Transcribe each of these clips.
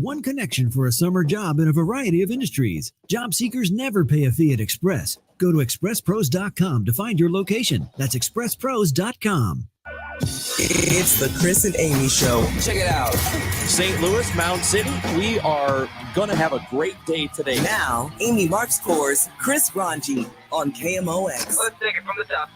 One connection for a summer job in a variety of industries. Job seekers never pay a fee at Express. Go to expresspros.com to find your location. That's expresspros.com. It's the Chris and Amy Show. Check it out. St. Louis, Mound City, we are going to have a great day today. Now, Amy Markscore's Chris Ranji on KMOX. Let's take it from the top.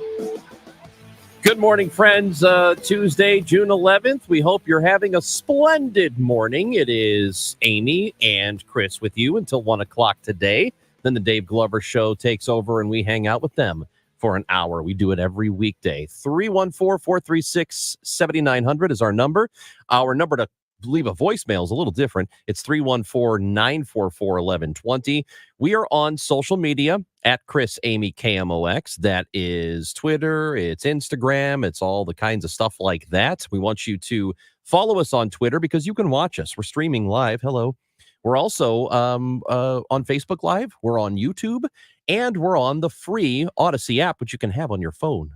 Good morning, friends. Tuesday, June 11th. We hope you're having a splendid morning. It is Amy and Chris with you until 1 o'clock today. Then the Dave Glover Show takes over and we hang out with them for an hour. We do it every weekday. 314-436-7900 is our number. Our number to leave a voicemail is a little different. It's 314-944-1120. We are on social media at Chris Amy KMOX. That is Twitter, it's Instagram, it's all the kinds of stuff like that. We want you to follow us on Twitter because you can watch us. We're streaming live. Hello. We're also on Facebook Live. We're on YouTube. And we're on the free Odyssey app, which you can have on your phone.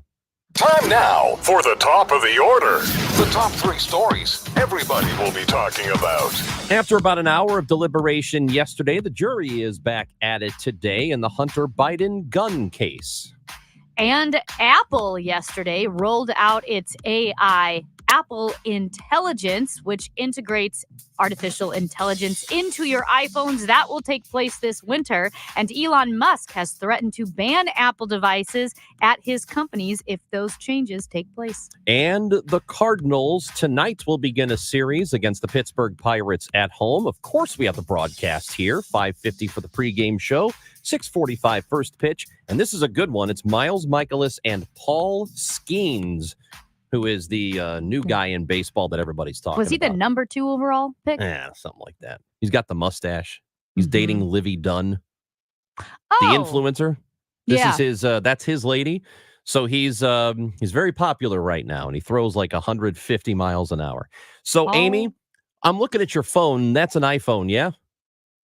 Time now for the top of the order. The top three stories everybody will be talking about. After about an hour of deliberation yesterday, the jury is back at it today in the Hunter Biden gun case. And Apple yesterday rolled out its AI, Apple Intelligence, which integrates artificial intelligence into your iPhones. That will take place this winter. And Elon Musk has threatened to ban Apple devices at his companies if those changes take place. And the Cardinals tonight will begin a series against the Pittsburgh Pirates at home. Of course, we have the broadcast here, 5:50 for the pregame show, 6:45 first pitch. And this is a good one. It's Miles Mikolas and Paul Skeens, who is the new guy in baseball that everybody's talking about. Was he the number 2 overall pick? Yeah, something like that. He's got the mustache. He's dating Livy Dunn, Oh, the influencer. This yeah. is his. That's his lady. So he's very popular right now, and he throws like 150 miles an hour. So Amy, I'm looking at your phone. That's an iPhone, yeah?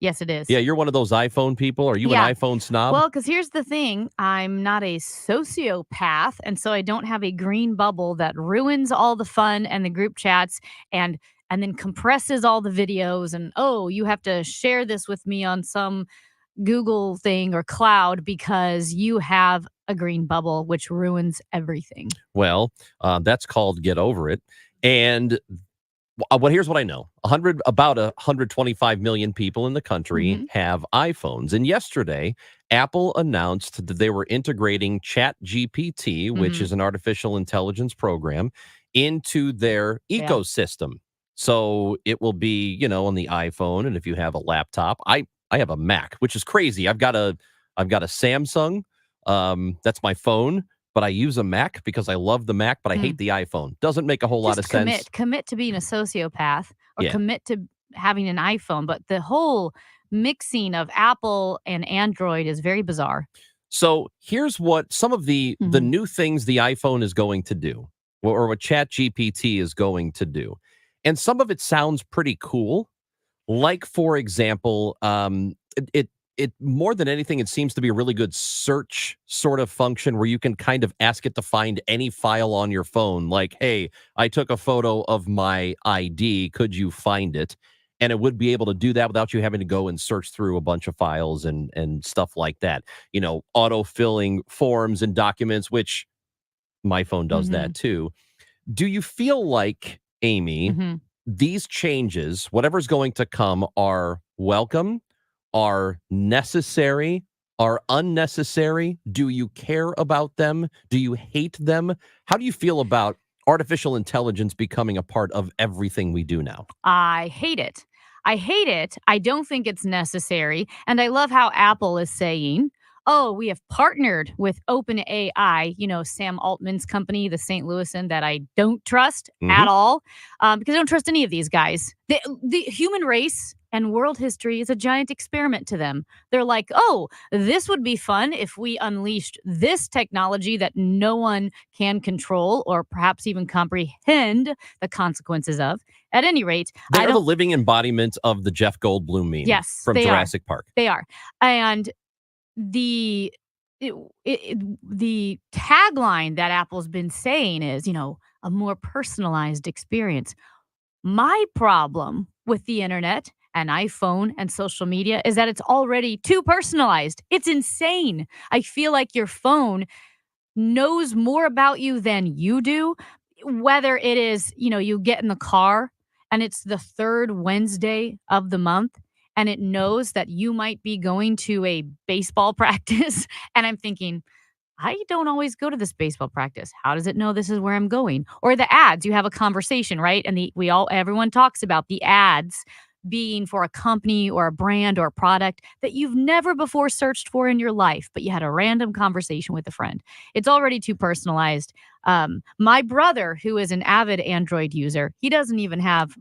Yes, it is. Yeah, you're one of those iPhone people. Are you an iPhone snob? Well, because here's the thing. I'm not a sociopath, and so I don't have a green bubble that ruins all the fun and the group chats and then compresses all the videos and, oh, you have to share this with me on some Google thing or cloud because you have a green bubble, which ruins everything. Well, that's called get over it. And here's what I know. About 125 million people in the country have iPhones. And yesterday, Apple announced that they were integrating ChatGPT, which is an artificial intelligence program, into their ecosystem. So it will be, on the iPhone. And if you have a laptop, I have a Mac, which is crazy. I've got a Samsung. That's my phone. But I use a Mac because I love the Mac, but I hate the iPhone. Doesn't make a whole lot of sense. Commit to being a sociopath or commit to having an iPhone. But the whole mixing of Apple and Android is very bizarre. So here's what some of the new things the iPhone is going to do, or what ChatGPT is going to do. And some of it sounds pretty cool. Like, for example, it more than anything, it seems to be a really good search sort of function where you can kind of ask it to find any file on your phone. Like, hey, I took a photo of my ID. Could you find it? And it would be able to do that without you having to go and search through a bunch of files and stuff like that. Auto-filling forms and documents, which my phone does that too. Do you feel like, Amy, these changes, whatever's going to come, are welcome? Are necessary? Are unnecessary? Do you care about them? Do you hate them? How do you feel about artificial intelligence becoming a part of everything we do now? I hate it. I don't think it's necessary. And I love how Apple is saying, oh, we have partnered with OpenAI, Sam Altman's company, the St. Louisan, that I don't trust at all, because I don't trust any of these guys. The human race and world history is a giant experiment to them. They're like, oh, this would be fun if we unleashed this technology that no one can control or perhaps even comprehend the consequences of. At any rate, they're the living embodiment of the Jeff Goldblum meme from Jurassic Park. They are. And the tagline that Apple's been saying is, a more personalized experience. My problem with the internet an iPhone and social media is that it's already too personalized. It's insane. I feel like your phone knows more about you than you do, whether it is, you get in the car and it's the third Wednesday of the month and it knows that you might be going to a baseball practice. And I'm thinking, I don't always go to this baseball practice. How does it know this is where I'm going? Or the ads, you have a conversation, right? And everyone talks about the ads being for a company or a brand or a product that you've never before searched for in your life, but you had a random conversation with a friend. It's already too personalized. My brother, who is an avid Android user, he doesn't even have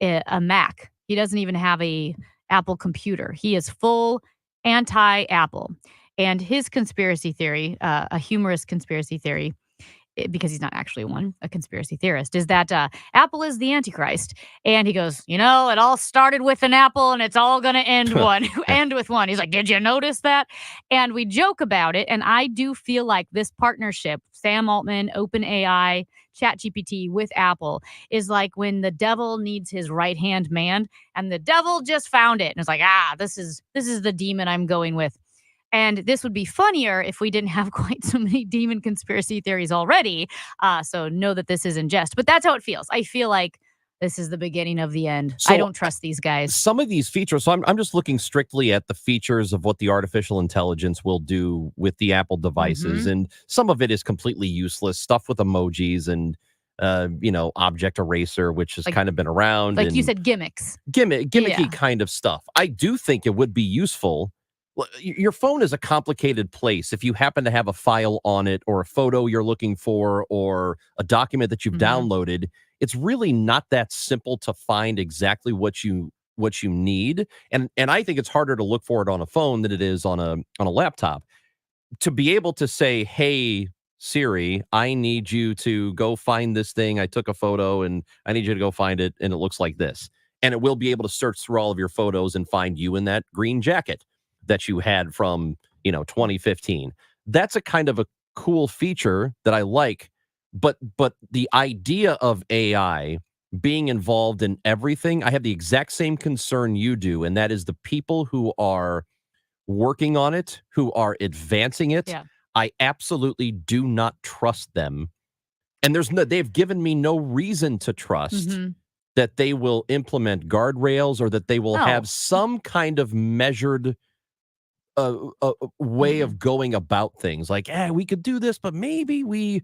a Mac. He doesn't even have a Apple computer. He is full anti-Apple. And his conspiracy theory, a humorous conspiracy theory, because he's not actually a conspiracy theorist, is that Apple is the Antichrist. And he goes, it all started with an apple and it's all going to end with one. He's like, did you notice that? And we joke about it. And I do feel like this partnership, Sam Altman, OpenAI, ChatGPT with Apple, is like when the devil needs his right-hand man and the devil just found it. And it's like, this is the demon I'm going with. And this would be funnier if we didn't have quite so many demon conspiracy theories already. So know that this is in jest. But that's how it feels. I feel like this is the beginning of the end. So I don't trust these guys. Some of these features, so I'm just looking strictly at the features of what the artificial intelligence will do with the Apple devices. And some of it is completely useless. Stuff with emojis and object eraser, which has kind of been around. Like you said, gimmicks. Gimmicky kind of stuff. I do think it would be useful. Your phone is a complicated place. If you happen to have a file on it or a photo you're looking for or a document that you've downloaded, it's really not that simple to find exactly what you need. And I think it's harder to look for it on a phone than it is on a laptop. To be able to say, hey, Siri, I need you to go find this thing. I took a photo and I need you to go find it. And it looks like this. And it will be able to search through all of your photos and find you in that green jacket that you had from 2015. That's a kind of a cool feature that I like, but the idea of AI being involved in everything, I have the exact same concern you do, and that is the people who are working on it, who are advancing it. Yeah. I absolutely do not trust them, and they've given me no reason to trust that they will implement guardrails or that they will have some kind of measured a way of going about things. Like, we could do this, but maybe we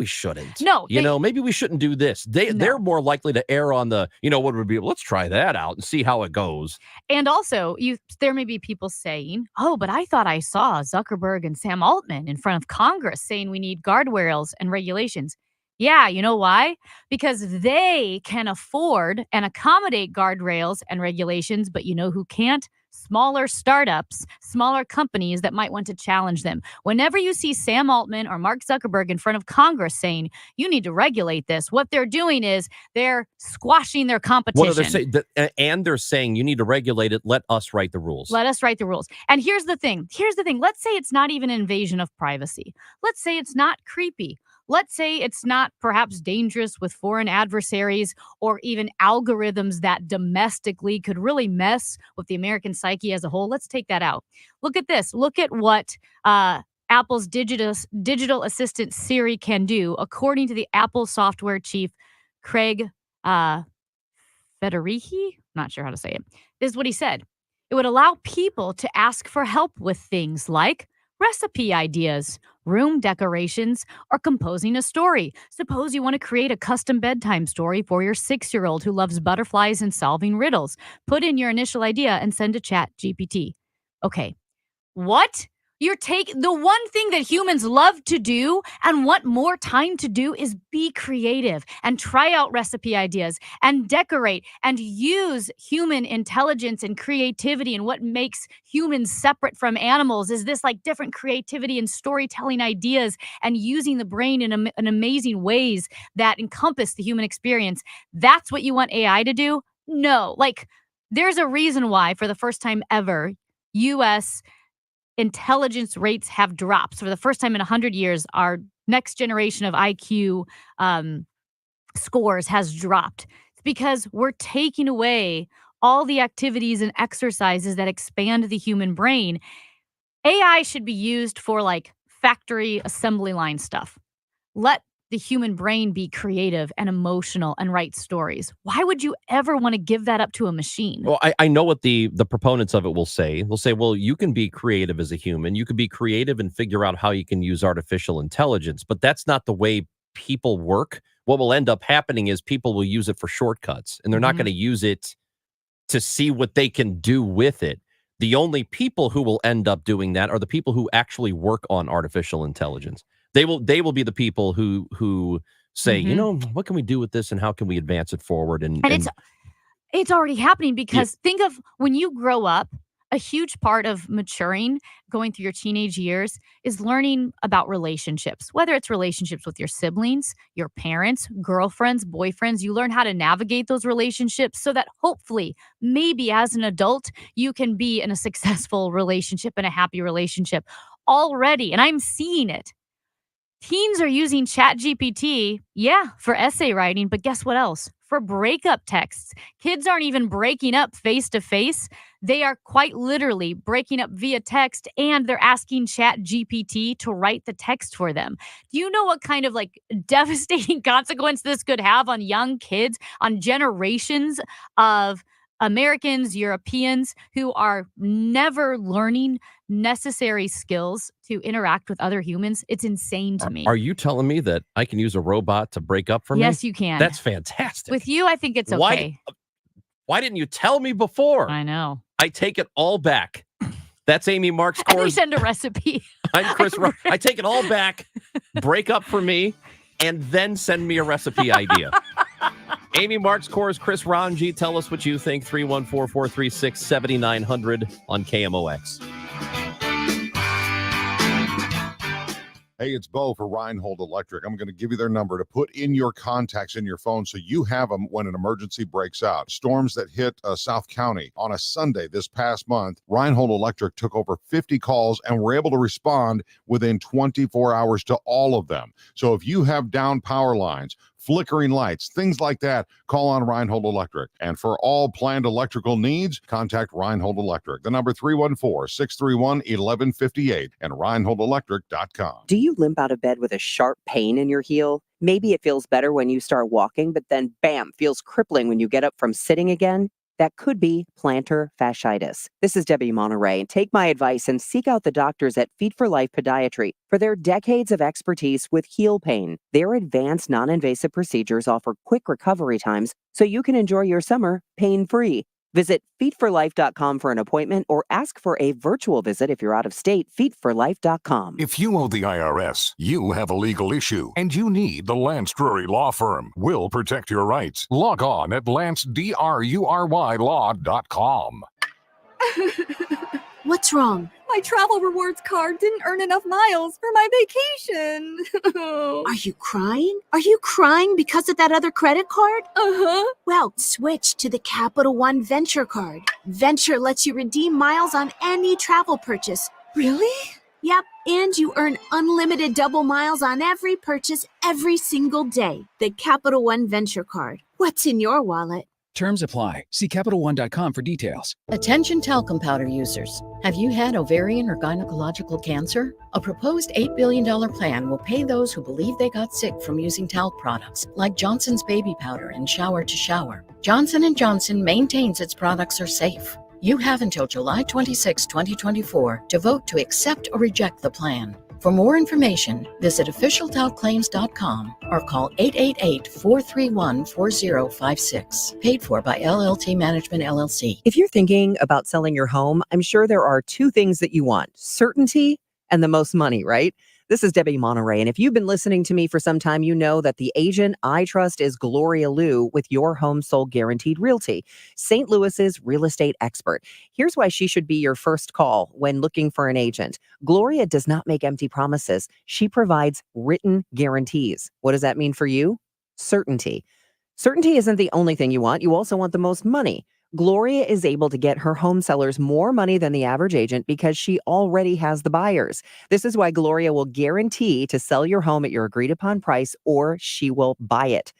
shouldn't. No, maybe we shouldn't do this. They're more likely to err on the, what would be, let's try that out and see how it goes. And also, there may be people saying, but I thought I saw Zuckerberg and Sam Altman in front of Congress saying we need guardrails and regulations. Yeah, you know why? Because they can afford and accommodate guardrails and regulations, but you know who can't? Smaller startups, smaller companies that might want to challenge them. Whenever you see Sam Altman or Mark Zuckerberg in front of Congress saying, you need to regulate this, what they're doing is they're squashing their competition. What are they saying? And they're saying, you need to regulate it. Let us write the rules. Let us write the rules. And here's the thing. Let's say it's not even an invasion of privacy. Let's say it's not creepy. Let's say it's not perhaps dangerous with foreign adversaries or even algorithms that domestically could really mess with the American psyche as a whole. Let's take that out. Look at this. Look at what Apple's digital assistant Siri can do, according to the Apple software chief, Craig Federighi. Not sure how to say it. This is what he said. It would allow people to ask for help with things like recipe ideas, room decorations, or composing a story. Suppose you want to create a custom bedtime story for your 6-year-old who loves butterflies and solving riddles. Put in your initial idea and send to ChatGPT. Okay. What? The one thing that humans love to do and want more time to do is be creative and try out recipe ideas and decorate and use human intelligence and creativity. And what makes humans separate from animals is this like different creativity and storytelling ideas and using the brain in amazing ways that encompass the human experience. That's what you want AI to do? No. There's a reason why for the first time ever, U.S. intelligence rates have dropped. So for the first time in 100 years, our next generation of IQ scores has dropped. It's because we're taking away all the activities and exercises that expand the human brain. AI should be used for like factory assembly line stuff. Let the human brain be creative and emotional and write stories. Why would you ever want to give that up to a machine? Well, I know what the proponents of it will say. They'll say, well, you can be creative as a human. You can be creative and figure out how you can use artificial intelligence, but that's not the way people work. What will end up happening is people will use it for shortcuts, and they're not going to use it to see what they can do with it. The only people who will end up doing that are the people who actually work on artificial intelligence. They will be the people who say, you know, what can we do with this and how can we advance it forward? And it's already happening because think of when you grow up, a huge part of maturing, going through your teenage years, is learning about relationships, whether it's relationships with your siblings, your parents, girlfriends, boyfriends. You learn how to navigate those relationships so that hopefully, maybe as an adult, you can be in a successful relationship and a happy relationship already. And I'm seeing it. Teens are using ChatGPT, for essay writing, but guess what else? For breakup texts. Kids aren't even breaking up face to face. They are quite literally breaking up via text, and they're asking ChatGPT to write the text for them. Do you know what kind of like devastating consequence this could have on young kids, on generations of Americans, Europeans who are never learning necessary skills to interact with other humans? It's insane to me. Are you telling me that I can use a robot to break up for me? Yes, you can. That's fantastic. With you, I think it's okay. Why didn't you tell me before? I know. I take it all back. That's Amy Marks And you Kors. send a recipe. I'm Chris. I take it all back. Break up for me, and then send me a recipe idea. Amy Marks Kors, Chris Ranji, tell us what you think. 314-436-7900 on KMOX. Hey, it's Bo for Reinhold Electric. I'm going to give you their number to put in your contacts in your phone so you have them when an emergency breaks out. Storms that hit South County on a Sunday this past month, Reinhold Electric took over 50 calls and were able to respond within 24 hours to all of them. So if you have down power lines, flickering lights, things like that, call on Reinhold Electric. And for all planned electrical needs, contact Reinhold Electric. The number 314-631-1158 and ReinholdElectric.com. Do you limp out of bed with a sharp pain in your heel? Maybe it feels better when you start walking, but then bam, feels crippling when you get up from sitting again? That could be plantar fasciitis. This is Debbie Monterey. Take my advice and seek out the doctors at Feet for Life Podiatry for their decades of expertise with heel pain. Their advanced non-invasive procedures offer quick recovery times so you can enjoy your summer pain-free. Visit feetforlife.com for an appointment or ask for a virtual visit if you're out of state. Feetforlife.com. If you owe the IRS, you have a legal issue, and you need the Lance Drury Law Firm. We'll protect your rights. Log on at LanceDruryLaw.com. What's wrong? My travel rewards card didn't earn enough miles for my vacation. Are you crying? Are you crying because of that other credit card? Uh-huh. Well, switch to the Capital One Venture card. Venture lets you redeem miles on any travel purchase. Really? Yep, and you earn unlimited double miles on every purchase every single day. The Capital One Venture card. What's in your wallet? Terms apply. See CapitalOne.com for details. Attention talcum powder users. Have you had ovarian or gynecological cancer? A proposed $8 billion plan will pay those who believe they got sick from using talc products like Johnson's Baby Powder and Shower to Shower. Johnson & Johnson maintains its products are safe. You have until July 26, 2024 to vote to accept or reject the plan. For more information, visit officialtalclaims.com or call 888-431-4056. Paid for by LLT Management, LLC. If you're thinking about selling your home, I'm sure there are two things that you want: certainty and the most money, right? This is Debbie Monterey, and if you've been listening to me for some time, you know that the agent I trust is Gloria Liu with Your Home Sold Guaranteed Realty, St. Louis's real estate expert. Here's why she should be your first call when looking for an agent. Gloria does not make empty promises. She provides written guarantees. What does that mean for you? Certainty. Certainty isn't the only thing you want. You also want the most money. Gloria is able to get her home sellers more money than the average agent because she already has the buyers. This is why Gloria will guarantee to sell your home at your agreed upon price, or she will buy it.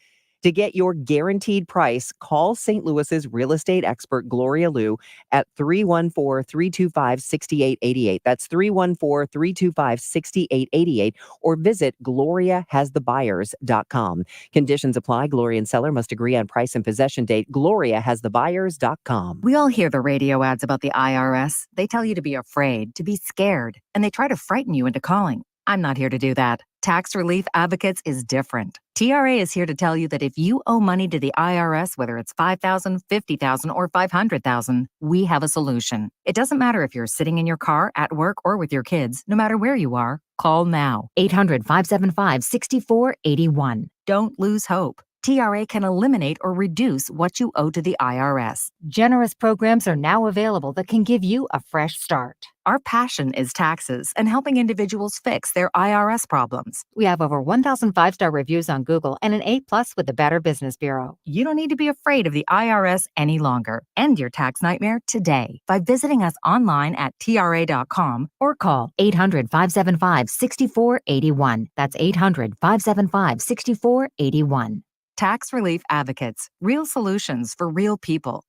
To get your guaranteed price, call St. Louis's real estate expert Gloria Liu at 314-325-6888. That's 314-325-6888, or visit gloriahasthebuyers.com. Conditions apply. Gloria and seller must agree on price and possession date. gloriahasthebuyers.com. We all hear the radio ads about the IRS. They tell you to be afraid, to be scared, and they try to frighten you into calling. I'm not here to do that. Tax Relief Advocates is different. TRA is here to tell you that if you owe money to the IRS, whether it's $5,000, $50,000, or $500,000, we have a solution. It doesn't matter if you're sitting in your car, at work, or with your kids. No matter where you are, call now. 800-575-6481. Don't lose hope. TRA can eliminate or reduce what you owe to the IRS. Generous programs are now available that can give you a fresh start. Our passion is taxes and helping individuals fix their IRS problems. We have over 1,000 5-star reviews on Google and an A+ with the Better Business Bureau. You don't need to be afraid of the IRS any longer. End your tax nightmare today by visiting us online at TRA.com or call 800-575-6481. That's 800-575-6481. Tax Relief Advocates. Real solutions for real people.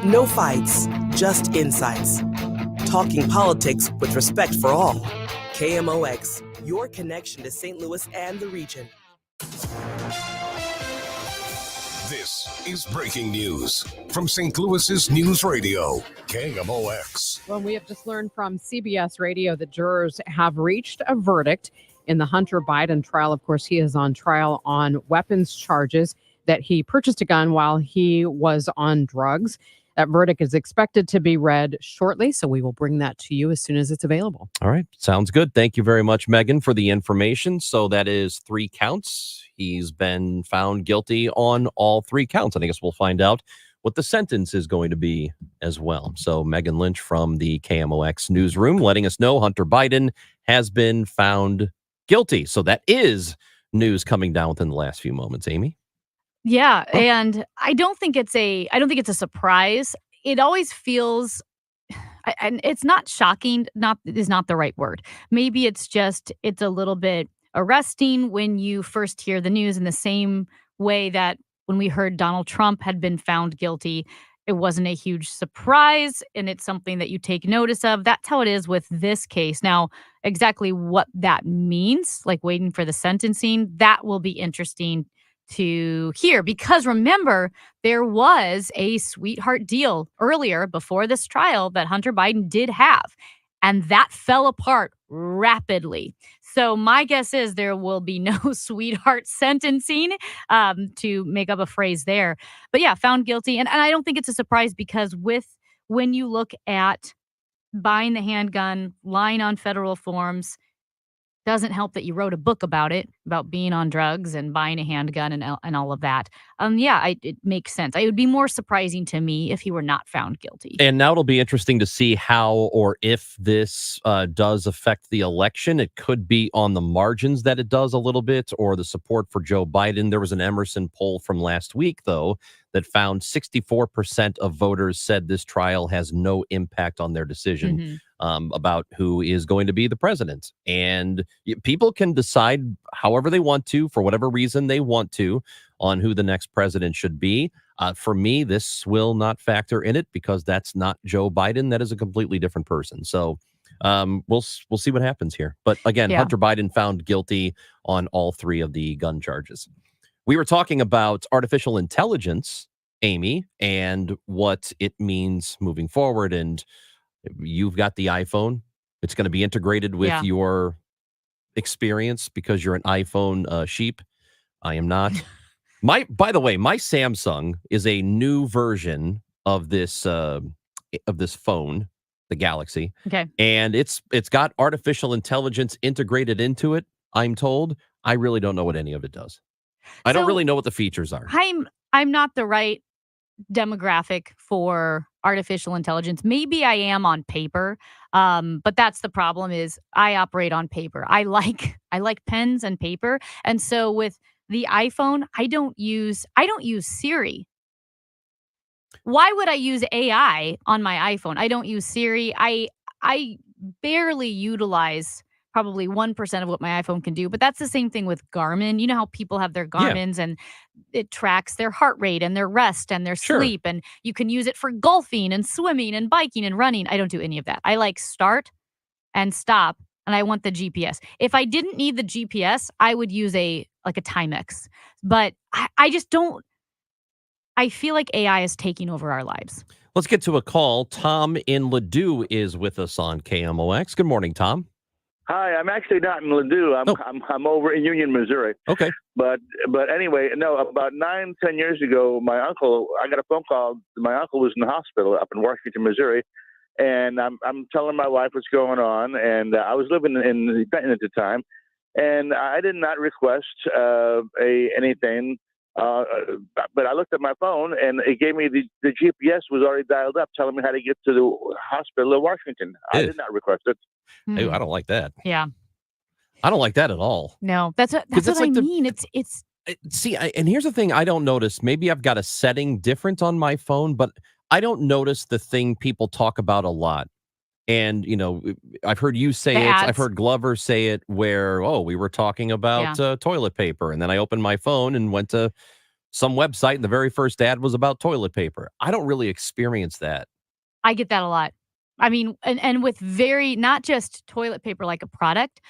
No fights, just insights. Talking politics with respect for all. KMOX, your connection to St. Louis and the region. This is breaking news from St. Louis's News Radio, KMOX. Well, we have just learned from CBS Radio that jurors have reached a verdict in the Hunter Biden trial. Of course, he is on trial on weapons charges that he purchased a gun while he was on drugs. That verdict is expected to be read shortly, so we will bring that to you as soon as it's available. All right. Sounds good. Thank you very much, Megan, for the information. So that is 3 counts. He's been found guilty on all 3 counts. I guess we'll find out what the sentence is going to be as well. So Megan Lynch from the KMOX newsroom letting us know Hunter Biden has been found guilty. So that is news coming down within the last few moments, Amy. Yeah, and I don't think it's a surprise. It always feels, and it's not shocking, is not the right word. Maybe it's a little bit arresting when you first hear the news, in the same way that when we heard Donald Trump had been found guilty, it wasn't a huge surprise, and it's something that you take notice of. That's how it is with this case. Now, exactly what that means, like waiting for the sentencing, that will be interesting to hear, because remember, there was a sweetheart deal earlier before this trial that Hunter Biden did have, and that fell apart rapidly. So my guess is there will be no sweetheart sentencing, to make up a phrase there. But yeah, found guilty. And I don't think it's a surprise, because when you look at buying the handgun, lying on federal forms, doesn't help that you wrote a book about it, about being on drugs and buying a handgun and all of that. It makes sense. It would be more surprising to me if he were not found guilty. And now it'll be interesting to see how or if this does affect the election. It could be on the margins that it does a little bit, or the support for Joe Biden. There was an Emerson poll from last week, though, that found 64% of voters said this trial has no impact on their decision about who is going to be the president. And people can decide however they want to, for whatever reason they want to, on who the next president should be. For me, this will not factor in it, because that's not Joe Biden. That is a completely different person. So we'll see what happens here. But again, Hunter Biden found guilty on all 3 of the gun charges. We were talking about artificial intelligence, Amy, and what it means moving forward. And you've got the iPhone. It's going to be integrated with your experience, because you're an iPhone sheep. I am not. By the way, my Samsung is a new version of this phone, the Galaxy. Okay. And it's got artificial intelligence integrated into it, I'm told. I really don't know what any of it does. I don't really know what the features are. I'm not the right demographic for artificial intelligence. Maybe I am on paper, but that's the problem. Is I operate on paper. I like pens and paper, and so with the iPhone, I don't use Siri. Why would I use AI on my iPhone? I don't use Siri. I barely utilize probably 1% of what my iPhone can do. But that's the same thing with Garmin. You know how people have their Yeah. Garmins and it tracks their heart rate and their rest and their Sure. sleep. And you can use it for golfing and swimming and biking and running. I don't do any of that. I like start and stop, and I want the GPS. If I didn't need the GPS, I would use a Timex. But I just don't. I feel like AI is taking over our lives. Let's get to a call. Tom in Ladue is with us on KMOX. Good morning, Tom. Hi, I'm actually not in Ladue. I'm over in Union, Missouri. Okay. But anyway, no, about 9-10 years ago, I got a phone call. My uncle was in the hospital up in Washington, Missouri, and I'm telling my wife what's going on, and I was living in Benton at the time, and I did not request anything. But I looked at my phone, and it gave me the GPS was already dialed up, telling me how to get to the hospital in Washington. I did not request it. Hey, I don't like that. Yeah. I don't like that at all. No, that's what I mean. It's See, and here's the thing I don't notice. Maybe I've got a setting different on my phone, but I don't notice the thing people talk about a lot. And, I've heard you say The it. ads. I've heard Glover say it where, we were talking about toilet paper. And then I opened my phone and went to some website, and the very first ad was about toilet paper. I don't really experience that. I get that a lot. I mean, and with not just toilet paper like a product,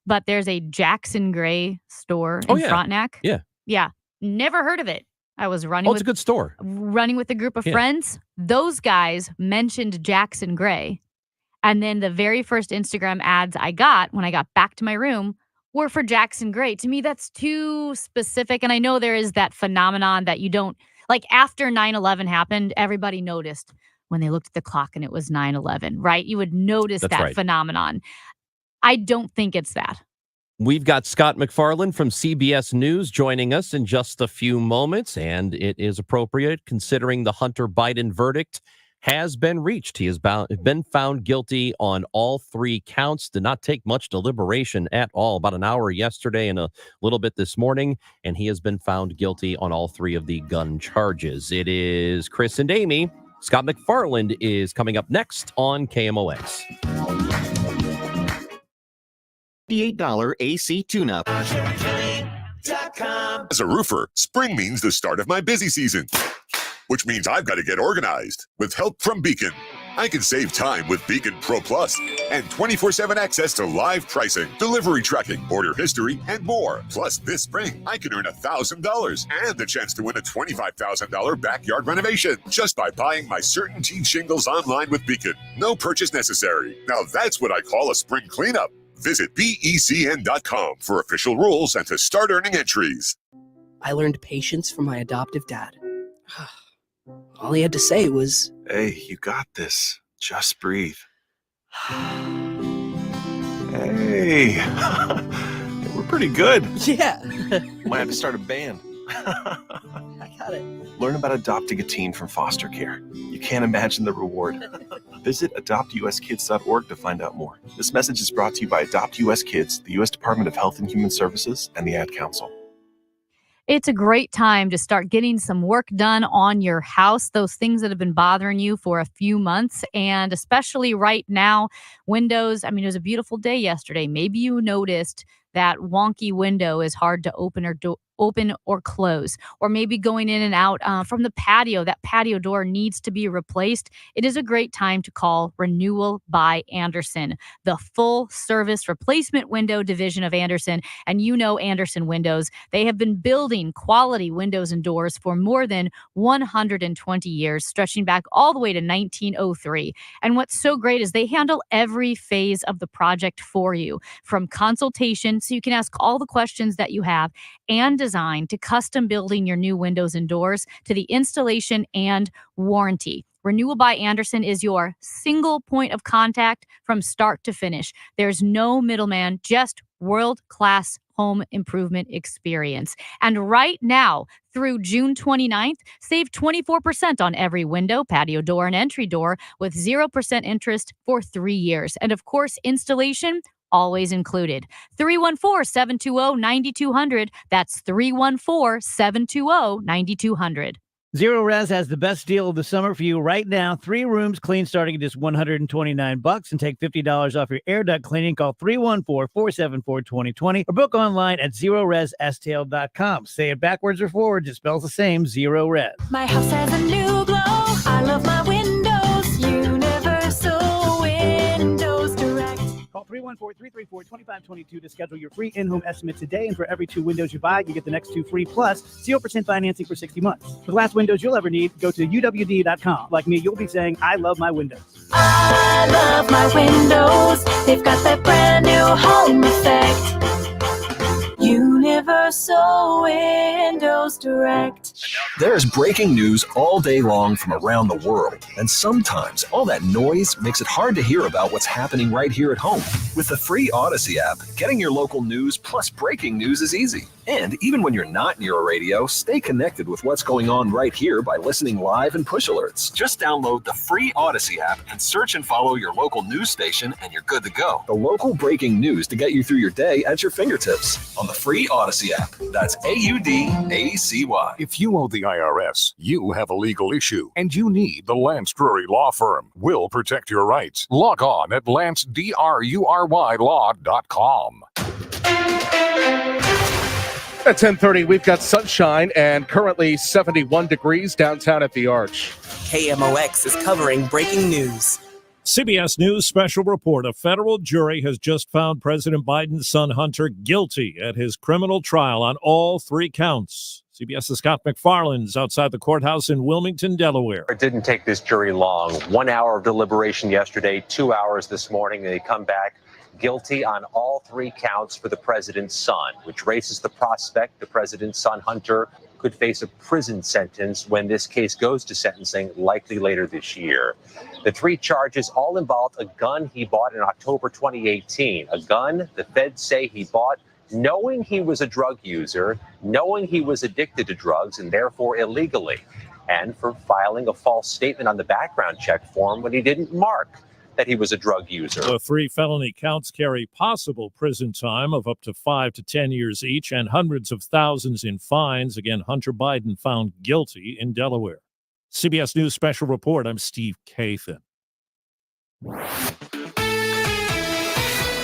but there's a Jackson Gray store in Frontenac. Yeah. Yeah. Never heard of it. I was running Oh, it's a good store. Running with a group of Yeah. friends. Those guys mentioned Jackson Gray. And then the very first Instagram ads I got when I got back to my room were for Jackson Gray. To me, that's too specific. And I know there is that phenomenon that you don't, like after 9/11 happened, everybody noticed when they looked at the clock and it was 9/11, right? You would notice That's that right. phenomenon. I don't think it's that. We've got Scott McFarland from CBS News joining us in just a few moments, and it is appropriate considering the Hunter Biden verdict has been reached. He has been found guilty on all 3 counts. Did not take much deliberation at all. About an hour yesterday and a little bit this morning, and he has been found guilty on all 3 of the gun charges. It is Chris and Amy. Scott McFarland is coming up next on KMOX. $58 AC tune-up. As a roofer, spring means the start of my busy season, which means I've got to get organized. With help from Beacon, I can save time with Beacon Pro Plus and 24/7 access to live pricing, delivery tracking, order history, and more. Plus, this spring, I can earn $1,000 and the chance to win a $25,000 backyard renovation just by buying my CertainTeed shingles online with Beacon. No purchase necessary. Now that's what I call a spring cleanup. Visit BECN.com for official rules and to start earning entries. I learned patience from my adoptive dad. All he had to say was, "Hey, you got this. Just breathe." Hey, we're pretty good. Yeah. Might have to start a band. I got it. Learn about adopting a teen from foster care. You can't imagine the reward. Visit adoptuskids.org to find out more. This message is brought to you by Adopt US Kids, the U.S. Department of Health and Human Services, and the Ad Council. It's a great time to start getting some work done on your house, those things that have been bothering you for a few months. And especially right now, windows, it was a beautiful day yesterday. Maybe you noticed that wonky window is hard to open or close, or maybe going in and out from the patio. That patio door needs to be replaced. It is a great time to call Renewal by Andersen, the full service replacement window division of Andersen. And Andersen Windows, they have been building quality windows and doors for more than 120 years, stretching back all the way to 1903. And what's so great is they handle every phase of the project for you, from consultation, so you can ask all the questions that you have, and design to custom building your new windows and doors, to the installation and warranty. Renewal by Andersen is your single point of contact from start to finish. There's no middleman, just world-class home improvement experience. And right now, through June 29th, save 24% on every window, patio door, and entry door with 0% interest for 3 years. And of course, installation always included. 314-720-9200. That's 314-720-9200. Zero Res has the best deal of the summer for you right now. 3 rooms clean starting at just $129 and take $50 off your air duct cleaning. Call 314-474-2020 or book online at ZeroResSTL.com. Say it backwards or forwards. It spells the same, Zero Res. My house has a new glow. I love my windows. Universal Windows Direct. Call 314-334-2522 to schedule your free in-home estimate today. And for every 2 windows you buy, you get the next 2 free plus 0% financing for 60 months. For the last windows you'll ever need, go to UWD.com. Like me, you'll be saying, I love my windows. I love my windows. They've got that brand new home effect. Universal Windows Direct. There's breaking news all day long from around the world, and sometimes all that noise makes it hard to hear about what's happening right here at home. With the free Odyssey app, getting your local news plus breaking news is easy. And even when you're not near a radio, stay connected with what's going on right here by listening live and push alerts. Just download the free Odyssey app and search and follow your local news station, and you're good to go. The local breaking news to get you through your day at your fingertips on the free Odyssey app. That's AUDACY. If you owe the IRS, you have a legal issue, and you need the Lance Drury Law Firm. We'll protect your rights. Log on at LanceDruryLaw.com. At 10:30, we've got sunshine and currently 71 degrees downtown at the Arch. KMOX is covering breaking news. CBS News special report. A federal jury has just found President Biden's son Hunter guilty at his criminal trial on all 3 counts. CBS's Scott McFarland's outside the courthouse in Wilmington, Delaware. It didn't take this jury long. 1 hour of deliberation yesterday, 2 hours this morning. They come back guilty on all 3 counts for the president's son, which raises the prospect the president's son, Hunter, could face a prison sentence when this case goes to sentencing, likely later this year. The 3 charges all involved a gun he bought in October 2018, a gun the feds say he bought knowing he was a drug user, knowing he was addicted to drugs and therefore illegally, and for filing a false statement on the background check form when he didn't mark that he was a drug user. The 3 felony counts carry possible prison time of up to 5 to 10 years each and hundreds of thousands in fines. Again, Hunter Biden found guilty in Delaware. CBS News special report. I'm Steve Kathan.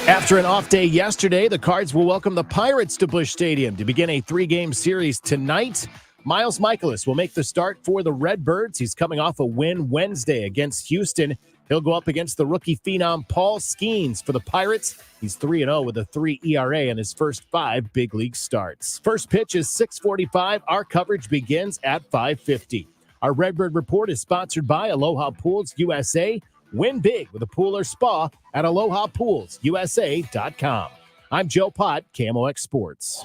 After an off day yesterday, the Cards will welcome the Pirates to Busch Stadium to begin a 3-game series tonight. Miles Michaelis will make the start for the Redbirds. He's coming off a win Wednesday against Houston. He'll go up against the rookie phenom Paul Skeens for the Pirates. He's 3-0 with a 3 ERA in his first 5 big league starts. First pitch is 6:45. Our coverage begins at 5:50. Our Redbird Report is sponsored by Aloha Pools USA. Win big with a pool or spa at AlohaPoolsUSA.com. I'm Joe Pott, KMOX Sports.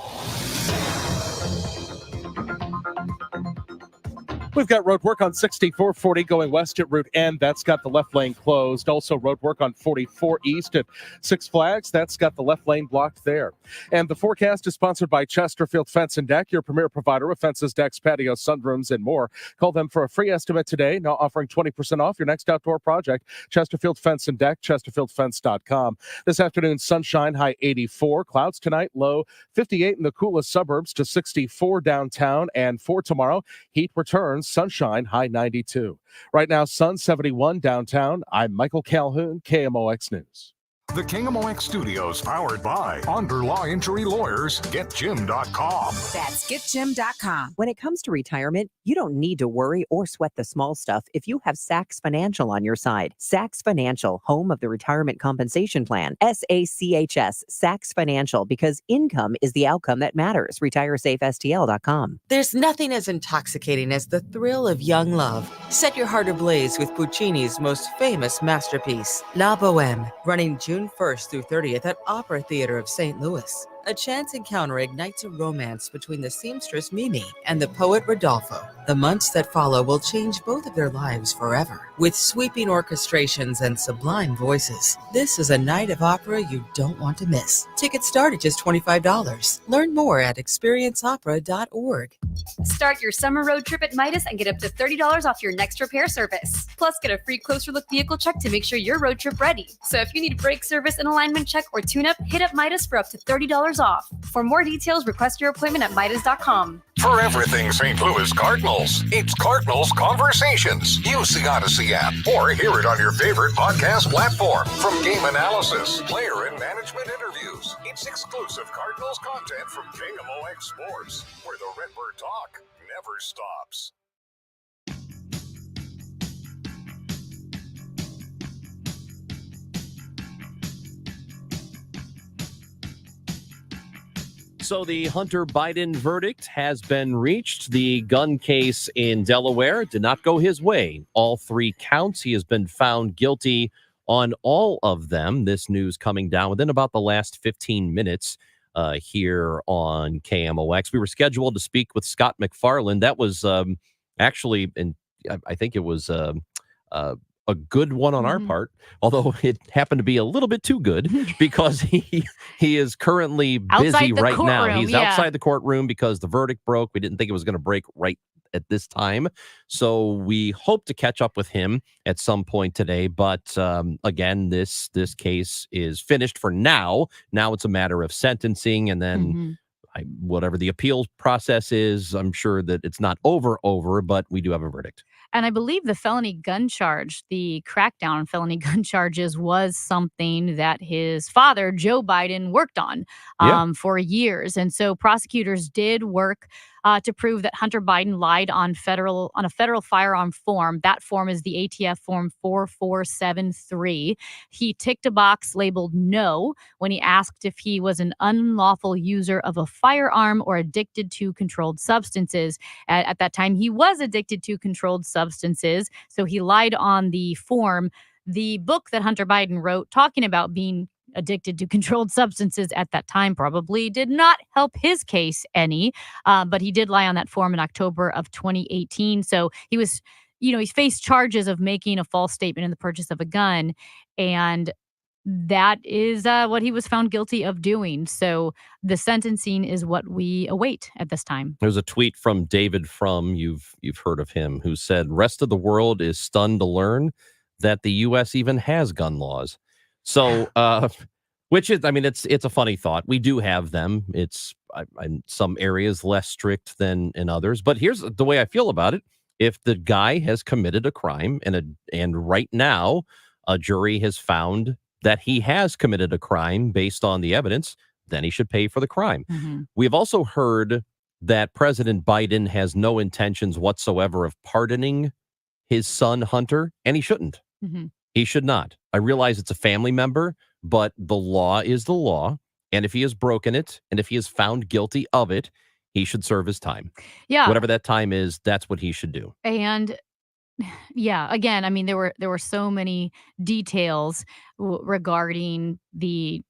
We've got road work on 6440 going west at Route N. That's got the left lane closed. Also road work on 44 east at Six Flags. That's got the left lane blocked there. And the forecast is sponsored by Chesterfield Fence and Deck, your premier provider of fences, decks, patios, sunrooms, and more. Call them for a free estimate today. Now offering 20% off your next outdoor project. Chesterfield Fence and Deck, ChesterfieldFence.com. This afternoon, sunshine, high 84. Clouds tonight, low 58 in the coolest suburbs to 64 downtown. And for tomorrow, heat returns. Sunshine, high 92. Right now, sun 71 downtown. I'm Michael Calhoun, KMOX News. The KMOX Studios, powered by Under Law Injury Lawyers, GetJim.com. That's GetJim.com. When it comes to retirement, you don't need to worry or sweat the small stuff if you have Sachs Financial on your side. Sachs Financial, home of the Retirement Compensation Plan. SACHS, Sachs Financial, because income is the outcome that matters. RetireSafeSTL.com. There's nothing as intoxicating as the thrill of young love. Set your heart ablaze with Puccini's most famous masterpiece, La Bohème, running June 1st through 30th at Opera Theater of St. Louis. A chance encounter ignites a romance between the seamstress Mimi and the poet Rodolfo. The months that follow will change both of their lives forever. With sweeping orchestrations and sublime voices, this is a night of opera you don't want to miss. Tickets start at just $25. Learn more at experienceopera.org. Start your summer road trip at Midas and get up to $30 off your next repair service. Plus, get a free closer look vehicle check to make sure your road trip ready. So if you need brake service and alignment check or tune-up, hit up Midas for up to $30 $30 off. For more details, request your appointment at Midas.com. For everything St. Louis Cardinals, it's Cardinals Conversations. Use the Odyssey app or hear it on your favorite podcast platform. From game analysis, player and management interviews, it's exclusive Cardinals content from KMOX Sports, where the Redbird talk never stops. So the Hunter Biden verdict has been reached. The gun case in Delaware did not go his way. All 3 counts. He has been found guilty on all of them. This news coming down within about the last 15 minutes here on KMOX. We were scheduled to speak with Scott McFarland. That was actually, and I think it was a good one on our part, although it happened to be a little bit too good because he is currently busy right now. He's outside the courtroom because the verdict broke. We didn't think it was going to break right at this time. So we hope to catch up with him at some point today. But again, this case is finished for now. Now it's a matter of sentencing, and then whatever the appeals process is, I'm sure that it's not over, but we do have a verdict. And I believe the felony gun charge, the crackdown on felony gun charges, was something that his father, Joe Biden, worked on for years. And so prosecutors did work to prove that Hunter Biden lied on a federal firearm form. That form is the ATF form 4473. He ticked a box labeled no when he asked if he was an unlawful user of a firearm or addicted to controlled substances. At that time, he was addicted to controlled substances, so he lied on the form. The book that Hunter Biden wrote talking about being addicted to controlled substances at that time probably did not help his case any, but he did lie on that form in October of 2018. So he was, he faced charges of making a false statement in the purchase of a gun, and that is what he was found guilty of doing. So the sentencing is what we await at this time. There's a tweet from David Frum, you've heard of him, who said, "Rest of the world is stunned to learn that the U.S. even has gun laws." So, which is, it's a funny thought. We do have them. It's in some areas less strict than in others. But here's the way I feel about it. If the guy has committed a crime and right now a jury has found that he has committed a crime based on the evidence, then he should pay for the crime. We've also heard that President Biden has no intentions whatsoever of pardoning his son, Hunter, and he shouldn't. He should not. I realize it's a family member, but the law is the law. And if he has broken it, and if he is found guilty of it, he should serve his time. Yeah. Whatever that time is, that's what he should do. And yeah, again, there were so many details regarding the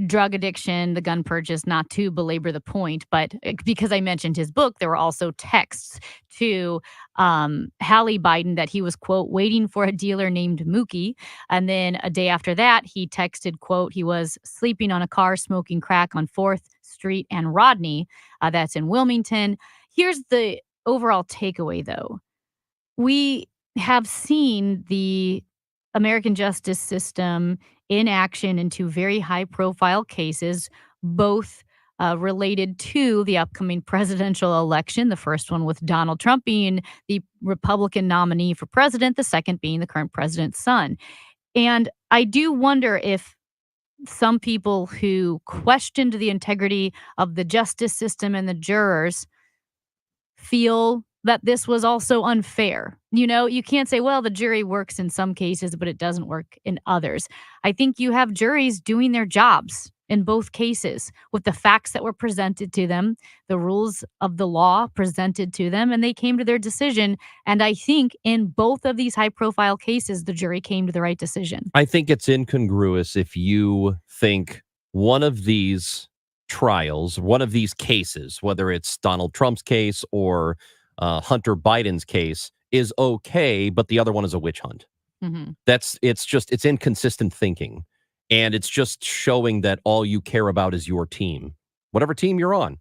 drug addiction, the gun purchase, not to belabor the point, but because I mentioned his book, there were also texts to Hallie Biden that he was, quote, waiting for a dealer named Mookie. And then a day after that, he texted, quote, he was sleeping on a car smoking crack on 4th Street and Rodney. That's in Wilmington. Here's the overall takeaway, though. We have seen the American justice system in action in 2 very high-profile cases, both related to the upcoming presidential election. The first one with Donald Trump being the Republican nominee for president, the second being the current president's son. And I do wonder if some people who questioned the integrity of the justice system and the jurors feel that this was also unfair. You can't say, well, the jury works in some cases, but it doesn't work in others. I think you have juries doing their jobs in both cases with the facts that were presented to them, the rules of the law presented to them, and they came to their decision. And I think in both of these high-profile cases, the jury came to the right decision. I think it's incongruous if you think one of these trials, one of these cases, whether it's Donald Trump's case or Hunter Biden's case, is okay, but the other one is a witch hunt. It's inconsistent thinking. And it's just showing that all you care about is your team, whatever team you're on.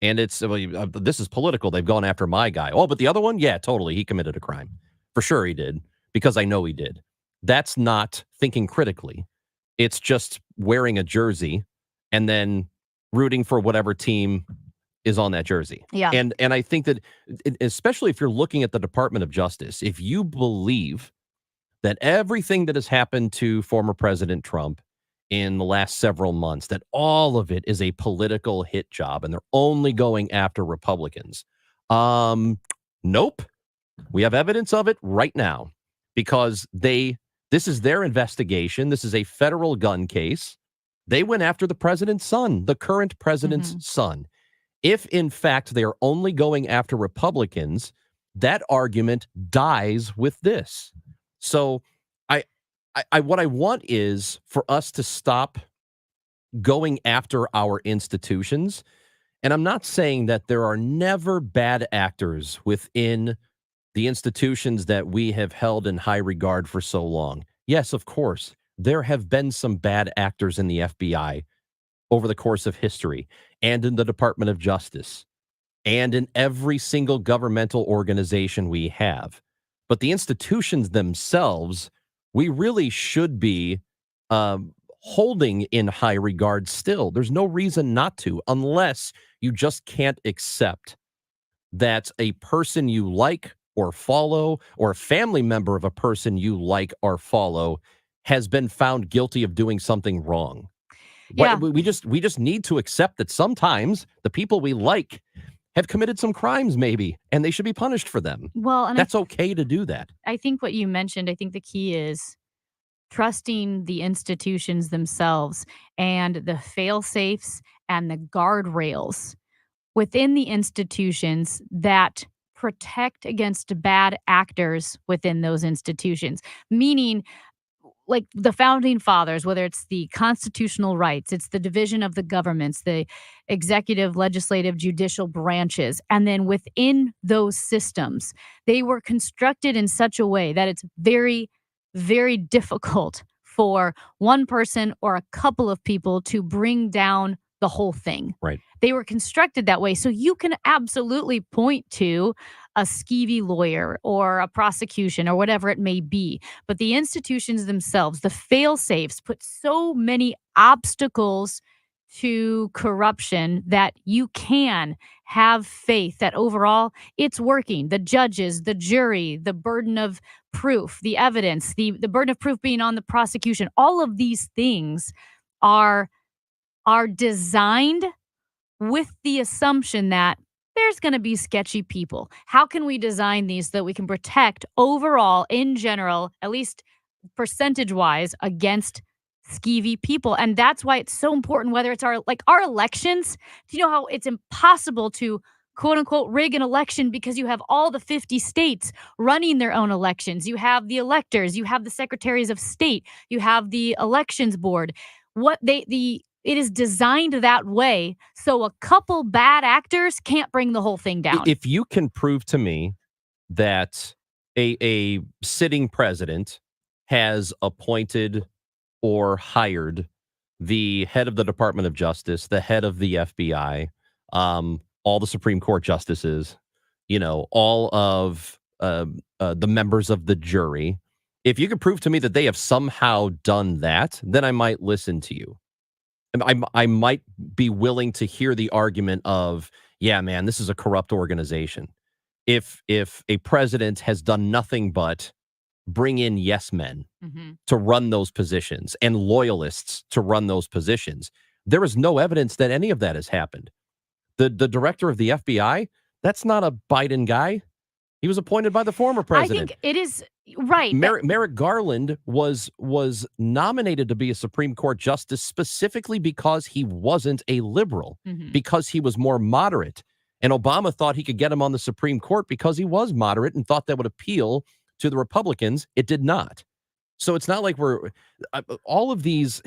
And this is political. They've gone after my guy. Oh, but the other one? Yeah, totally. He committed a crime. For sure he did, because I know he did. That's not thinking critically. It's just wearing a jersey and then rooting for whatever team is on that jersey. Yeah. And I think that, especially if you're looking at the Department of Justice, if you believe that everything that has happened to former President Trump in the last several months, that all of it is a political hit job and they're only going after Republicans. Nope. We have evidence of it right now because this is their investigation. This is a federal gun case. They went after the president's son, the current president's son. If, in fact, they are only going after Republicans, that argument dies with this. So what I want is for us to stop going after our institutions. And I'm not saying that there are never bad actors within the institutions that we have held in high regard for so long. Yes, of course, there have been some bad actors in the FBI over the course of history and in the Department of Justice and in every single governmental organization we have. But the institutions themselves, we really should be holding in high regard still. There's no reason not to, unless you just can't accept that a person you like or follow, or a family member of a person you like or follow, has been found guilty of doing something wrong. Yeah. We just need to accept that sometimes the people we like have committed some crimes, maybe, and they should be punished for them. Well, and that's okay to do that. I think what you mentioned, I think the key is trusting the institutions themselves and the fail-safes and the guardrails within the institutions that protect against bad actors within those institutions. Meaning, like the founding fathers, whether it's the constitutional rights, it's the division of the governments, the executive, legislative, judicial branches. And then within those systems, they were constructed in such a way that it's very, very difficult for one person or a couple of people to bring down the whole thing. Right. They were constructed that way. So you can absolutely point to a skeevy lawyer or a prosecution or whatever it may be. But the institutions themselves, the fail-safes, put so many obstacles to corruption that you can have faith that overall it's working. The judges, the jury, the burden of proof, the evidence, the burden of proof being on the prosecution, all of these things are designed with the assumption that there's going to be sketchy people. How can we design these so that we can protect overall, in general, at least percentage-wise, against skeevy people? And that's why it's so important, whether it's our elections. Do you know how it's impossible to quote unquote rig an election because you have all the 50 states running their own elections? You have the electors, you have the secretaries of state, you have the elections board. It is designed that way so a couple bad actors can't bring the whole thing down. If you can prove to me that a sitting president has appointed or hired the head of the Department of Justice, the head of the FBI, all the Supreme Court justices, all of the members of the jury, if you can prove to me that they have somehow done that, then I might listen to you. I might be willing to hear the argument of, yeah, man, this is a corrupt organization. If a president has done nothing but bring in yes men to run those positions and loyalists to run those positions, there is no evidence that any of that has happened. The director of the FBI, that's not a Biden guy. He was appointed by the former president. I think it is right. Merrick Garland was nominated to be a Supreme Court justice specifically because he wasn't a liberal, because he was more moderate. And Obama thought he could get him on the Supreme Court because he was moderate and thought that would appeal to the Republicans. It did not. So it's not like all of these.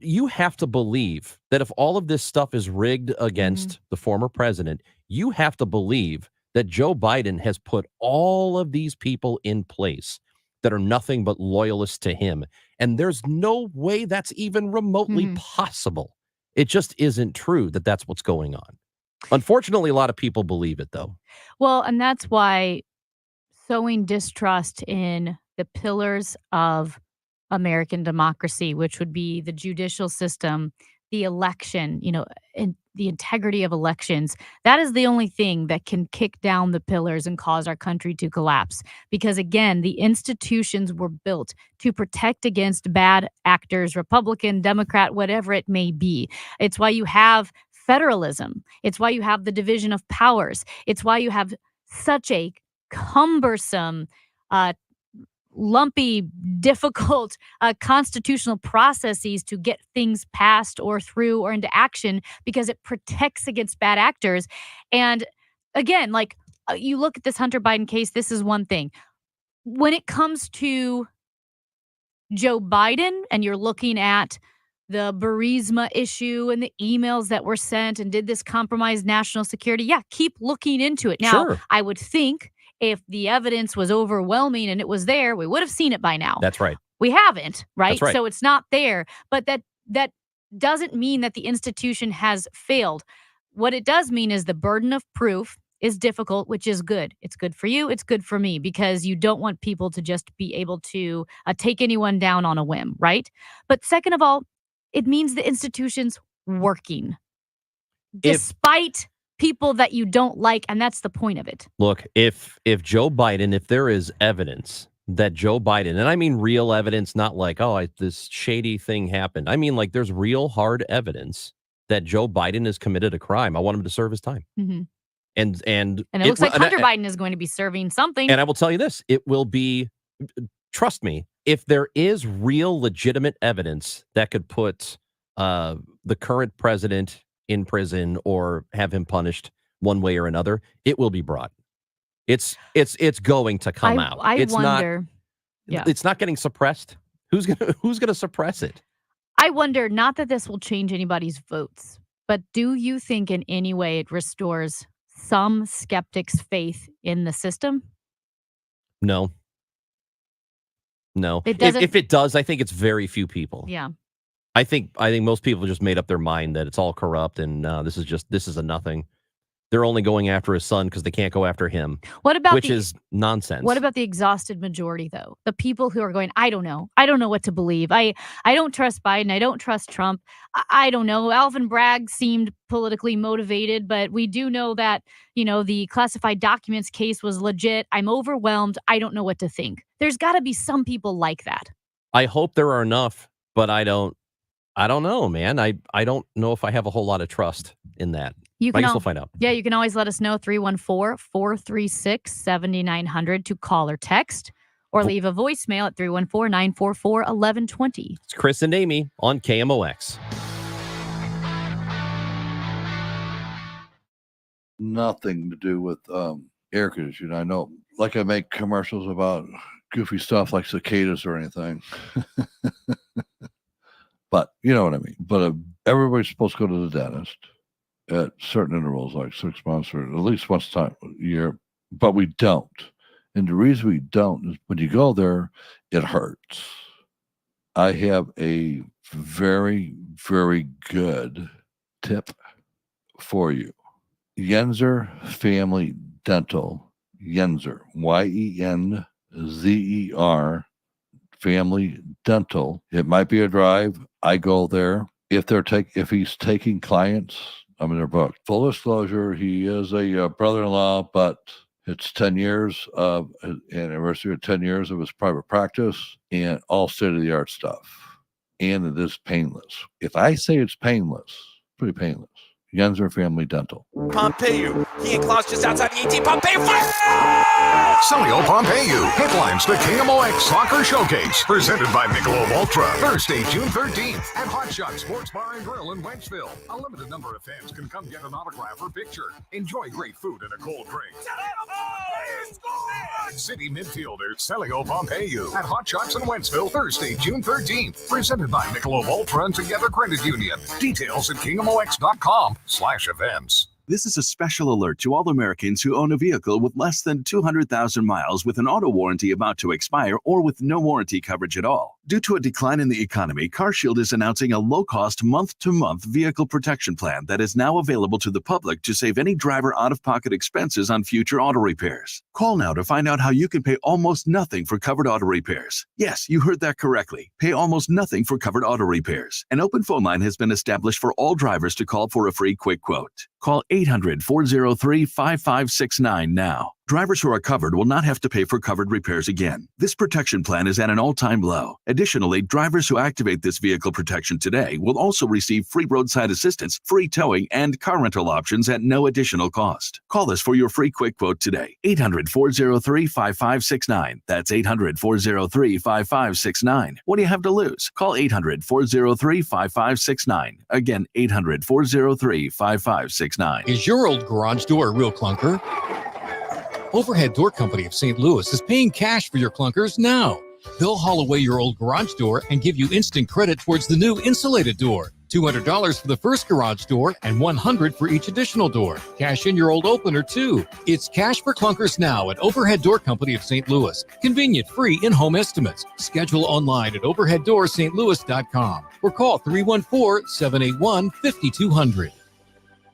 You have to believe that if all of this stuff is rigged against the former president, you have to believe that Joe Biden has put all of these people in place that are nothing but loyalists to him. And there's no way that's even remotely possible. It just isn't true that that's what's going on. Unfortunately, a lot of people believe it, though. Well, and that's why sowing distrust in the pillars of American democracy, which would be the judicial system, the election, and the integrity of elections, that is the only thing that can kick down the pillars and cause our country to collapse. Because again, the institutions were built to protect against bad actors, Republican, Democrat, whatever it may be. It's why you have federalism. It's why you have the division of powers. It's why you have such a cumbersome, lumpy, difficult constitutional processes to get things passed or through or into action, because it protects against bad actors. And again, like you look at this Hunter Biden case, this is one thing. When it comes to Joe Biden and you're looking at the Burisma issue and the emails that were sent and did this compromise national security, yeah, keep looking into it. Now, Sure. I would think if the evidence was overwhelming and it was there, we would have seen it by now. That's right. We haven't, right? That's right. So it's not there. But that doesn't mean that the institution has failed. What it does mean is the burden of proof is difficult, which is good. It's good for you. It's good for me, because you don't want people to just be able to take anyone down on a whim, right? But second of all, it means the institution's working despite people that you don't like, and that's the point of it. Look, if Joe Biden, if there is evidence that Joe Biden, and I mean real evidence, not like, this shady thing happened. I mean, like, there's real hard evidence that Joe Biden has committed a crime. I want him to serve his time. Mhm. And And it looks like Hunter Biden is going to be serving something. And I will tell you this, it will be, trust me, if there is real legitimate evidence that could put the current president in prison or have him punished one way or another, it will be brought. It's going to come out. I wonder. It's not getting suppressed. Who's gonna suppress it? I wonder, not that this will change anybody's votes, but do you think in any way it restores some skeptics' faith in the system? No. It doesn't- If it does, I think it's very few people. Yeah. I think most people just made up their mind that it's all corrupt and this is a nothing. They're only going after his son because they can't go after him. What about which is nonsense. What about the exhausted majority, though? The people who are going, I don't know. I don't know what to believe. I don't trust Biden. I don't trust Trump. I don't know. Alvin Bragg seemed politically motivated, but we do know that, the classified documents case was legit. I'm overwhelmed. I don't know what to think. There's got to be some people like that. I hope there are enough, but I don't know, man. I don't know if I have a whole lot of trust in that. I guess we'll find out. Yeah, you can always let us know, 314-436-7900 to call or text, or leave a voicemail at 314-944-1120. It's Chris and Amy on KMOX. Nothing to do with air conditioning. I know, like I make commercials about goofy stuff like cicadas or anything. But you know what I mean. But everybody's supposed to go to the dentist at certain intervals, like 6 months or at least once a year, but we don't. And the reason we don't is when you go there, it hurts. I have a very, very good tip for you. Yenzer Family Dental, Yenzer, Yenzer, Family Dental. It might be a drive. I go there. If he's taking clients, I'm in their book. Full disclosure, he is a brother-in-law, but it's 10 years of an anniversary of 10 years of his private practice and all state-of-the-art stuff. And it is painless. If I say it's painless, pretty painless. Yenzer Family Dental. Pompeo. He and Klaus just outside the 18. Pompeo fire! Celio Pompeu headlines the KMOX Soccer Showcase, presented by Michelob Ultra, Thursday, June 13th at Hot Shot Sports Bar and Grill in Wentzville. A limited number of fans can come get an autograph or picture. Enjoy great food and a cold drink. City midfielder Celio Pompeu at Hot Shots in Wentzville, Thursday, June 13th, presented by Michelob Ultra and Together Credit Union. Details at KMOX.com/events. This is a special alert to all Americans who own a vehicle with less than 200,000 miles with an auto warranty about to expire or with no warranty coverage at all. Due to a decline in the economy, CarShield is announcing a low-cost month-to-month vehicle protection plan that is now available to the public to save any driver out-of-pocket expenses on future auto repairs. Call now to find out how you can pay almost nothing for covered auto repairs. Yes, you heard that correctly. Pay almost nothing for covered auto repairs. An open phone line has been established for all drivers to call for a free quick quote. Call 800-403-5569 now. Drivers who are covered will not have to pay for covered repairs again. This protection plan is at an all-time low. Additionally, drivers who activate this vehicle protection today will also receive free roadside assistance, free towing, and car rental options at no additional cost. Call us for your free quick quote today. 800-403-5569. That's 800-403-5569. What do you have to lose? Call 800-403-5569. Again, 800-403-5569. Is your old garage door a real clunker? Overhead Door Company of St. Louis is paying cash for your clunkers now. They'll haul away your old garage door and give you instant credit towards the new insulated door. $200 for the first garage door and $100 for each additional door. Cash in your old opener too. It's cash for clunkers now at Overhead Door Company of St. Louis. Convenient, free in-home estimates. Schedule online at overheaddoorsstlouis.com or call 314-781-5200.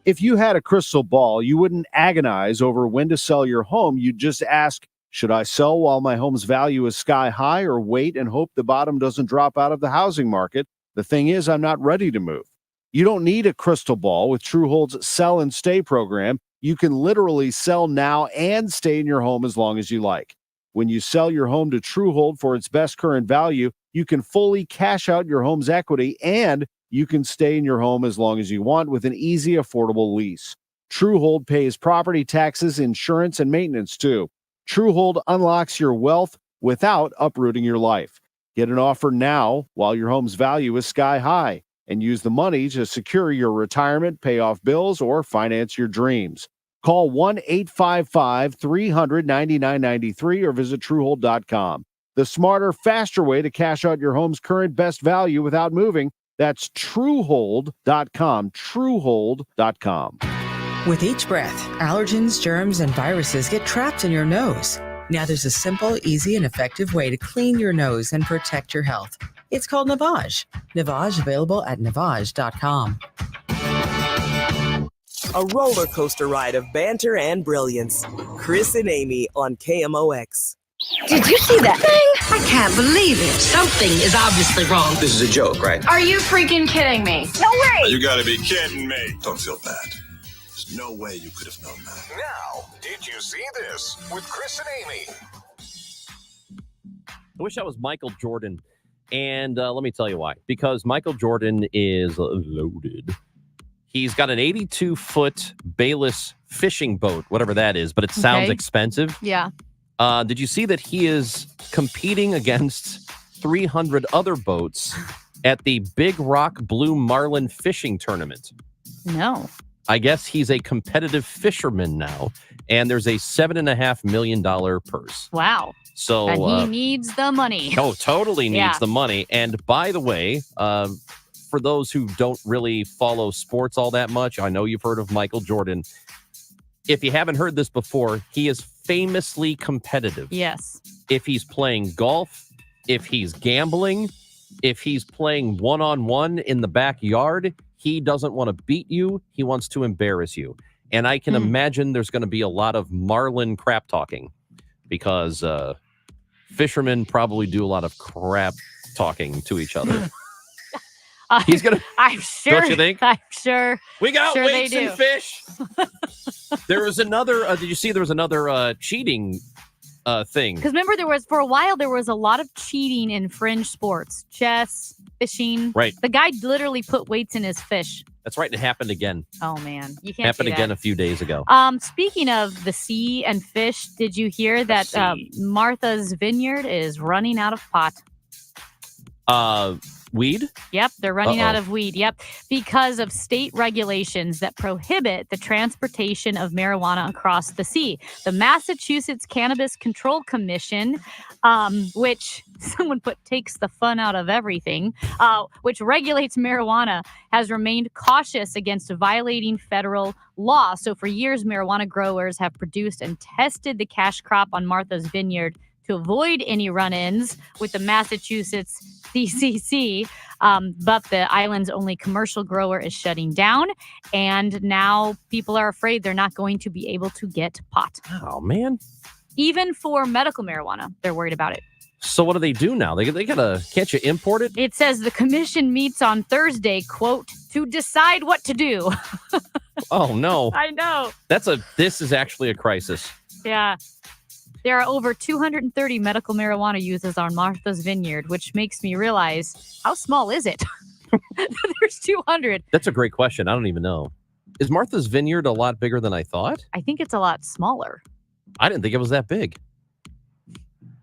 If you had a crystal ball, you wouldn't agonize over when to sell your home. You'd just ask, should I sell while my home's value is sky high, or wait and hope the bottom doesn't drop out of the housing market? The thing is, I'm not ready to move. You don't need a crystal ball. With Truehold's Sell and Stay program, you can literally sell now and stay in your home as long as you like. When you sell your home to Truehold for its best current value, you can fully cash out your home's equity, and you can stay in your home as long as you want with an easy, affordable lease. Truehold pays property taxes, insurance, and maintenance too. Truehold unlocks your wealth without uprooting your life. Get an offer now while your home's value is sky high, and use the money to secure your retirement, pay off bills, or finance your dreams. Call 1-855-300-9993 or visit Truehold.com. The smarter, faster way to cash out your home's current best value without moving. That's Truehold.com. Truehold.com. With each breath, allergens, germs, and viruses get trapped in your nose. Now there's a simple, easy, and effective way to clean your nose and protect your health. It's called Navage. Navage available at Navage.com. A roller coaster ride of banter and brilliance. Chris and Amy on KMOX. Did you see that thing? I can't believe it. Something is obviously wrong. This is a joke, right? Are you freaking kidding me? No way! You gotta be kidding me. Don't feel bad. There's no way you could have known that. Now, did you see this with Chris and Amy? I wish I was Michael Jordan. And let me tell you why. Because Michael Jordan is loaded. He's got an 82-foot Bayless fishing boat, whatever that is, but it sounds expensive. Yeah. Did you see that he is competing against 300 other boats at the Big Rock Blue Marlin fishing tournament? No. I guess he's a competitive fisherman now, and there's a $7.5 million purse. Wow. So and he needs the money. Oh, totally needs the money. And by the way, for those who don't really follow sports all that much, I know you've heard of Michael Jordan. If you haven't heard this before, he is famously competitive. Yes. If he's playing golf, if he's gambling, if he's playing one-on-one in the backyard, he doesn't want to beat you. He wants to embarrass you. And I can imagine there's going to be a lot of Marlin crap talking because fishermen probably do a lot of crap talking to each other. He's gonna. I'm sure. Don't you think? I'm sure. We got sure weights and fish. There was another. Did you see there was another cheating thing? Because remember, for a while there was a lot of cheating in fringe sports, chess, fishing. Right. The guy literally put weights in his fish. That's right. It happened again. Oh man, you can't. Happened do that. again a few days ago. Speaking of the sea and fish, did you hear that Martha's Vineyard is running out of pot? Weed? Yep, they're running out of weed. Yep, because of state regulations that prohibit the transportation of marijuana across the sea. The Massachusetts Cannabis Control Commission, which someone put takes the fun out of everything, which regulates marijuana, has remained cautious against violating federal law. So for years, marijuana growers have produced and tested the cash crop on Martha's Vineyard to avoid any run-ins with the Massachusetts CCC. But the island's only commercial grower is shutting down, and now people are afraid they're not going to be able to get pot. Oh, man. Even for medical marijuana, they're worried about it. So what do they do now? They gotta, can't you import it? It says the commission meets on Thursday, quote, to decide what to do. Oh, no. I know. This is actually a crisis. Yeah. There are over 230 medical marijuana users on Martha's Vineyard, which makes me realize, how small is it? There's 200. That's a great question. I don't even know. Is Martha's Vineyard a lot bigger than I thought? I think it's a lot smaller. I didn't think it was that big.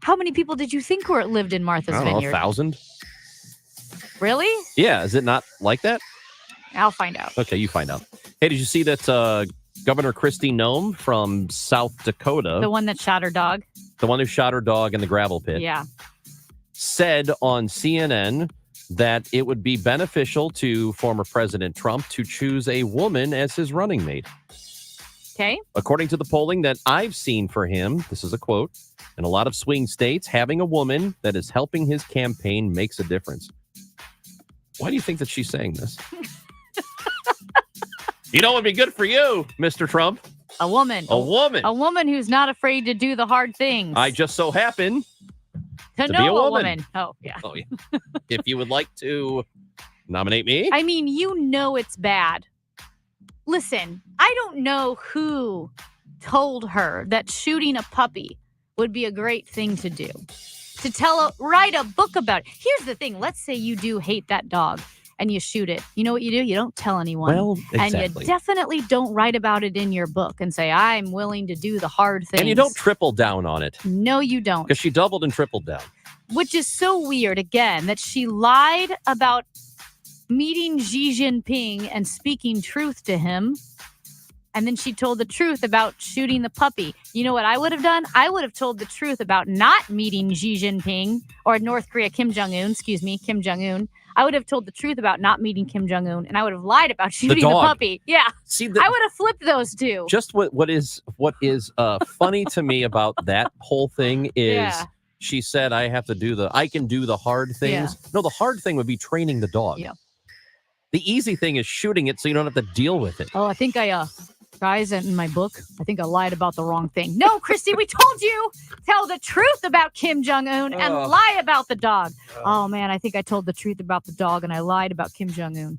How many people did you think lived in Martha's I don't know, Vineyard? 1,000? Really? Yeah, is it not like that? I'll find out. Okay, you find out. Hey, did you see that Governor Kristi Noem from South Dakota, The one that shot her dog? the one who shot her dog in the gravel pit, Yeah. said on CNN that it would be beneficial to former President Trump to choose a woman as his running mate. Okay. According to the polling that I've seen for him, this is a quote, in a lot of swing states, having a woman that is helping his campaign makes a difference. Why do you think that she's saying this? You know what would be good for you, Mr. Trump? A woman. A woman. A woman who's not afraid to do the hard things. I just so happen to be know a a woman. woman. Oh, yeah. Oh, yeah. If you would like to nominate me. I mean, you know it's bad. Listen, I don't know who told her that shooting a puppy would be a great thing to do. Write a book about it. Here's the thing. Let's say you do hate that dog and you shoot it. You know what you do? You don't tell anyone. Well, And exactly. you definitely don't write about it in your book and say, I'm willing to do the hard things. And you don't triple down on it. No, you don't. Because she doubled and tripled down. Which is so weird, again, that she lied about meeting Xi Jinping and speaking truth to him. And then she told the truth about shooting the puppy. You know what I would have done? I would have told the truth about not meeting Xi Jinping or North Korea, Kim Jong-un. I would have told the truth about not meeting Kim Jong-un, and I would have lied about shooting the dog. puppy. Yeah. See, I would have flipped those two. Just what is funny to me about that whole thing is Yeah. she said I can do the hard things. Yeah. No, the hard thing would be training the dog. Yeah. The easy thing is shooting it so you don't have to deal with it. Oh, I think guys, in my book, I think I lied about the wrong thing. No, Christy, we told you, tell the truth about Kim Jong-un and lie about the dog. Oh, man, I think I told the truth about the dog and I lied about Kim Jong-un.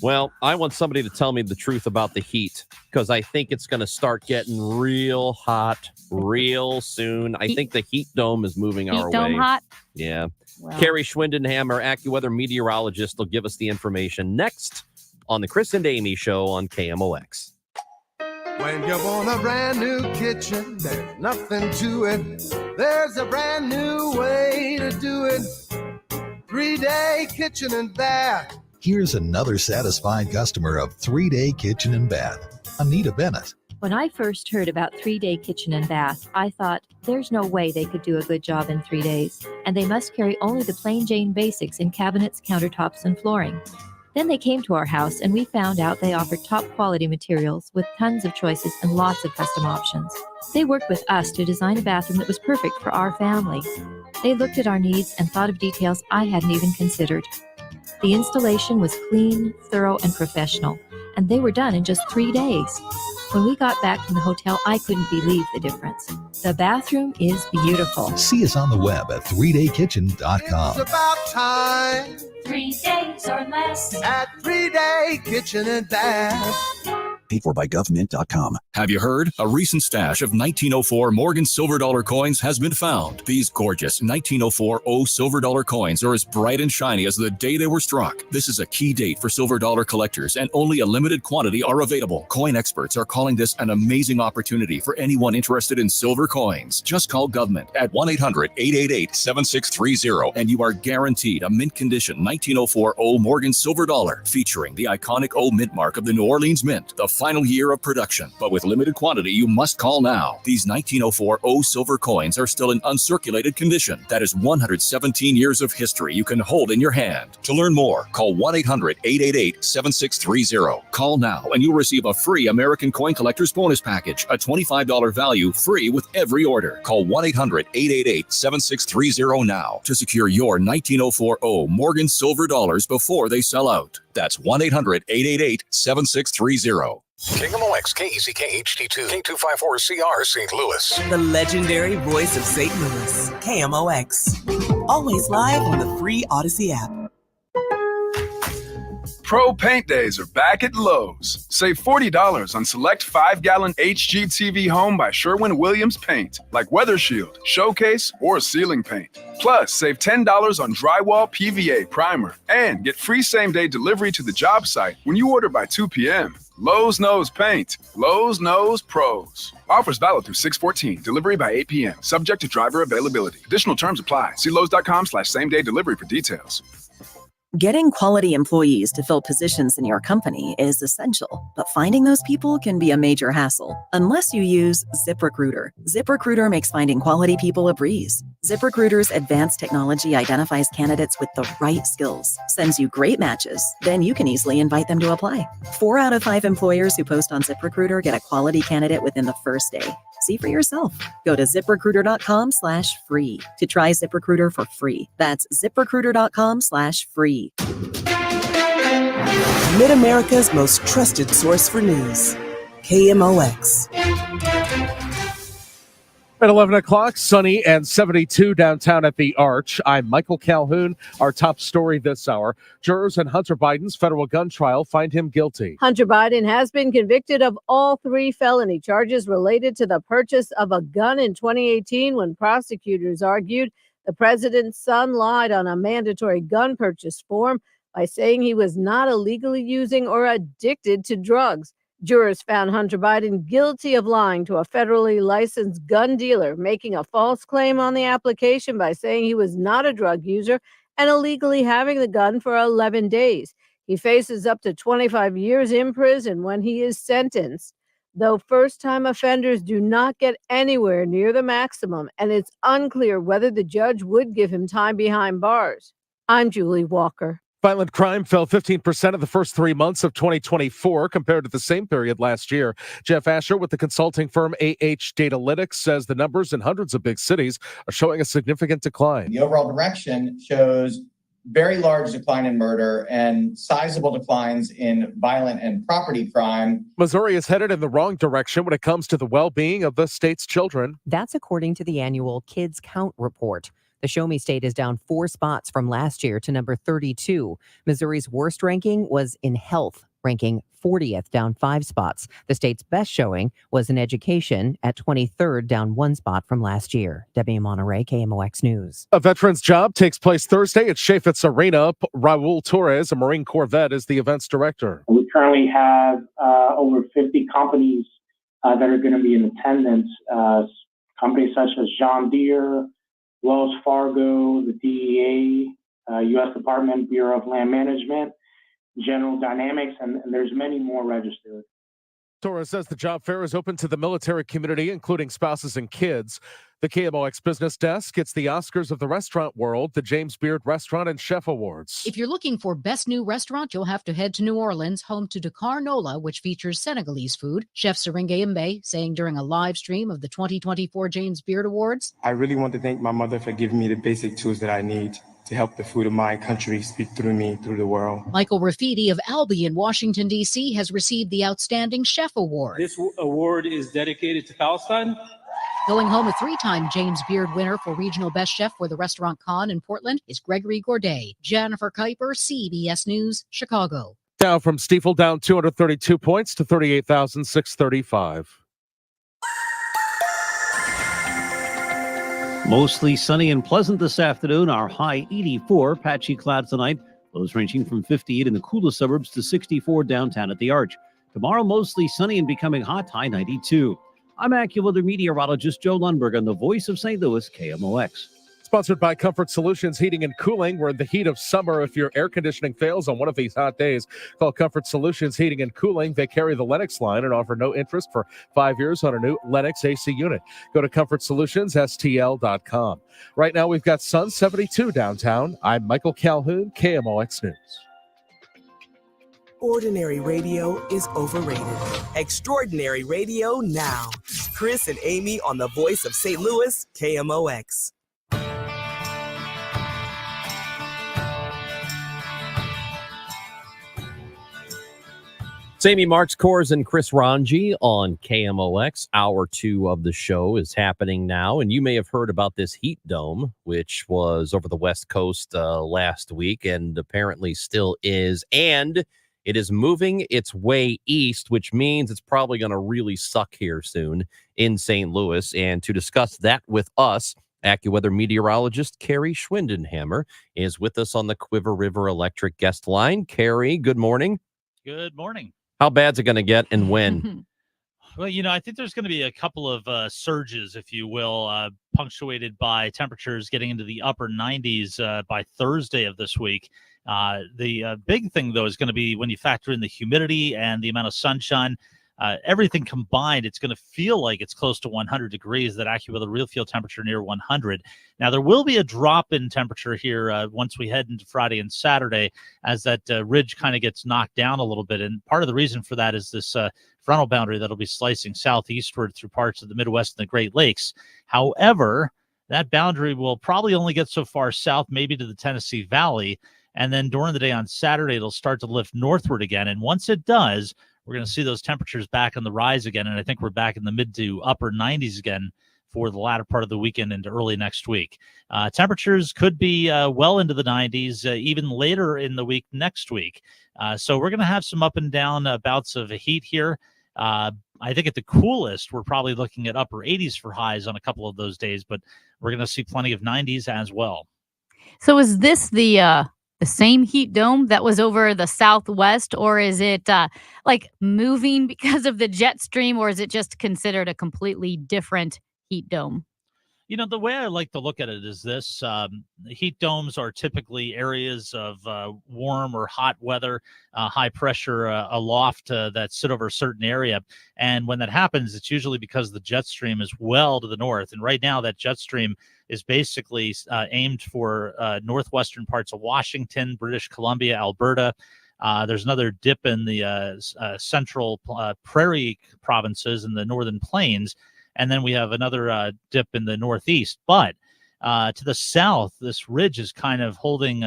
Well, I want somebody to tell me the truth about the heat because I think it's going to start getting real hot real soon. I think the heat dome is moving our Heat dome way. hot? Yeah. Well. Carrie Schwindenhammer, AccuWeather meteorologist, will give us the information next on the Chris and Amy Show on KMOX. When you want a brand new kitchen, there's nothing to it. There's a brand new way to do it. 3-Day Kitchen and Bath. Here's another satisfied customer of 3-Day Kitchen and Bath, Anita Bennett. When I first heard about 3-Day Kitchen and Bath, I thought, there's no way they could do a good job in 3 days, and they must carry only the plain Jane basics in cabinets, countertops, and flooring. Then they came to our house, and we found out they offered top-quality materials with tons of choices and lots of custom options. They worked with us to design a bathroom that was perfect for our family. They looked at our needs and thought of details I hadn't even considered. The installation was clean, thorough, and professional, and they were done in just 3 days. When we got back from the hotel, I couldn't believe the difference. The bathroom is beautiful. See us on the web at 3daykitchen.com. It's about time. 3 days or less. At 3-Day Kitchen and Bath. Paid for by government.com. Have you heard? A recent stash of 1904 Morgan silver dollar coins has been found. These gorgeous 1904 silver dollar coins are as bright and shiny as the day they were struck. This is a key date for silver dollar collectors, and only a limited quantity are available. Coin experts are calling this an amazing opportunity for anyone interested in silver coins. Just call government at 1-800-888-7630, and you are guaranteed a mint condition 1904 Morgan silver dollar featuring the iconic O mint mark of the New Orleans Mint, the final year of production, but with limited quantity, you must call now. These 1904 O silver coins are still in uncirculated condition. That is 117 years of history you can hold in your hand. To learn more, call 1-800-888-7630. Call now and you'll receive a free American Coin Collector's Bonus Package, a $25 value, free with every order. Call 1-800-888-7630 now to secure your 1904 O Morgan silver dollars before they sell out. That's 1-800-888-7630. KMOX, KEZK HD2, K254CR, St. Louis. The legendary voice of St. Louis, KMOX. Always live on the free Odyssey app. Pro Paint Days are back at Lowe's. Save $40 on select 5-gallon HGTV Home by Sherwin-Williams paint, like Weather Shield, Showcase, or ceiling paint. Plus, save $10 on drywall PVA primer and get free same-day delivery to the job site when you order by 2 p.m. Lowe's knows paint. Lowe's knows pros. Offers valid through 6/14. Delivery by 8 p.m. Subject to driver availability. Additional terms apply. See Lowe's.com/same-day delivery for details. Getting quality employees to fill positions in your company is essential, but finding those people can be a major hassle unless you use ZipRecruiter. ZipRecruiter makes finding quality people a breeze. ZipRecruiter's advanced technology identifies candidates with the right skills, sends you great matches, then you can easily invite them to apply. 4 out of 5 employers who post on ZipRecruiter get a quality candidate within the first day. See for yourself. Go to ZipRecruiter.com/free to try ZipRecruiter for free. That's ZipRecruiter.com/free. Mid-America's most trusted source for news, KMOX. At 11 o'clock, sunny and 72 downtown at the Arch. I'm Michael Calhoun. Our top story this hour. Jurors in Hunter Biden's federal gun trial find him guilty. Hunter Biden has been convicted of all 3 felony charges related to the purchase of a gun in 2018 when prosecutors argued the president's son lied on a mandatory gun purchase form by saying he was not illegally using or addicted to drugs. Jurors found Hunter Biden guilty of lying to a federally licensed gun dealer, making a false claim on the application by saying he was not a drug user and illegally having the gun for 11 days. He faces up to 25 years in prison when he is sentenced, though first-time offenders do not get anywhere near the maximum, and it's unclear whether the judge would give him time behind bars. I'm Julie Walker. Violent crime fell 15% in the first 3 months of 2024 compared to the same period last year. Jeff Asher with the consulting firm AH Datalytics says the numbers in hundreds of big cities are showing a significant decline. The overall direction shows very large decline in murder and sizable declines in violent and property crime. Missouri is headed in the wrong direction when it comes to the well-being of the state's children. That's according to the annual Kids Count report. The Show Me State is down 4 spots from last year to number 32. Missouri's worst ranking was in health, ranking 40th, down 5 spots. The state's best showing was in education at 23rd, down 1 spot from last year. Debbie Monterey, KMOX News. A veteran's job takes place Thursday at Chaffetz Arena. Raul Torres, a Marine Corps vet, is the event's director. We currently have over 50 companies that are going to be in attendance. Companies such as John Deere, Wells Fargo, the DEA, U.S. Department, Bureau of Land Management, General Dynamics, and there's many more registered. Torres says the job fair is open to the military community, including spouses and kids. The KMOX Business Desk gets the Oscars of the restaurant world, the James Beard Restaurant and Chef Awards. If you're looking for best new restaurant, you'll have to head to New Orleans, home to Dakar Nola, which features Senegalese food. Chef Seringue Mbe saying during a live stream of the 2024 James Beard Awards, I really want to thank my mother for giving me the basic tools that I need to help the food of my country speak through me, through the world. Michael Rafidi of Albion, Washington, D.C. has received the Outstanding Chef Award. This award is dedicated to Palestine. Going home a 3-time James Beard winner for Regional Best Chef for the Restaurant Con in Portland is Gregory Gourdet. Jennifer Kuiper, CBS News, Chicago. Dow from Stifel down 232 points to 38,635. Mostly sunny and pleasant this afternoon. Our high 84. Patchy clouds tonight. Lows ranging from 58 in the coolest suburbs to 64 downtown at the Arch. Tomorrow, mostly sunny and becoming hot, high 92. I'm AccuWeather meteorologist Joe Lundberg on the Voice of St. Louis, KMOX. Sponsored by Comfort Solutions Heating and Cooling. We're in the heat of summer. If your air conditioning fails on one of these hot days, call Comfort Solutions Heating and Cooling. They carry the Lennox line and offer no interest for 5 years on a new Lennox AC unit. Go to ComfortSolutionsSTL.com. Right now, we've got Sun 72 downtown. I'm Michael Calhoun, KMOX News. Ordinary radio is overrated. Extraordinary radio now. Chris and Amy on the voice of St. Louis, KMOX. It's Amy Marks Kors and Chris Ranji on KMOX. Hour 2 of the show is happening now, and you may have heard about this heat dome, which was over the West Coast last week and apparently still is. And it is moving its way east, which means it's probably going to really suck here soon in St. Louis. And to discuss that with us, AccuWeather meteorologist Carrie Schwindenhammer is with us on the Quiver River Electric guest line. Carrie, good morning. Good morning. How bad's it going to get and when? Well, I think there's going to be a couple of surges, if you will, punctuated by temperatures getting into the upper 90s by Thursday of this week. The big thing, though, is going to be when you factor in the humidity and the amount of sunshine. Everything combined, it's going to feel like it's close to 100 degrees, that AccuWeather real field temperature near 100. Now, there will be a drop in temperature here once we head into Friday and Saturday as that ridge kind of gets knocked down a little bit. And part of the reason for that is this frontal boundary that'll be slicing southeastward through parts of the Midwest and the Great Lakes. However, that boundary will probably only get so far south, maybe to the Tennessee Valley. And then during the day on Saturday, it'll start to lift northward again. And once it does, we're going to see those temperatures back on the rise again. And I think we're back in the mid to upper 90s again for the latter part of the weekend into early next week. Temperatures could be well into the 90s, even later in the week next week. So we're going to have some up and down bouts of heat here. I think at the coolest, we're probably looking at upper 80s for highs on a couple of those days, but we're going to see plenty of 90s as well. So is this the same heat dome that was over the Southwest, or is it like moving because of the jet stream, or is it just considered a completely different heat dome? The way I like to look at it is this. Heat domes are typically areas of warm or hot weather, high pressure aloft that sit over a certain area. And when that happens, it's usually because the jet stream is well to the north. And right now, that jet stream is basically aimed for northwestern parts of Washington, British Columbia, Alberta. There's another dip in the central prairie provinces in the northern plains. And then we have another dip in the northeast. But to the south, this ridge is kind of holding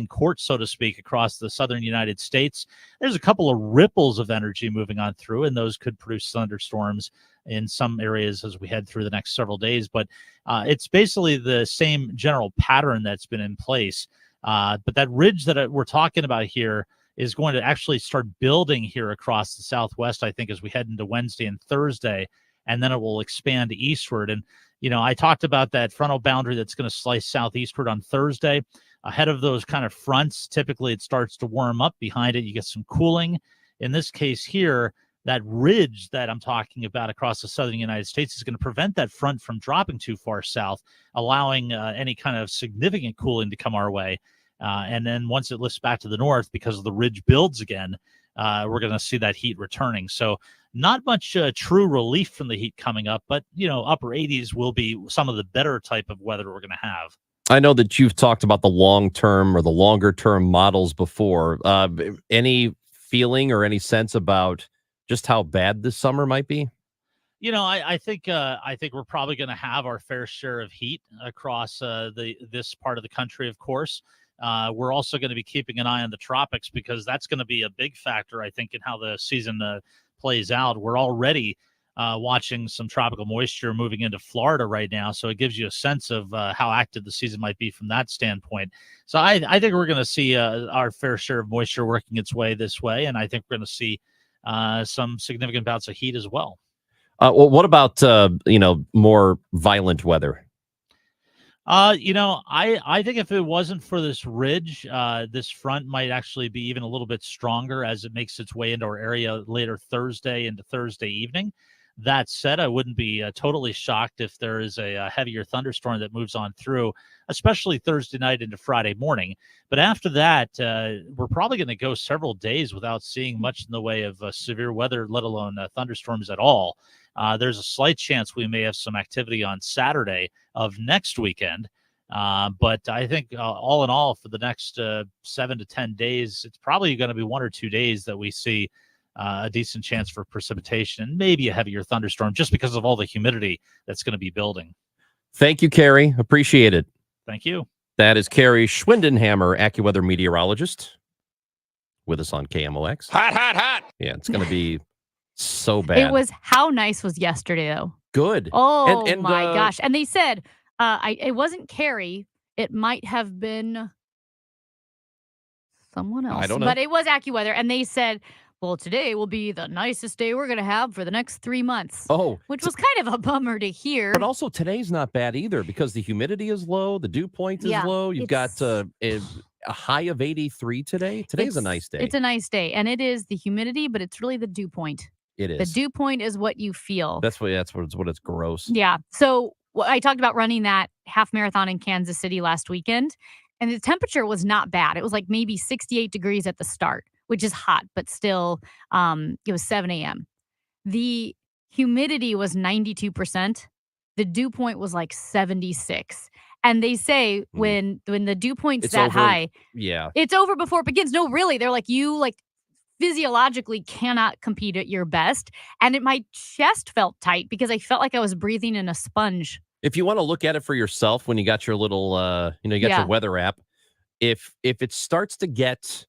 court, so to speak, across the southern United States. There's a couple of ripples of energy moving on through, and those could produce thunderstorms in some areas as we head through the next several days. But it's basically the same general pattern that's been in place. But that ridge that we're talking about here is going to actually start building here across the Southwest, I think, as we head into Wednesday and Thursday. And then it will expand eastward. And, I talked about that frontal boundary that's going to slice southeastward on Thursday. Ahead of those kind of fronts, typically it starts to warm up. Behind it, you get some cooling. In this case here, that ridge that I'm talking about across the southern United States is going to prevent that front from dropping too far south, allowing any kind of significant cooling to come our way. And then once it lifts back to the north, because the ridge builds again, we're going to see that heat returning. So not much true relief from the heat coming up, but, upper 80s will be some of the better type of weather we're going to have. I know that you've talked about the long-term or the longer-term models before. Any feeling or any sense about just how bad this summer might be? I think we're probably going to have our fair share of heat across this part of the country, of course. We're also going to be keeping an eye on the tropics, because that's going to be a big factor, I think, in how the season plays out. We're already watching some tropical moisture moving into Florida right now, so it gives you a sense of how active the season might be from that standpoint. So I think we're going to see our fair share of moisture working its way this way, and I think we're going to see some significant bouts of heat as well. Well, what about more violent weather? I think if it wasn't for this ridge, this front might actually be even a little bit stronger as it makes its way into our area later Thursday into Thursday evening. That said, I wouldn't be totally shocked if there is a heavier thunderstorm that moves on through, especially Thursday night into Friday morning. But after that, we're probably going to go several days without seeing much in the way of severe weather, let alone thunderstorms at all. There's a slight chance we may have some activity on Saturday of next weekend. But I think all in all, for the next 7 to 10 days, it's probably going to be 1 or 2 days that we see a decent chance for precipitation and maybe a heavier thunderstorm just because of all the humidity that's going to be building. Thank you, Carrie. Appreciate it. Thank you. That is Carrie Schwindenhammer, AccuWeather meteorologist, with us on KMOX. Hot, hot, hot. Yeah, it's going to be so bad. It was, how nice was yesterday, though? Good. Oh, my gosh. And they said, it wasn't Carrie. It might have been someone else. I don't know. But it was AccuWeather. And they said, well, today will be the nicest day we're going to have for the next 3 months. Oh. Which was kind of a bummer to hear. But also today's not bad either because the humidity is low. The dew point is low. You've got a high of 83 today. Today's a nice day. It's a nice day. And it is the humidity, but it's really the dew point. It is. The dew point is what you feel. That's what it's gross. Yeah. So I talked about running that half marathon in Kansas City last weekend, and the temperature was not bad. It was like maybe 68 degrees at the start, which is hot, but still, it was 7 a.m. The humidity was 92%. The dew point was like 76. And they say when the dew point's It's that over, high, yeah, it's over before it begins. No, really, they're like, you physiologically cannot compete at your best. And my chest felt tight because I felt like I was breathing in a sponge. If you want to look at it for yourself when you got your little, you got your weather app, if it starts to get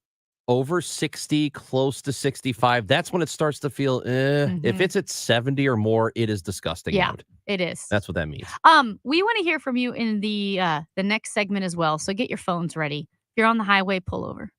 over 60, close to 65, that's when it starts to feel, If it's at 70 or more, it is disgusting out. It is. That's what that means. We want to hear from you in the next segment as well. So get your phones ready. If you're on the highway, pull over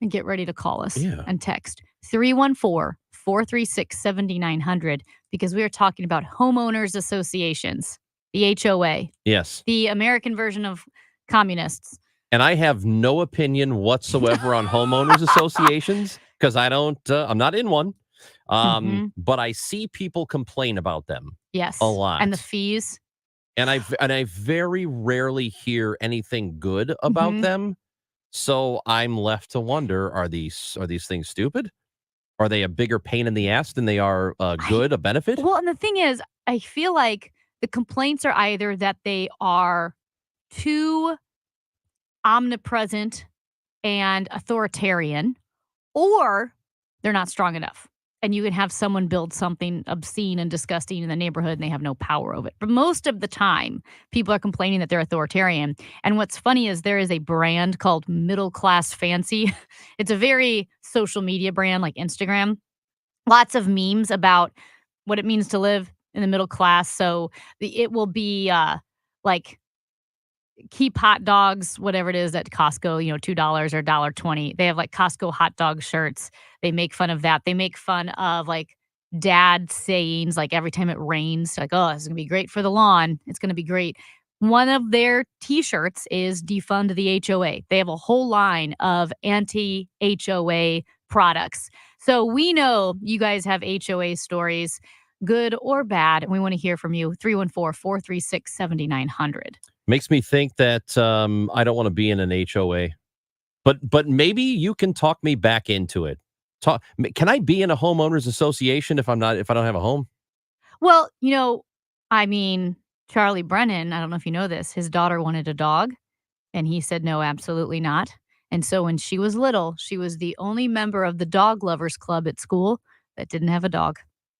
and get ready to call us and text 314-436-7900 because we are talking about homeowners associations, the HOA. Yes. The American version of communists. And I have no opinion whatsoever on homeowners associations because I'm not in one. But I see people complain about them. Yes. A lot. And the fees. And I very rarely hear anything good about them. So I'm left to wonder, are these things stupid? Are they a bigger pain in the ass than they are a benefit? Well, and the thing is, I feel like the complaints are either that they are too omnipresent and authoritarian, or they're not strong enough. And you can have someone build something obscene and disgusting in the neighborhood and they have no power over it. But most of the time, people are complaining that they're authoritarian. And what's funny is there is a brand called Middle Class Fancy. It's a very social media brand like Instagram. Lots of memes about what it means to live in the middle class. So it will be like keep hot dogs, whatever it is at Costco, $2 or $1.20. They have like Costco hot dog shirts. They make fun of that. They make fun of like dad sayings, like every time it rains, like, oh, this is going to be great for the lawn. It's going to be great. One of their t-shirts is defund the HOA. They have a whole line of anti-HOA products. So we know you guys have HOA stories, good or bad, and we want to hear from you. 314-436-7900. Makes me think that I don't want to be in an HOA, but maybe you can talk me back into it. Can I be in a homeowners association if I don't have a home? Well, Charlie Brennan, I don't know if you know this, his daughter wanted a dog, and he said no, absolutely not. And so when she was little, she was the only member of the dog lovers club at school that didn't have a dog.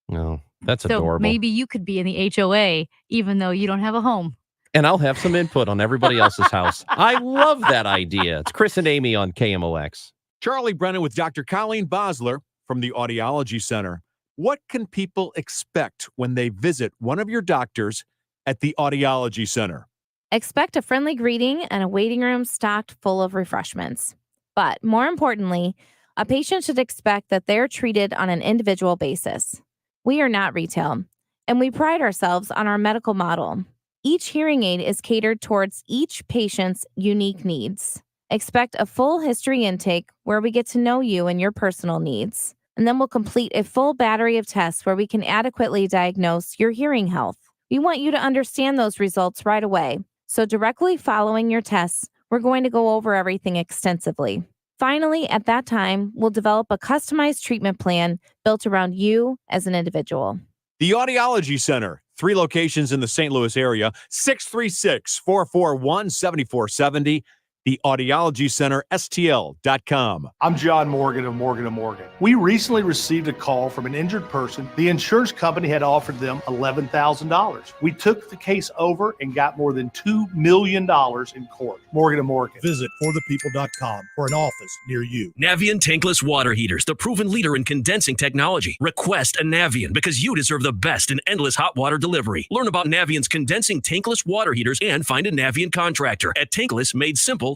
No, that's so adorable. Maybe you could be in the HOA even though you don't have a home. And I'll have some input on everybody else's house. I love that idea. It's Chris and Amy on KMOX. Charlie Brennan with Dr. Colleen Bosler from the Audiology Center. What can people expect when they visit one of your doctors at the Audiology Center? Expect a friendly greeting and a waiting room stocked full of refreshments. But more importantly, a patient should expect that they're treated on an individual basis. We are not retail, and we pride ourselves on our medical model. Each hearing aid is catered towards each patient's unique needs. Expect a full history intake where we get to know you and your personal needs. and then we'll complete a full battery of tests where we can adequately diagnose your hearing health. We want you to understand those results right away. So directly following your tests, we're going to go over everything extensively. Finally, at that time, we'll develop a customized treatment plan built around you as an individual. The Audiology Center, 3 locations in the St. Louis area, 636-441-7470. The Audiology Center, STL.com. I'm John Morgan of Morgan & Morgan. We recently received a call from an injured person. The insurance company had offered them $11,000. We took the case over and got more than $2 million in court. Morgan & Morgan. Visit forthepeople.com for an office near you. Navien tankless water heaters, the proven leader in condensing technology. Request a Navien because you deserve the best in endless hot water delivery. Learn about Navien's condensing tankless water heaters and find a Navien contractor at tanklessmadesimple.com.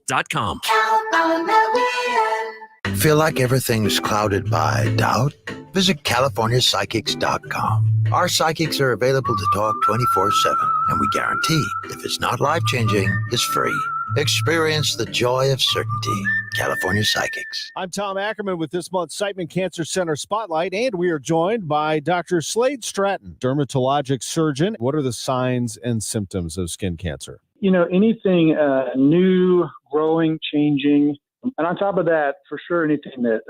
Feel like everything's clouded by doubt? Visit CaliforniaPsychics.com. Our psychics are available to talk 24/7, and we guarantee if it's not life-changing, it's free. Experience the joy of certainty. California Psychics. I'm Tom Ackerman with this month's Siteman Cancer Center Spotlight, and we are joined by Dr. Slade Stratton, dermatologic surgeon. What are the signs and symptoms of skin cancer? You know, anything new, growing, changing. And on top of that, for sure, anything that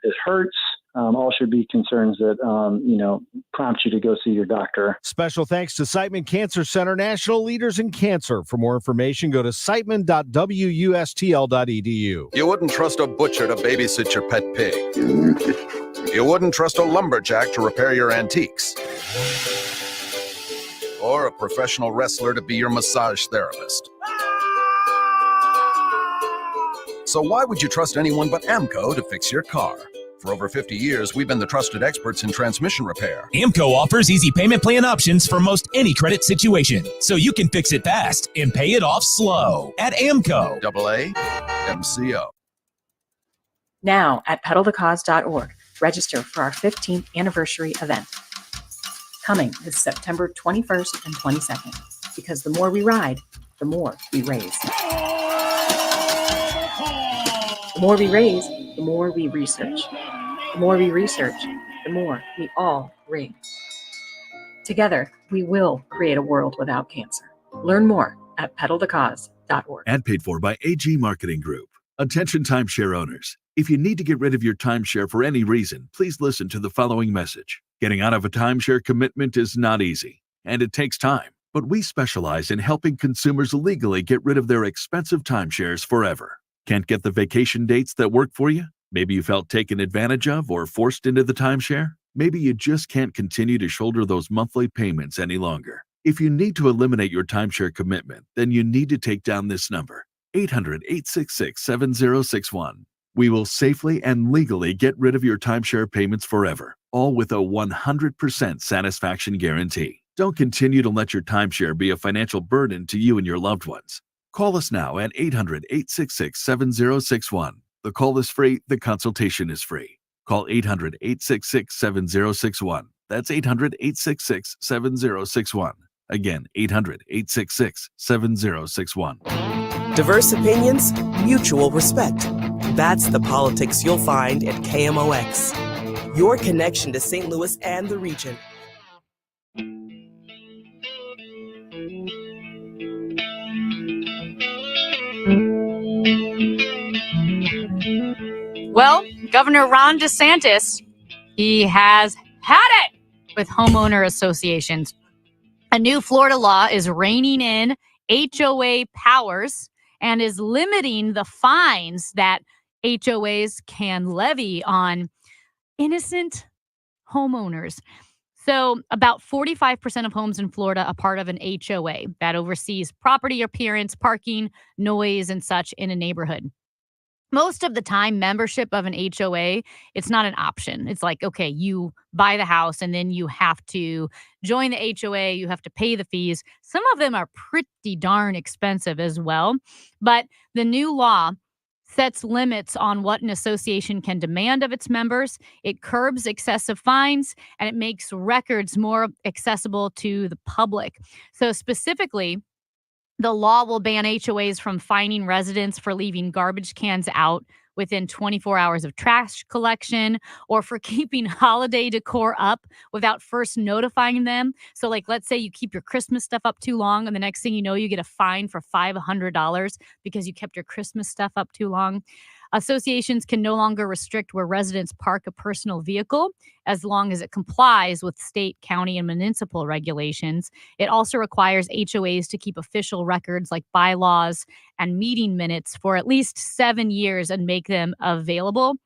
it hurts, all should be concerns that, prompt you to go see your doctor. Special thanks to Siteman Cancer Center, national leaders in cancer. For more information, go to siteman.wustl.edu. You wouldn't trust a butcher to babysit your pet pig. You wouldn't trust a lumberjack to repair your antiques. Or a professional wrestler to be your massage therapist. So why would you trust anyone but AMCO to fix your car? For over 50 years, we've been the trusted experts in transmission repair. AMCO offers easy payment plan options for most any credit situation, so you can fix it fast and pay it off slow at AMCO. AAMCO. Now at pedalthecause.org, register for our 15th anniversary event. Coming this September 21st and 22nd, because the more we ride, the more we raise. The more we raise, the more we research. The more we research, the more we all raise. Together, we will create a world without cancer. Learn more at pedalthecause.org. And paid for by AG Marketing Group. Attention timeshare owners. If you need to get rid of your timeshare for any reason, please listen to the following message. Getting out of a timeshare commitment is not easy, and it takes time. But we specialize in helping consumers legally get rid of their expensive timeshares forever. Can't get the vacation dates that work for you? Maybe you felt taken advantage of or forced into the timeshare? Maybe you just can't continue to shoulder those monthly payments any longer. If you need to eliminate your timeshare commitment, then you need to take down this number, 800-866-7061. We will safely and legally get rid of your timeshare payments forever, all with a 100% satisfaction guarantee. Don't continue to let your timeshare be a financial burden to you and your loved ones. Call us now at 800-866-7061. The call is free. The consultation is free. Call 800-866-7061. That's 800-866-7061. Again, 800-866-7061. Diverse opinions, mutual respect. That's the politics you'll find at KMOX. Your connection to St. Louis and the region. Well, Governor Ron DeSantis, he has had it with homeowner associations. A new Florida law is reining in HOA powers and is limiting the fines that HOAs can levy on innocent homeowners. So about 45% of homes in Florida are part of an HOA that oversees property appearance, parking, noise, and such in a neighborhood. Most of the time, membership of an HOA, it's not an option. It's like, okay, you buy the house and then you have to join the HOA. You have to pay the fees. Some of them are pretty darn expensive as well. But the new law sets limits on what an association can demand of its members. It curbs excessive fines, and it makes records more accessible to the public. So specifically, the law will ban HOAs from fining residents for leaving garbage cans out within 24 hours of trash collection, or for keeping holiday decor up without first notifying them. So, like, let's say you keep your Christmas stuff up too long, and the next thing you know, you get a fine for $500 because you kept your Christmas stuff up too long. Associations can no longer restrict where residents park a personal vehicle as long as it complies with state, county, and municipal regulations. It also requires HOAs to keep official records like bylaws and meeting minutes for at least 7 years and make them available.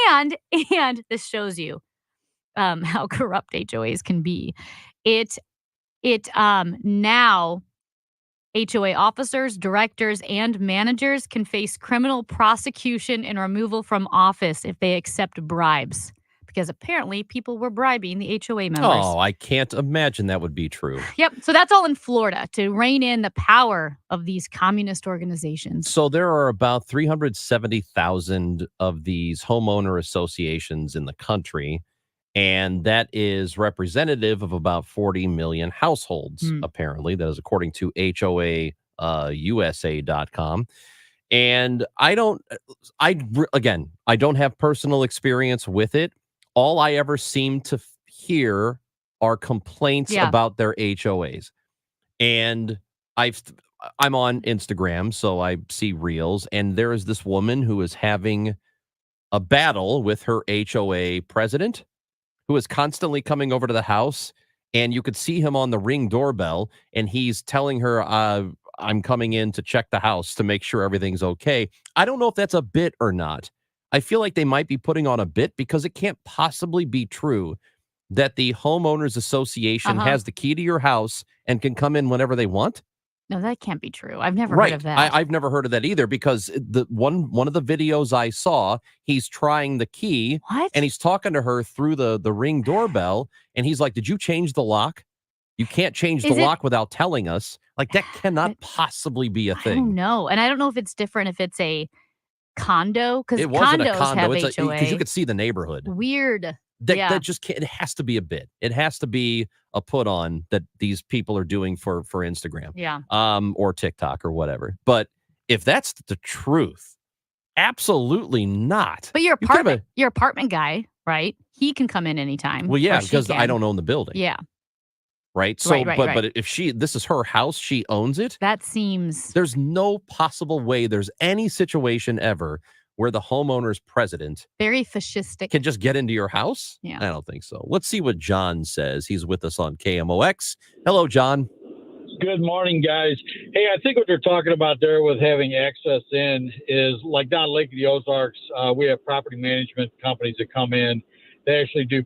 And this shows you how corrupt HOAs can be. It now HOA officers, directors, and managers can face criminal prosecution and removal from office if they accept bribes, because apparently people were bribing the HOA members. Oh, I can't imagine that would be true. Yep. So that's all in Florida to rein in the power of these communist organizations. So there are about 370,000 of these homeowner associations in the country, and that is representative of about 40 million households, apparently. That is according to HOAUSA.com. And I don't have personal experience with it. All I ever seem to hear are complaints about their HOAs. And I'm on Instagram, so I see reels, and there is this woman who is having a battle with her HOA president, who is constantly coming over to the house, and you could see him on the Ring doorbell, and he's telling her, I'm coming in to check the house to make sure everything's okay. I don't know if that's a bit or not. I feel like they might be putting on a bit, because it can't possibly be true that the homeowners association has the key to your house and can come in whenever they want. No, that can't be true. I've never heard of that. I've never heard of that either, because the one of the videos I saw, he's trying the key. What? And he's talking to her through the Ring doorbell, and he's like, "Did you change the lock? You can't change the lock without telling us." Like, that cannot possibly be a thing. I don't know. And I don't know if it's different if it's a condo, because It wasn't condos a condo. have It's HOA. because you could see the neighborhood. Weird. That just can't. It has to be a bit. It has to be a put on that these people are doing for Instagram, or TikTok or whatever. But if that's the truth, absolutely not. But your apartment guy, right? He can come in anytime. Well, yeah, or she because I can. don't own the building. Yeah, Right. So, Right. but if this is her house, she owns it. that seems There's no possible way there's any situation ever where the homeowner's president very fascistic. can just get into your house. Yeah. I don't think so. Let's see what John says. He's with us on KMOX. Hello, John. Good morning, guys. Hey, I think what they're talking about there with having access in is like down Lake of the Ozarks. We have property management companies that come in. They actually do,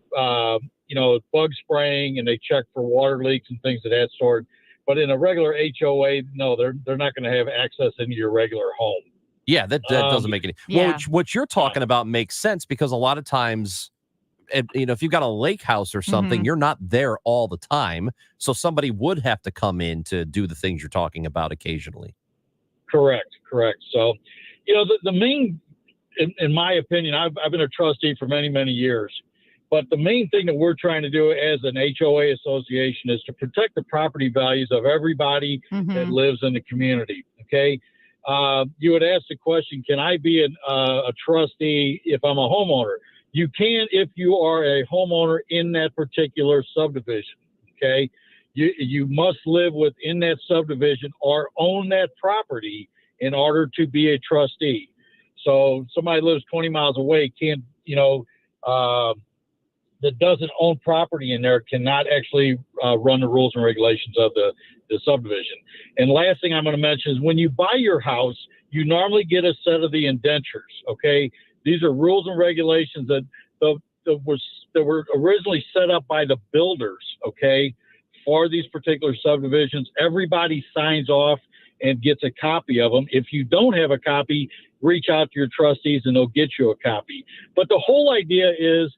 bug spraying, and they check for water leaks and things of that sort. But in a regular HOA, no, they're not going to have access into your regular home. Yeah, that doesn't make any. Well, what you're talking about makes sense, because a lot of times, if you've got a lake house or something, you're not there all the time. So somebody would have to come in to do the things you're talking about occasionally. Correct. So, the main, in my opinion, I've been a trustee for many, many years. But the main thing that we're trying to do as an HOA association is to protect the property values of everybody that lives in the community. Okay. You would ask the question, can I be a trustee if I'm a homeowner? You can if you are a homeowner in that particular subdivision. Okay. You must live within that subdivision or own that property in order to be a trustee. So somebody lives 20 miles away can't, that doesn't own property in there cannot actually run the rules and regulations of the subdivision. And last thing I'm going to mention is when you buy your house, you normally get a set of the indentures. Okay, these are rules and regulations that were originally set up by the builders. Okay, for these particular subdivisions, everybody signs off and gets a copy of them. If you don't have a copy, reach out to your trustees and they'll get you a copy. But the whole idea is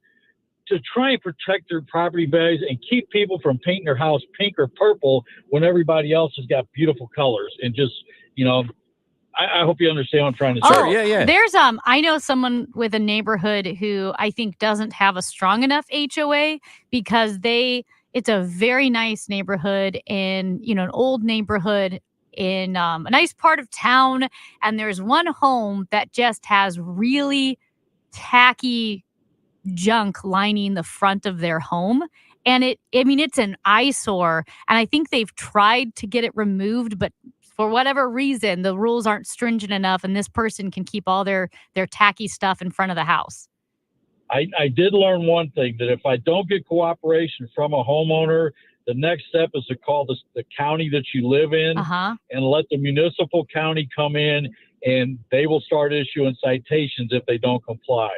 to try and protect their property values and keep people from painting their house pink or purple when everybody else has got beautiful colors. And just, I hope you understand what I'm trying to say. Sure, yeah. There's I know someone with a neighborhood who I think doesn't have a strong enough HOA because it's a very nice neighborhood and an old neighborhood, in a nice part of town, and there's one home that just has really tacky junk lining the front of their home. And it's an eyesore. And I think they've tried to get it removed, but for whatever reason, the rules aren't stringent enough, and this person can keep all their tacky stuff in front of the house. I did learn one thing, that if I don't get cooperation from a homeowner, the next step is to call the county that you live in and let the municipal county come in, and they will start issuing citations if they don't comply.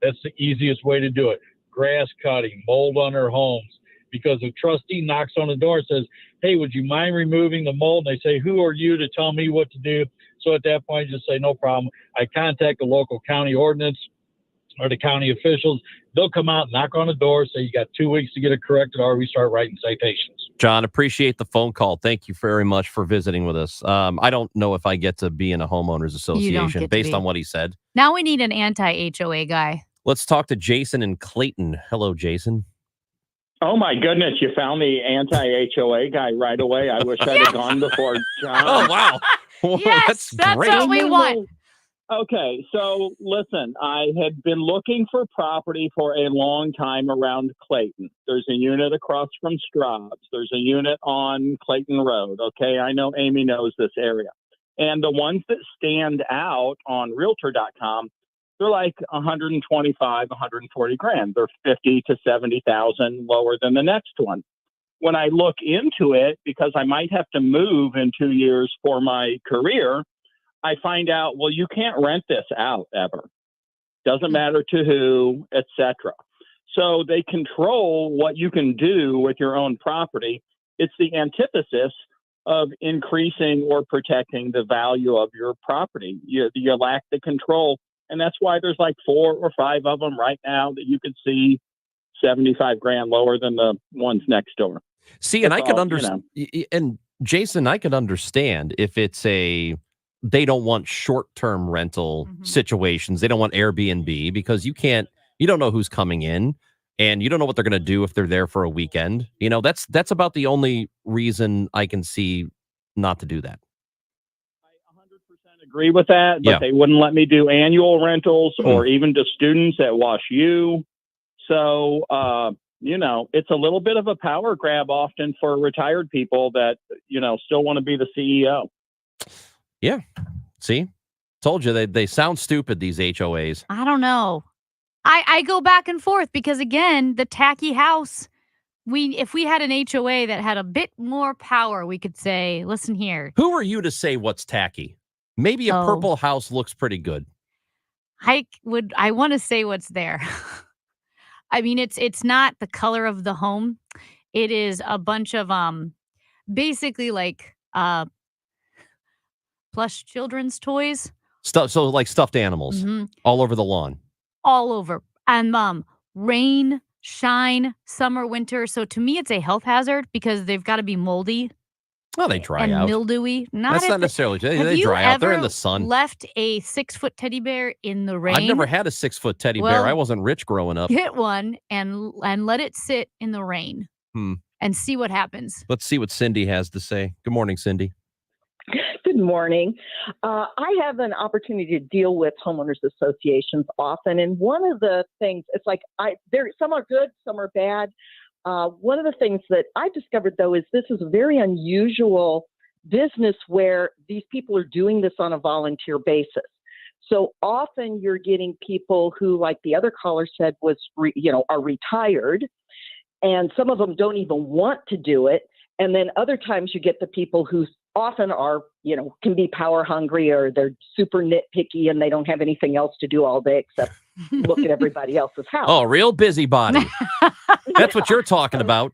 That's the easiest way to do it. Grass cutting, mold on their homes. Because if a trustee knocks on the door and says, hey, would you mind removing the mold? And they say, who are you to tell me what to do? So at that point, just say, no problem. I contact the local county ordinance or the county officials. They'll come out, knock on the door, say you got 2 weeks to get it corrected, or we start writing citations. John, appreciate the phone call. Thank you very much for visiting with us. I don't know if I get to be in a homeowners association based on what he said. Now we need an anti-HOA guy. Let's talk to Jason in Clayton. Hello, Jason. Oh, my goodness. You found the anti-HOA guy right away. I wish I'd have gone before John. Oh, wow. Yes, that's great. what we want. Okay, so listen, I had been looking for property for a long time around Clayton. There's a unit across from Straub's. There's a unit on Clayton Road. Okay, I know Amy knows this area. And the ones that stand out on Realtor.com, they're like 125, 140 grand. They're 50 to 70,000 lower than the next one. When I look into it, because I might have to move in 2 years for my career, I find out, well, you can't rent this out ever. Doesn't matter to who, etc. So they control what you can do with your own property. It's the antithesis of increasing or protecting the value of your property. You lack the control. And that's why there's like 4 or 5 of them right now that you could see 75 grand lower than the ones next door. See, and I could understand. And Jason, I could understand if it's they don't want short-term rental situations. They don't want Airbnb because you don't know who's coming in and you don't know what they're going to do if they're there for a weekend. You know, that's about the only reason I can see not to do that. I 100% agree with that, but they wouldn't let me do annual rentals or even to students at Wash U. So, it's a little bit of a power grab often for retired people that, still want to be the CEO. Yeah. See, told you they sound stupid, these HOAs. I don't know. I go back and forth because, again, the tacky house, if we had an HOA that had a bit more power, we could say, listen here. Who are you to say what's tacky? Maybe a purple house looks pretty good. I want to say what's there. I mean, it's not the color of the home. It is a bunch of basically like plush children's toys. So like stuffed animals all over the lawn. All over. And rain, shine, summer, winter. So to me, it's a health hazard because they've got to be moldy. Well, they dry and out. Mildewy. That's not necessarily. They dry out. They're in the sun. Left a 6-foot teddy bear in the rain? I've never had a 6-foot teddy bear. I wasn't rich growing up. Get one and let it sit in the rain and see what happens. Let's see what Cindy has to say. Good morning, Cindy. Good morning. I have an opportunity to deal with homeowners associations often, and one of the things, it's like some are good, some are bad. One of the things that I discovered, though, is this is a very unusual business where these people are doing this on a volunteer basis. So often you're getting people who, like the other caller said, are retired, and some of them don't even want to do it. And then other times you get the people who often are, can be power hungry, or they're super nitpicky and they don't have anything else to do all day except look at everybody else's house. Oh, real busybody. That's what you're talking about.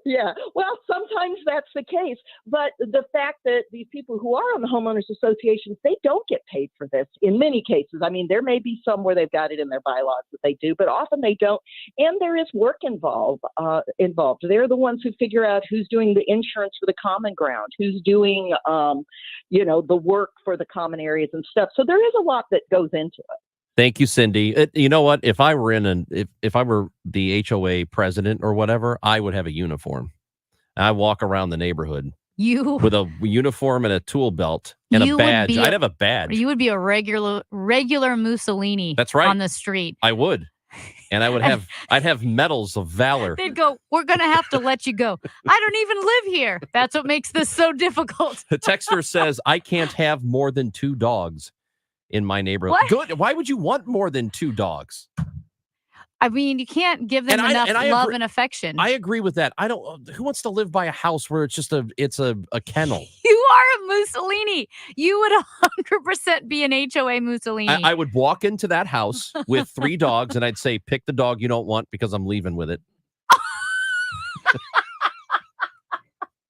Yeah, well, sometimes that's the case. But the fact that these people who are on the homeowners associations, they don't get paid for this in many cases. I mean, there may be some where they've got it in their bylaws that they do, but often they don't. And there is work involved. They're the ones who figure out who's doing the insurance for the common ground, who's doing, the work for the common areas and stuff. So there is a lot that goes into it. Thank you, Cindy. You know what? If I were if I were the HOA president or whatever, I would have a uniform. I walk around the neighborhood You with a uniform and a tool belt and a You would badge. be I'd have a badge. You would be a regular Mussolini. That's right. On the street. I would. And I'd have medals of valor. They'd go, we're going to have to let you go. I don't even live here. That's what makes this so difficult. The texter says, I can't have more than 2 dogs in my neighborhood. What? Good. Why would you want more than 2 dogs? I mean, you can't give them enough love and affection. I agree with that. Who wants to live by a house where it's just a kennel? You are a Mussolini. You would 100% be an HOA Mussolini. I would walk into that house with 3 dogs and I'd say, pick the dog you don't want because I'm leaving with it.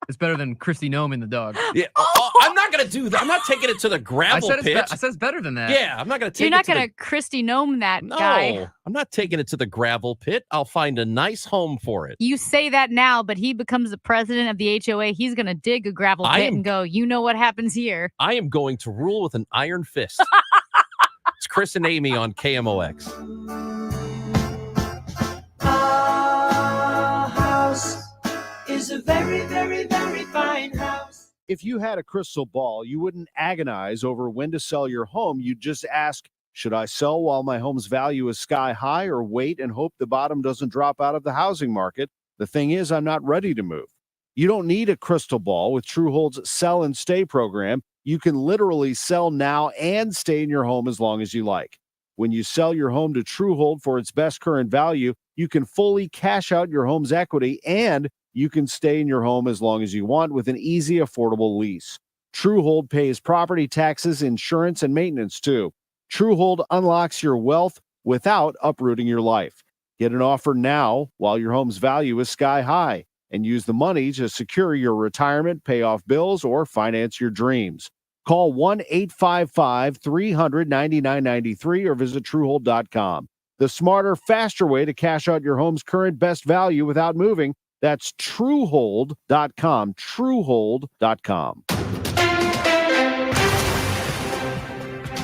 It's better than Christy Nome in the dog. Yeah. I'm not going to do that. I'm not taking it to the gravel pit. I said it's better than that. Yeah, I'm not going to take You're it not to going to Christy Nome that No, guy. I'm not taking it to the gravel pit. I'll find a nice home for it. You say that now, but he becomes the president of the HOA. He's going to dig a gravel pit and go, you know what happens here. I am going to rule with an iron fist. It's Chris and Amy on KMOX. Our house is a very, very, very fine house. If you had a crystal ball, you wouldn't agonize over when to sell your home. You'd just ask, should I sell while my home's value is sky high, or wait and hope the bottom doesn't drop out of the housing market? The thing is, I'm not ready to move. You don't need a crystal ball. With Truehold's Sell and Stay program, you can literally sell now and stay in your home as long as you like. When you sell your home to Truehold for its best current value, you can fully cash out your home's equity, and you can stay in your home as long as you want with an easy, affordable lease. Truehold pays property taxes, insurance, and maintenance too. Truehold unlocks your wealth without uprooting your life. Get an offer now while your home's value is sky high, and use the money to secure your retirement, pay off bills, or finance your dreams. Call 1-855-300-9993 or visit Truehold.com. The smarter, faster way to cash out your home's current best value without moving. That's Truehold.com. Truehold.com.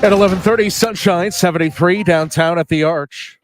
At 11:30, sunshine, 73 downtown at the Arch.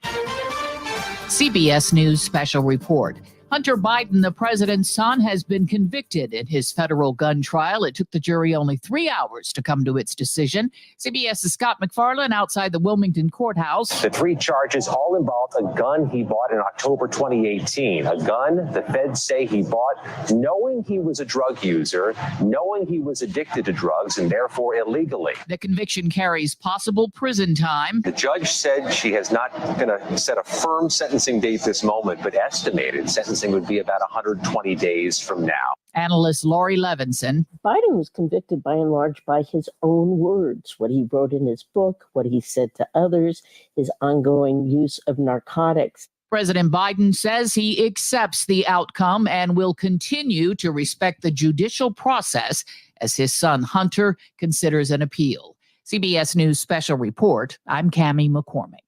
CBS News special report. Hunter Biden, the president's son, has been convicted in his federal gun trial. It took the jury only 3 hours to come to its decision. CBS's Scott McFarlane outside the Wilmington courthouse. The 3 charges all involved a gun he bought in October 2018. A gun the feds say he bought knowing he was a drug user, knowing he was addicted to drugs, and therefore illegally. The conviction carries possible prison time. The judge said she has not going to set a firm sentencing date this moment, but estimated sentencing would be about 120 days from now. Analyst Laurie Levinson. Biden was convicted by and large by his own words, what he wrote in his book, what he said to others, his ongoing use of narcotics. President Biden says he accepts the outcome and will continue to respect the judicial process as his son Hunter considers an appeal. CBS News special report. I'm Cammie McCormick.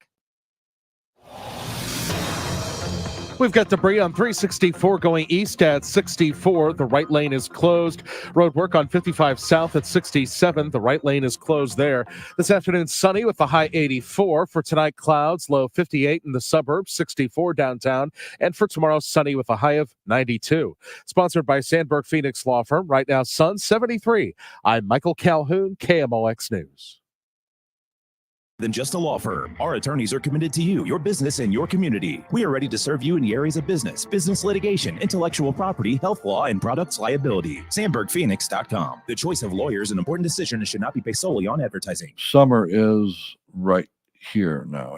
We've got debris on 364 going east at 64. The right lane is closed. Road work on 55 south at 67. The right lane is closed there. This afternoon, sunny with the high 84. For tonight, clouds, low 58 in the suburbs, 64 downtown. And for tomorrow, sunny with a high of 92. Sponsored by Sandberg Phoenix Law Firm. Right now, sun 73. I'm Michael Calhoun, KMOX News. Than just a law firm. Our attorneys are committed to you, your business, and your community. We are ready to serve you in the areas of business litigation, intellectual property, health law, and products liability. SandbergPhoenix.com. The choice of lawyers, an important decision, and should not be based solely on advertising. Summer is right here now.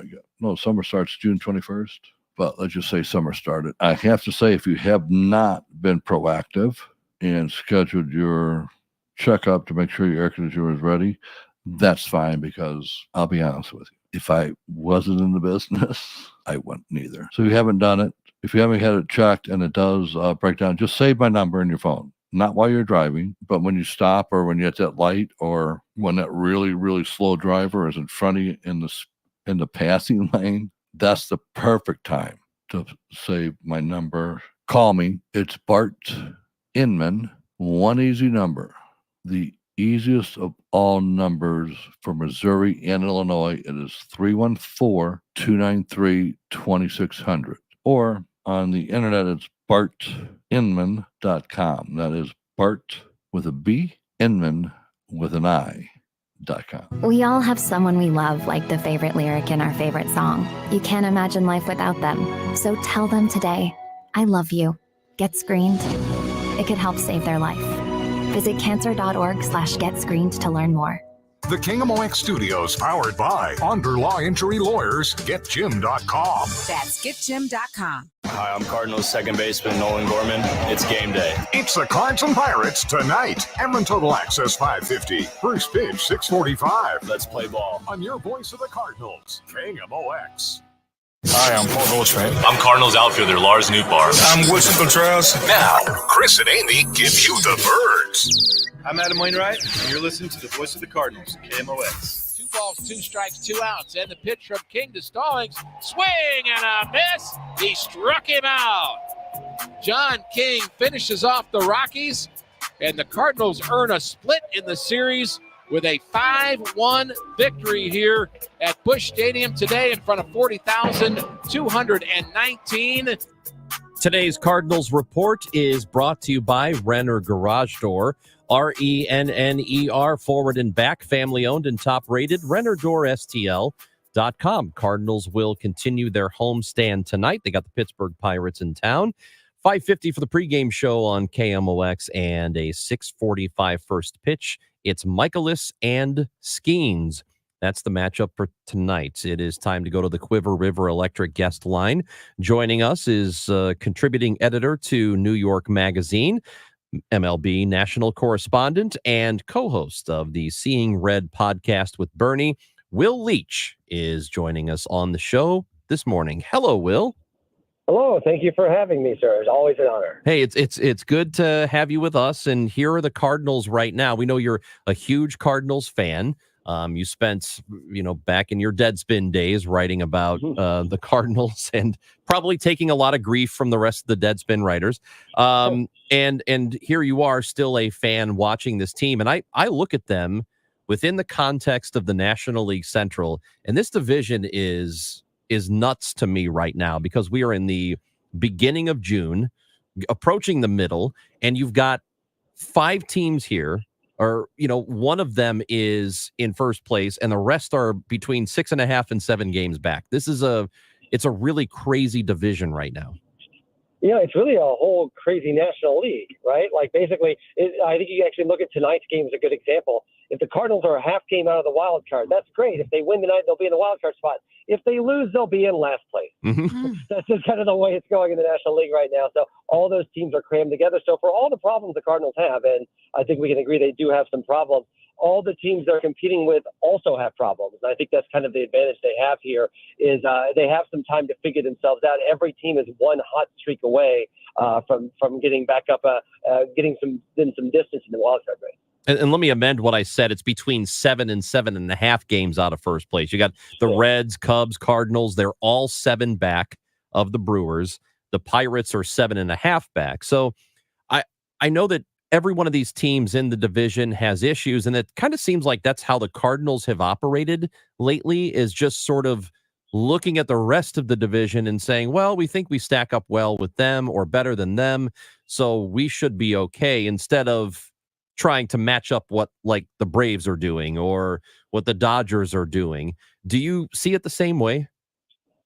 Summer starts June 21st, but let's just say summer started. I have to say, if you have not been proactive and scheduled your checkup to make sure your air conditioner is ready, that's fine, because I'll be honest with you. If I wasn't in the business, I wouldn't either. So if you haven't done it, if you haven't had it checked and it does break down, just save my number in your phone. Not while you're driving, but when you stop, or when you're at that light, or when that really, really slow driver is in front of you in the passing lane. That's the perfect time to save my number. Call me. It's Bart Inman. One easy number. The easiest of all numbers for Missouri and Illinois. It is 314-293-2600. Or on the internet, it's bartinman.com. That is with a B, Inman with an I.com. We all have someone we love, like the favorite lyric in our favorite song. You can't imagine life without them. So tell them today, I love you. Get screened. It could help save their life. Visit cancer.org/getscreened to learn more. The KMOX Studios, powered by Onder Law Injury Lawyers, GetJim.com. That's GetJim.com. Hi, I'm Cardinals second baseman Nolan Gorman. It's game day. It's the Cards and Pirates tonight. Emron Total Access 550. First pitch 6:45. Let's play ball. On your voice of the Cardinals, KMOX. Hi, I'm Paul Goldschmidt. I'm Cardinals outfielder Lars Nootbaar. I'm Wilson Contreras. Now, Chris and Amy give you the birds. I'm Adam Wainwright, and you're listening to the voice of the Cardinals, KMOX. 2 balls, 2 strikes, 2 outs. And the pitch from King to Stallings. Swing and a miss. He struck him out. John King finishes off the Rockies, and the Cardinals earn a split in the series with a 5-1 victory here at Busch Stadium today in front of 40,219. Today's Cardinals Report is brought to you by Renner Garage Door. RENNER, forward and back, family owned and top rated. RennerDoorSTL.com. Cardinals will continue their homestand tonight. They got the Pittsburgh Pirates in town. 5:50 for the pregame show on KMOX and a 6:45 first pitch. It's Michaelis and Skeens. That's the matchup for tonight. It is time to go to the Quiver River Electric guest line. Joining us is contributing editor to New York Magazine, MLB national correspondent, and co-host of the Seeing Red podcast with Bernie. Will Leach is joining us on the show this morning. Hello, Will. Hello. Thank you for having me, sir. It's always an honor. Hey, it's good to have you with us. And here are the Cardinals right now. We know you're a huge Cardinals fan. You spent, back in your Deadspin days writing about the Cardinals and probably taking a lot of grief from the rest of the Deadspin writers. And here you are, still a fan watching this team. And I look at them within the context of the National League Central, and this division is nuts to me right now because we are in the beginning of June, approaching the middle, and you've got 5 teams here. Or, one of them is in first place and the rest are between 6.5 and 7 games back. It's a really crazy division right now. It's really a whole crazy National League, right? Like basically, I think you actually look at tonight's game as a good example. If the Cardinals are a half game out of the wild card, that's great. If they win tonight, they'll be in the wild card spot. If they lose, they'll be in last place. That's just kind of the way it's going in the National League right now. So all those teams are crammed together. So for all the problems the Cardinals have, and I think we can agree they do have some problems, all the teams they're competing with also have problems. And I think that's kind of the advantage they have here is they have some time to figure themselves out. Every team is one hot streak away from getting back up, getting some distance in the wild card race. And let me amend what I said. It's between 7 and 7.5 games out of first place. You got the Reds, Cubs, Cardinals. They're all 7 back of the Brewers. The Pirates are 7.5 back. So I know that every one of these teams in the division has issues, and it kind of seems like that's how the Cardinals have operated lately, is just sort of looking at the rest of the division and saying, well, we think we stack up well with them or better than them, so we should be okay, instead of trying to match up what like the Braves are doing or what the Dodgers are doing. Do you see it the same way?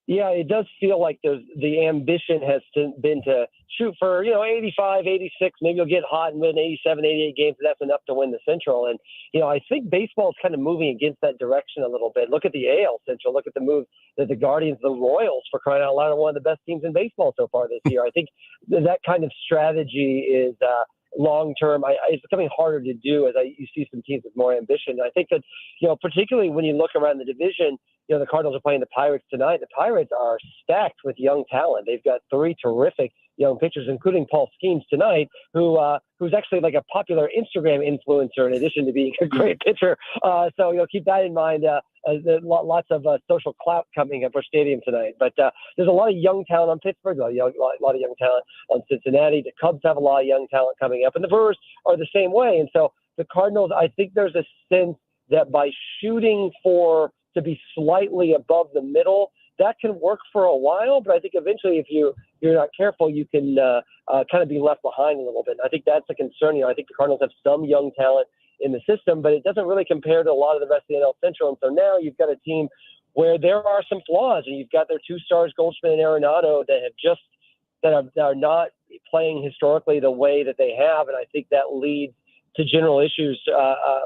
Yeah, it does feel like the ambition has been to shoot for, 85, 86, maybe you'll get hot and win 87, 88 games, and that's enough to win the Central. And, I think baseball is kind of moving against that direction a little bit. Look at the AL Central. Look at the move that the Guardians, the Royals, for crying out loud, are one of the best teams in baseball so far this year. I think that kind of strategy is long-term. It's becoming harder to do as you see some teams with more ambition. I think that, particularly when you look around the division, the Cardinals are playing the Pirates tonight. The Pirates are stacked with young talent. They've got 3 terrific young pitchers, including Paul Skeens tonight, who's actually like a popular Instagram influencer in addition to being a great pitcher. So keep that in mind. Lots of social clout coming at Busch Stadium tonight. But there's a lot of young talent on Pittsburgh, a lot of young talent on Cincinnati. The Cubs have a lot of young talent coming up, and the Brewers are the same way. And so the Cardinals, I think there's a sense that by shooting to be slightly above the middle, that can work for a while, but I think eventually if you're not careful, you can kind of be left behind a little bit. And I think that's a concern. I think the Cardinals have some young talent in the system, but it doesn't really compare to a lot of the rest of the NL Central. And so now you've got a team where there are some flaws, and you've got their two stars, Goldschmidt and Arenado, that are not playing historically the way that they have. And I think that leads to general issues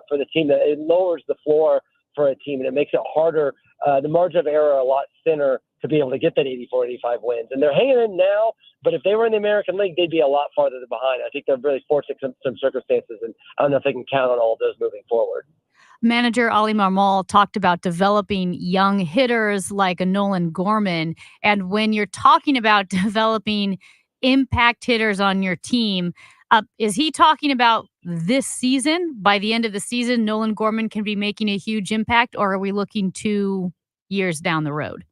for the team. That it lowers the floor for a team, and it makes it harder. The margin of error a lot thinner to be able to get that 84, 85 wins. And they're hanging in now, but if they were in the American League, they'd be a lot farther behind. I think they're really fortunate in some circumstances, and I don't know if they can count on all of those moving forward. Manager Oli Marmol talked about developing young hitters like a Nolan Gorman. And when you're talking about developing impact hitters on your team, is he talking about this season? By the end of the season, Nolan Gorman can be making a huge impact, or are we looking 2 years down the road?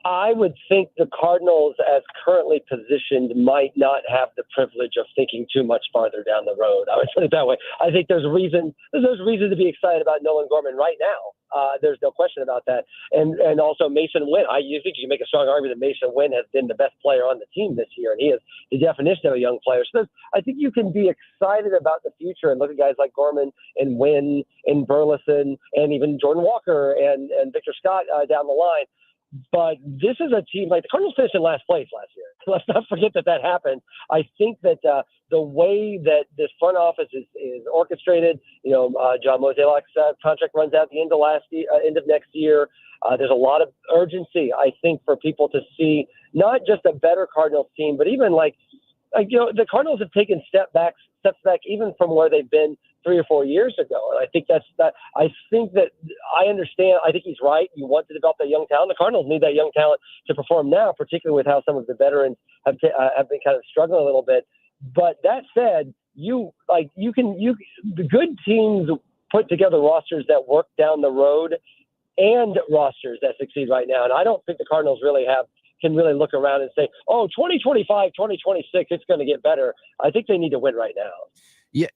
I would think the Cardinals, as currently positioned, might not have the privilege of thinking too much farther down the road. I would put it that way. I think there's reason to be excited about Nolan Gorman right now. There's no question about that. And also Mason Wynn. I think you can make a strong argument that Mason Wynn has been the best player on the team this year, and he is the definition of a young player. So I think you can be excited about the future and look at guys like Gorman and Wynn and Burleson and even Jordan Walker and Victor Scott down the line. But this is a team, like the Cardinals finished in last place last year. Let's not forget that happened. I think that the way that this front office is orchestrated, John Mozeliak's contract runs out at the end of next year. There's a lot of urgency, I think, for people to see not just a better Cardinals team, but even the Cardinals have taken steps back even from where they've been 3 or 4 years ago. And I think I understand. I think he's right. You want to develop that young talent. The Cardinals need that young talent to perform now, particularly with how some of the veterans have been kind of struggling a little bit. But that said, the good teams put together rosters that work down the road and rosters that succeed right now. And I don't think the Cardinals can really look around and say, 2025, 2026, it's going to get better. I think they need to win right now.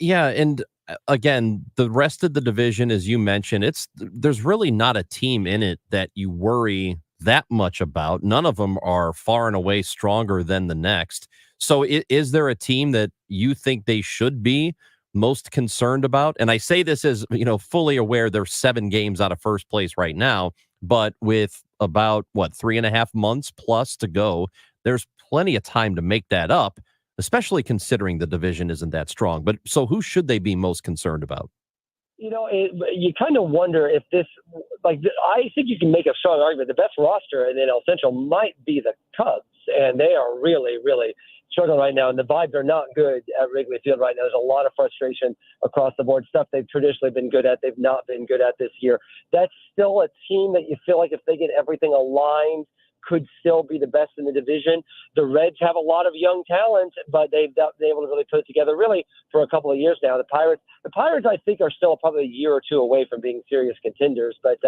Yeah. And again, the rest of the division, as you mentioned, there's really not a team in it that you worry that much about. None of them are far and away stronger than the next. So is there a team that you think they should be most concerned about? And I say this as, fully aware they're 7 games out of first place right now, but with about 3.5 months plus to go, there's plenty of time to make that up, especially considering the division isn't that strong. But so who should they be most concerned about? You kind of wonder if this, I think you can make a strong argument. The best roster in NL Central might be the Cubs, and they are really, really struggling right now. And the vibes are not good at Wrigley Field right now. There's a lot of frustration across the board, stuff they've traditionally been good at, they've not been good at this year. That's still a team that you feel like if they get everything aligned, could still be the best in the division. The Reds have a lot of young talent, but they've not been able to really put it together really for a couple of years now. The Pirates, I think, are still probably a year or two away from being serious contenders. But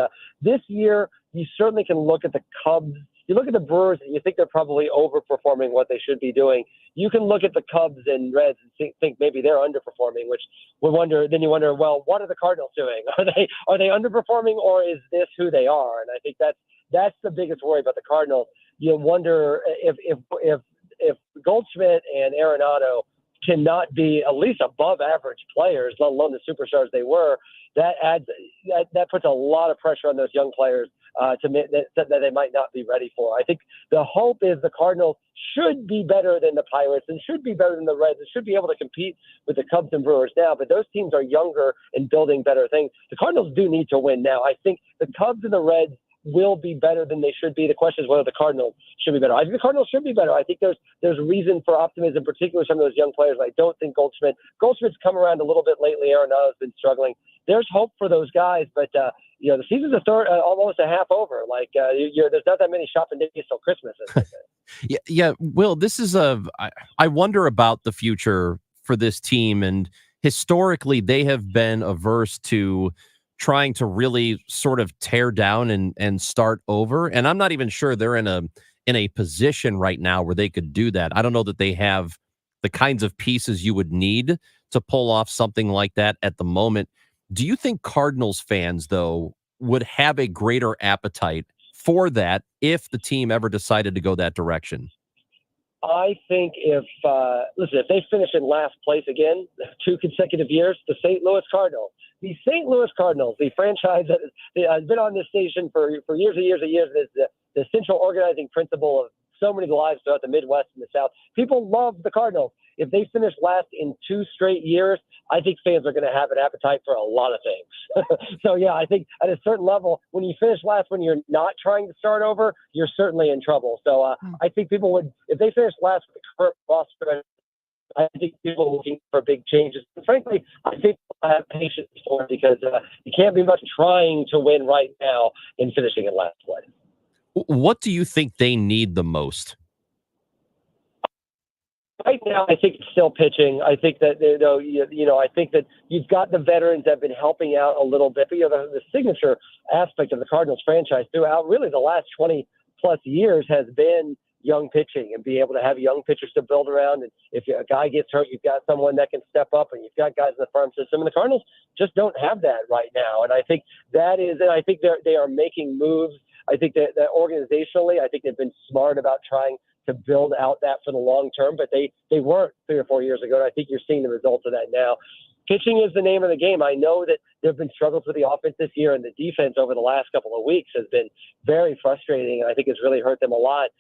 this year, you certainly can look at the Cubs. You look at the Brewers, and you think they're probably overperforming what they should be doing. You can look at the Cubs and Reds and think maybe they're underperforming, which would wonder. Then you wonder, well, what are the Cardinals doing? Are they underperforming, or is this who they are? And I think that's the biggest worry about the Cardinals. You wonder if Goldschmidt and Arenado cannot be at least above average players, let alone the superstars they were. That puts a lot of pressure on those young players that they might not be ready for. I think the hope is the Cardinals should be better than the Pirates and should be better than the Reds and should be able to compete with the Cubs and Brewers now. But those teams are younger and building better things. The Cardinals do need to win now. I think the Cubs and the Reds will be better than they should be. The question is whether the Cardinals should be better. I think the Cardinals should be better. I think there's reason for optimism, particularly some of those young players. I don't think Goldschmidt's come around a little bit lately. Arenado's been struggling. There's hope for those guys, but the season's almost a half over. There's not that many shopping days till Christmas. Yeah. Will, this is I wonder about the future for this team, and historically they have been averse to trying to really sort of tear down and start over. And I'm not even sure they're in a position right now where they could do that. I don't know that they have the kinds of pieces you would need to pull off something like that at the moment. Do you think Cardinals fans, though, would have a greater appetite for that if the team ever decided to go that direction? I think if they finish in last place again, 2 consecutive years, the St. Louis Cardinals. The St. Louis Cardinals, the franchise that has been on this station for years and years and years, is the central organizing principle of so many lives throughout the Midwest and the South. People love the Cardinals. If they finish last in 2 straight years, I think fans are going to have an appetite for a lot of things. So, yeah, I think at a certain level, when you finish last, when you're not trying to start over, you're certainly in trouble. So I think people would, if they finish last with the current roster, I think people are looking for big changes. And frankly, I think people have patience for it because you can't be much trying to win right now in finishing in last place. What do you think they need the most? Right now, I think it's still pitching. I think that I think that you've got the veterans that have been helping out a little bit. But, the signature aspect of the Cardinals franchise throughout really the last 20 plus years has been young pitching and be able to have young pitchers to build around. And if a guy gets hurt, you've got someone that can step up, and you've got guys in the farm system. And the Cardinals just don't have that right now. And I think I think they are making moves. I think that organizationally, I think they've been smart about trying to build out that for the long term, but they weren't 3 or 4 years ago. And I think you're seeing the results of that now. Pitching is the name of the game. I know that there have been struggles with the offense this year, and the defense over the last couple of weeks has been very frustrating, and I think it's really hurt them a lot.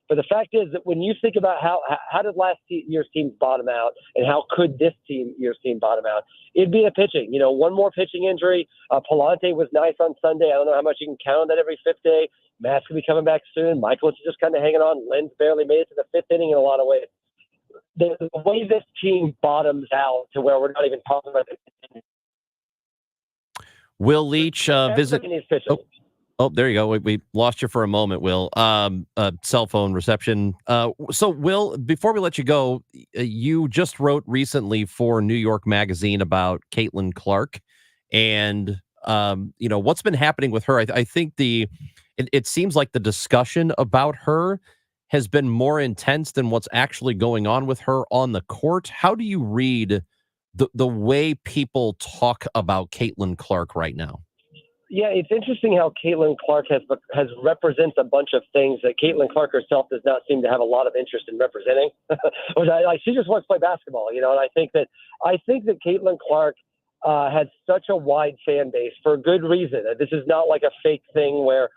But the fact is that when you think about how did last year's teams bottom out, and how could this year's team bottom out, it'd be the pitching. One more pitching injury. Palante was nice on Sunday. I don't know how much you can count on that every 5th day. Matt's going to be coming back soon. Michael is just kind of hanging on. Lynn's barely made it to the 5th inning in a lot of ways. The way this team bottoms out to where we're not even talking about it. Will Leach visit? Oh, there you go. We lost you for a moment, Will. Cell phone reception. So, Will, before we let you go, you just wrote recently for New York Magazine about Caitlin Clark, and what's been happening with her. I think it seems like the discussion about her has been more intense than what's actually going on with her on the court. How do you read the way people talk about Caitlin Clark right now? Yeah, it's interesting how Caitlin Clark has represents a bunch of things that Caitlin Clark herself does not seem to have a lot of interest in representing. She just wants to play basketball, and I think that Caitlin Clark has such a wide fan base for good reason. This is not like a fake thing where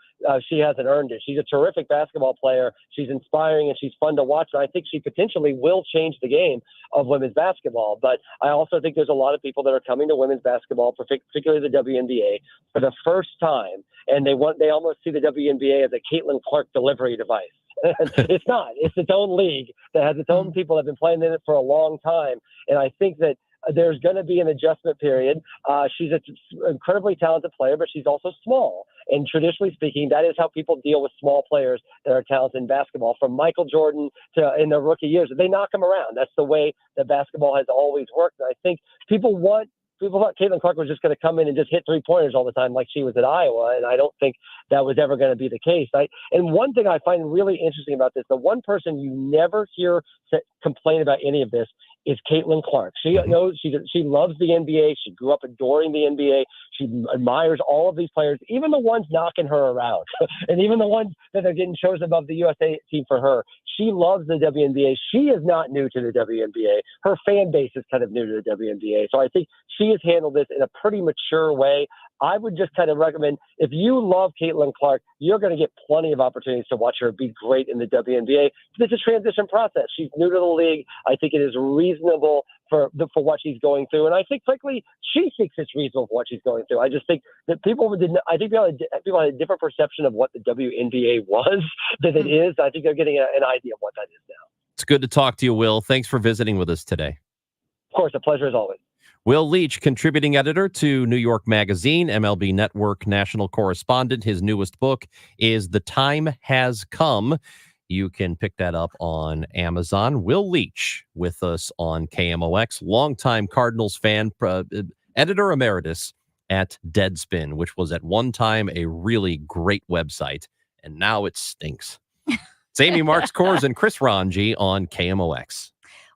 she hasn't earned it. She's a terrific basketball player. She's inspiring and she's fun to watch. And I think she potentially will change the game of women's basketball. But I also think there's a lot of people that are coming to women's basketball, particularly the WNBA, for the first time. And they almost see the WNBA as a Caitlin Clark delivery device. It's not. It's its own league that has its own people that have been playing in it for a long time. And I think that there's going to be an adjustment period. She's an incredibly talented player, but she's also small. And traditionally speaking, that is how people deal with small players that are talented in basketball. From Michael Jordan to in their rookie years, they knock them around. That's the way that basketball has always worked. And I think people thought Caitlin Clark was just going to come in and just hit 3-pointers all the time like she was at Iowa, and I don't think that was ever going to be the case. And one thing I find really interesting about this, the one person you never hear complain about any of this is Caitlin Clark. She knows she loves the NBA. She grew up adoring the NBA. She admires all of these players, even the ones knocking her around, and even the ones that are getting chosen above the USA team for her. She loves the WNBA. She is not new to the WNBA. Her fan base is kind of new to the WNBA. So I think she has handled this in a pretty mature way. I would just kind of recommend, if you love Caitlin Clark, you're going to get plenty of opportunities to watch her be great in the WNBA. It's a transition process. She's new to the league. I think it is reasonable for what she's going through. And I think, frankly, she thinks it's reasonable for what she's going through. I just think that people had a different perception of what the WNBA was than it is. I think they're getting an idea of what that is now. It's good to talk to you, Will. Thanks for visiting with us today. Of course, a pleasure as always. Will Leach, contributing editor to New York Magazine, MLB Network national correspondent. His newest book is The Time Has Come. You can pick that up on Amazon. Will Leach with us on KMOX, longtime Cardinals fan, editor emeritus at Deadspin, which was at one time a really great website, and now it stinks. It's Amy Marks Kors and Chris Ranji on KMOX.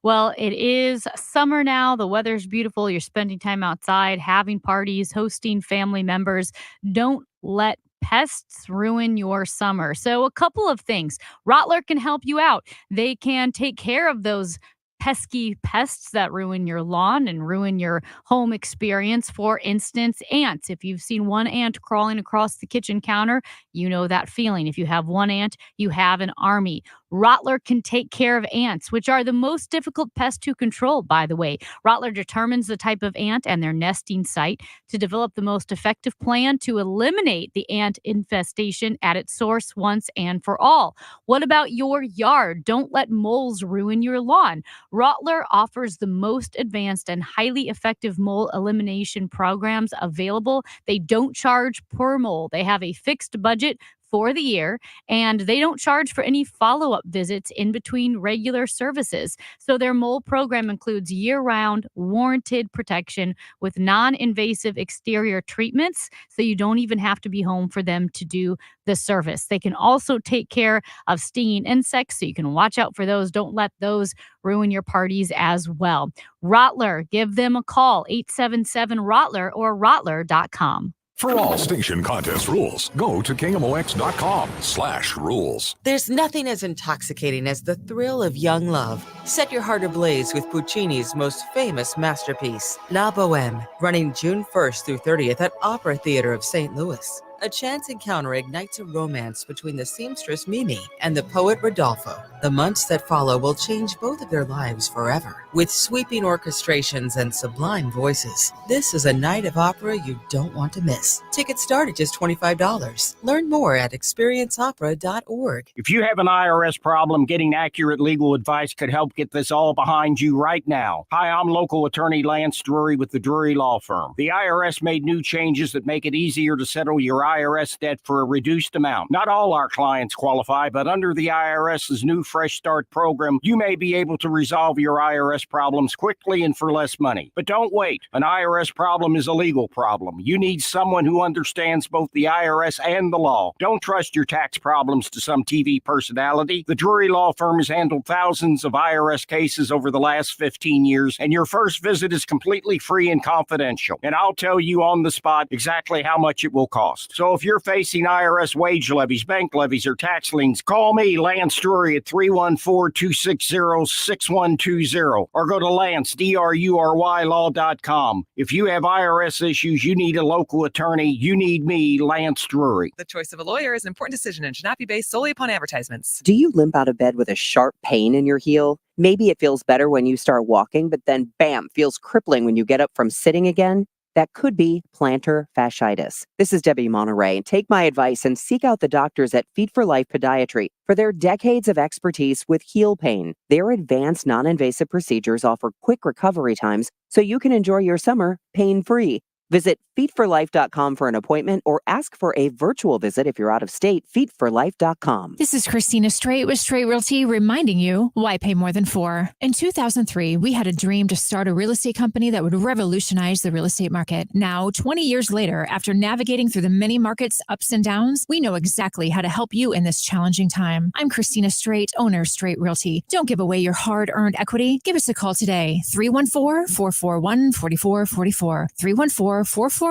Well, it is summer now. The weather's beautiful. You're spending time outside, having parties, hosting family members. Don't let pests ruin your summer. So a couple of things. Rottler can help you out. They can take care of those pesky pests that ruin your lawn and ruin your home experience. For instance, ants. If you've seen one ant crawling across the kitchen counter, you know that feeling. If you have one ant, you have an army. Rottler can take care of ants, which are the most difficult pest to control, by the way. Rottler determines the type of ant and their nesting site to develop the most effective plan to eliminate the ant infestation at its source once and for all. What about your yard? Don't let moles ruin your lawn. Rottler offers the most advanced and highly effective mole elimination programs available. They don't charge per mole. They have a fixed budget for the year, and they don't charge for any follow-up visits in between regular services. So their mole program includes year-round warranted protection with non-invasive exterior treatments, so you don't even have to be home for them to do the service. They can also take care of stinging insects, so you can watch out for those. Don't let those ruin your parties as well. Rottler, give them a call, 877-ROTTLER or rottler.com. For all station contest rules, go to KMOX.com/rules. There's nothing as intoxicating as the thrill of young love. Set your heart ablaze with Puccini's most famous masterpiece, La Bohème, running June 1st through 30th at Opera Theater of St. Louis. A chance encounter ignites a romance between the seamstress Mimi and the poet Rodolfo. The months that follow will change both of their lives forever. With sweeping orchestrations and sublime voices, this is a night of opera you don't want to miss. Tickets start at just $25. Learn more at experienceopera.org. If you have an IRS problem, getting accurate legal advice could help get this all behind you right now. Hi, I'm local attorney Lance Drury with the Drury Law Firm. The IRS made new changes that make it easier to settle your IRS debt for a reduced amount. Not all our clients qualify, but under the IRS's new Fresh Start program, you may be able to resolve your IRS problems quickly and for less money. But don't wait. An IRS problem is a legal problem. You need someone who understands both the IRS and the law. Don't trust your tax problems to some TV personality. The Drury Law Firm has handled thousands of IRS cases over the last 15 years, and your first visit is completely free and confidential. And I'll tell you on the spot exactly how much it will cost. So if you're facing IRS wage levies, bank levies, or tax liens, call me, Lance Drury, at 314-260-6120, or go to Lance, D-R-U-R-Y, law.com. If you have IRS issues, you need a local attorney. You need me, Lance Drury. The choice of a lawyer is an important decision and should not be based solely upon advertisements. Do you limp out of bed with a sharp pain in your heel? Maybe it feels better when you start walking, but then bam, feels crippling when you get up from sitting again. That could be plantar fasciitis. This is Debbie Monterey, and take my advice and seek out the doctors at Feet for Life Podiatry for their decades of expertise with heel pain. Their advanced non-invasive procedures offer quick recovery times so you can enjoy your summer pain-free. Visit feetforlife.com for an appointment or ask for a virtual visit if you're out of state, feetforlife.com. This is Christina Straight with Straight Realty reminding you why pay more than $4. In 2003, we had a dream to start a real estate company that would revolutionize the real estate market. Now, 20 years later, after navigating through the many markets' ups and downs, we know exactly how to help you in this challenging time. I'm Christina Straight, owner of Straight Realty. Don't give away your hard-earned equity. Give us a call today, 314-441-4444, 314-441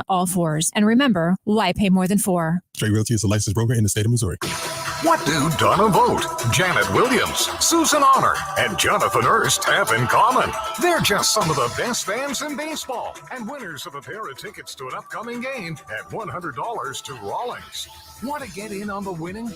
all fours. And remember, why pay more than $4? Straight Realty is a licensed broker in the state of Missouri. What do Donna Vogt, Janet Williams, Susan Honor, and Jonathan Erst have in common? They're just some of the best fans in baseball and winners of a pair of tickets to an upcoming game and $100 to Rawlings. Want to get in on the winning?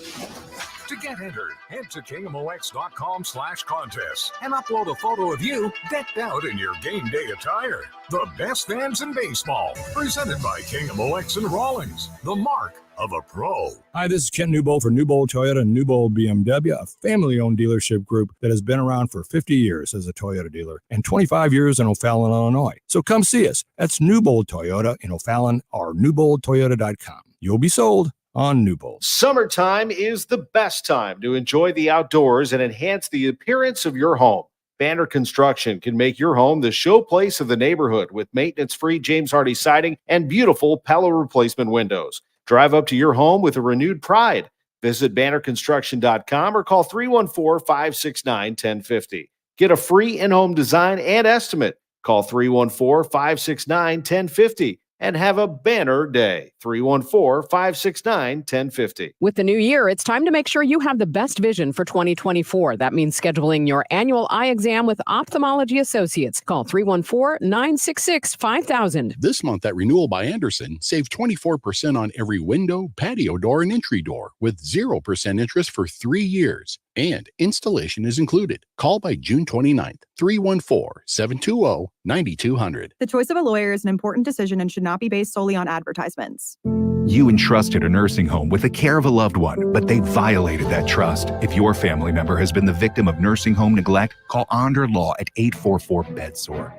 To get entered, head to KMOX.com/contest and upload a photo of you decked out in your game day attire. The best fans in baseball, presented by KMOX and Rawlings, the mark of a pro. Hi, this is Ken Newbold for Newbold Toyota and Newbold BMW, a family-owned dealership group that has been around for 50 years as a Toyota dealer and 25 years in O'Fallon, Illinois. So come see us. That's Newbold Toyota in O'Fallon or newboldtoyota.com. You'll be sold on Newbold. Summertime is the best time to enjoy the outdoors and enhance the appearance of your home. Banner Construction can make your home the showplace of the neighborhood with maintenance-free James Hardie siding and beautiful Pella replacement windows. Drive up to your home with a renewed pride. Visit bannerconstruction.com or call 314-569-1050. Get a free in-home design and estimate. Call 314-569-1050 and have a banner day. 314-569-1050. With the new year, it's time to make sure you have the best vision for 2024. That means scheduling your annual eye exam with Ophthalmology Associates. Call 314-966-5000. This month at Renewal by Anderson, save 24% on every window, patio door, and entry door with 0% interest for 3 years. And installation is included. Call by June 29th, 314-720-9200. The choice of a lawyer is an important decision and should not be based solely on advertisements. You entrusted a nursing home with the care of a loved one, but they violated that trust. If your family member has been the victim of nursing home neglect, call Onder Law at 844-BED-SORE.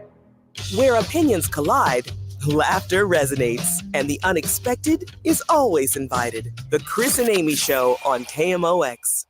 Where opinions collide, laughter resonates, and the unexpected is always invited. The Chris and Amy Show on KMOX.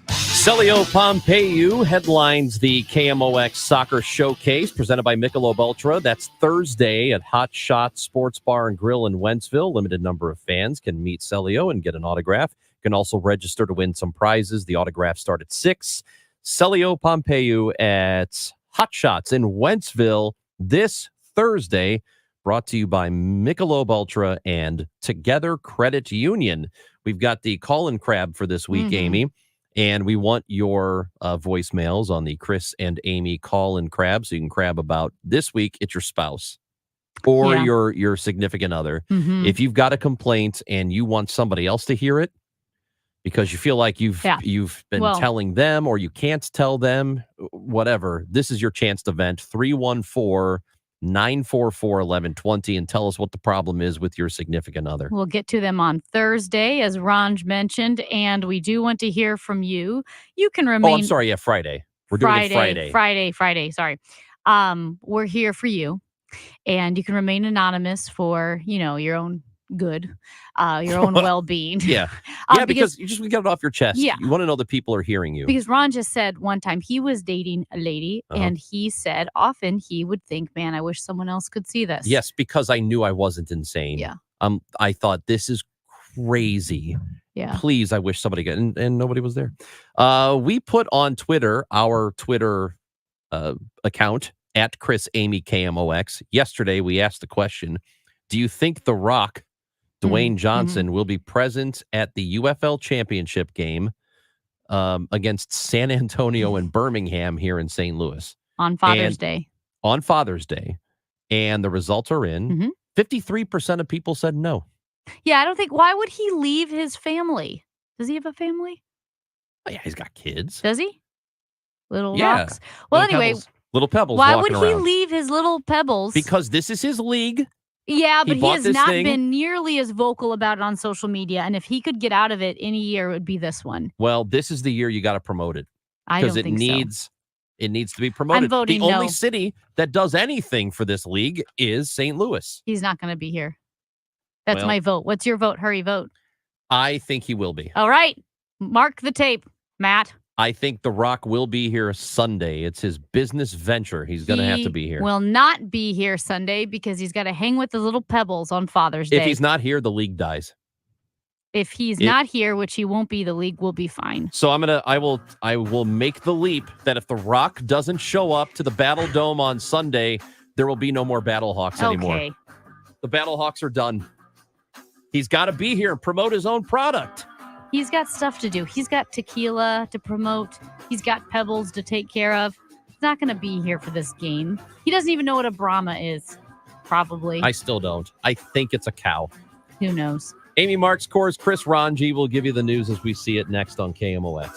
Celio Pompeu headlines the KMOX Soccer Showcase presented by Michelob Ultra. That's Thursday at Hot Shot Sports Bar and Grill in Wentzville. Limited number of fans can meet Celio and get an autograph. You can also register to win some prizes. The autographs start at 6. Celio Pompeu at Hot Shots in Wentzville this Thursday. Brought to you by Michelob Ultra and Together Credit Union. We've got the call-in crab for this week, Amy. And we want your voicemails on the Chris and Amy call-in crab. So you can crab about this week, it's your spouse or your significant other. If you've got a complaint and you want somebody else to hear it because you feel like you've been telling them or you can't tell them, whatever, this is your chance to vent. 314-944-1120 and tell us what the problem is with your significant other. We'll get to them on Thursday, as Ranj mentioned, and we do want to hear from you. You can remain... Oh, I'm sorry. Yeah, Friday. We're doing it Friday. Friday. Sorry. We're here for you, and you can remain anonymous for, your own good, your own well-being. Because you just get it off your chest. Yeah. You want to know that people are hearing you. Because Ron just said one time he was dating a lady, and he said often he would think, man, I wish someone else could see this. Yes, because I knew I wasn't insane. Yeah. I thought, this is crazy. Yeah. Please, I wish somebody got, and nobody was there. We put on Twitter, our Twitter account, at Chris Amy KMOX. Yesterday, we asked the question, do you think The Rock, Dwayne Johnson, will be present at the UFL championship game against San Antonio and Birmingham here in St. Louis? On Father's Day. On Father's Day. And the results are in. 53% of people said no. Yeah, I don't think, why would he leave his family? Does he have a family? Oh, yeah, he's got kids. Does he? Little rocks? Well, anyway. Little pebbles. Why would walking he around. leave his little pebbles? Because this is his league. Yeah, but he bought has this not thing. been nearly as vocal about it on social media. And if he could get out of it any year, it would be this one. Well, this is the year you got to promote it. I don't Because think so. it needs to be promoted. I'm voting the only no. city that does anything for this league is St. Louis. He's not going to be here. That's Well- my vote. What's your vote? Hurry, vote. I think he will be. All right. Mark the tape, Matt. I think The Rock will be here Sunday. It's his business venture. He's going to have to be here. He will not be here Sunday because he's got to hang with the little pebbles on Father's Day. If he's not here, the league dies. If he's not here, which he won't be, the league will be fine. So I will make the leap that if The Rock doesn't show up to the Battle Dome on Sunday, there will be no more Battlehawks anymore. Okay. The Battlehawks are done. He's got to be here and promote his own product. He's got stuff to do. He's got tequila to promote. He's got pebbles to take care of. He's not going to be here for this game. He doesn't even know what a Brahma is, probably. I still don't. I think it's a cow. Who knows? Amy Marks Kors, Chris Ranji will give you the news as we see it next on KMOX.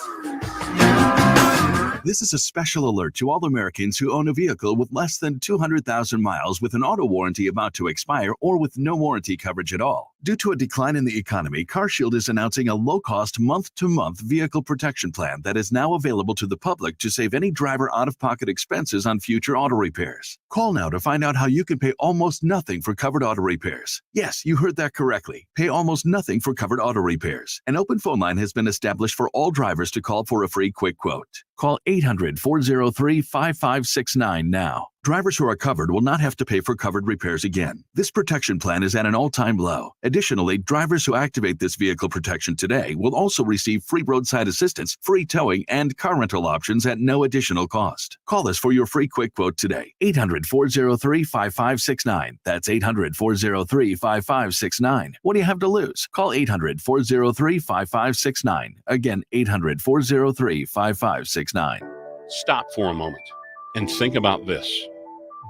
This is a special alert to all Americans who own a vehicle with less than 200,000 miles with an auto warranty about to expire or with no warranty coverage at all. Due to a decline in the economy, CarShield is announcing a low-cost month-to-month vehicle protection plan that is now available to the public to save any driver out-of-pocket expenses on future auto repairs. Call now to find out how you can pay almost nothing for covered auto repairs. Yes, you heard that correctly. Pay almost nothing for covered auto repairs. An open phone line has been established for all drivers to call for a free quick quote. Call 800-403-5569 now. Drivers who are covered will not have to pay for covered repairs again. This protection plan is at an all-time low. Additionally, drivers who activate this vehicle protection today will also receive free roadside assistance, free towing, and car rental options at no additional cost. Call us for your free quick quote today. 800-403-5569. That's 800-403-5569. What do you have to lose? Call 800-403-5569. Again, 800-403-5569. Stop for a moment and think about this.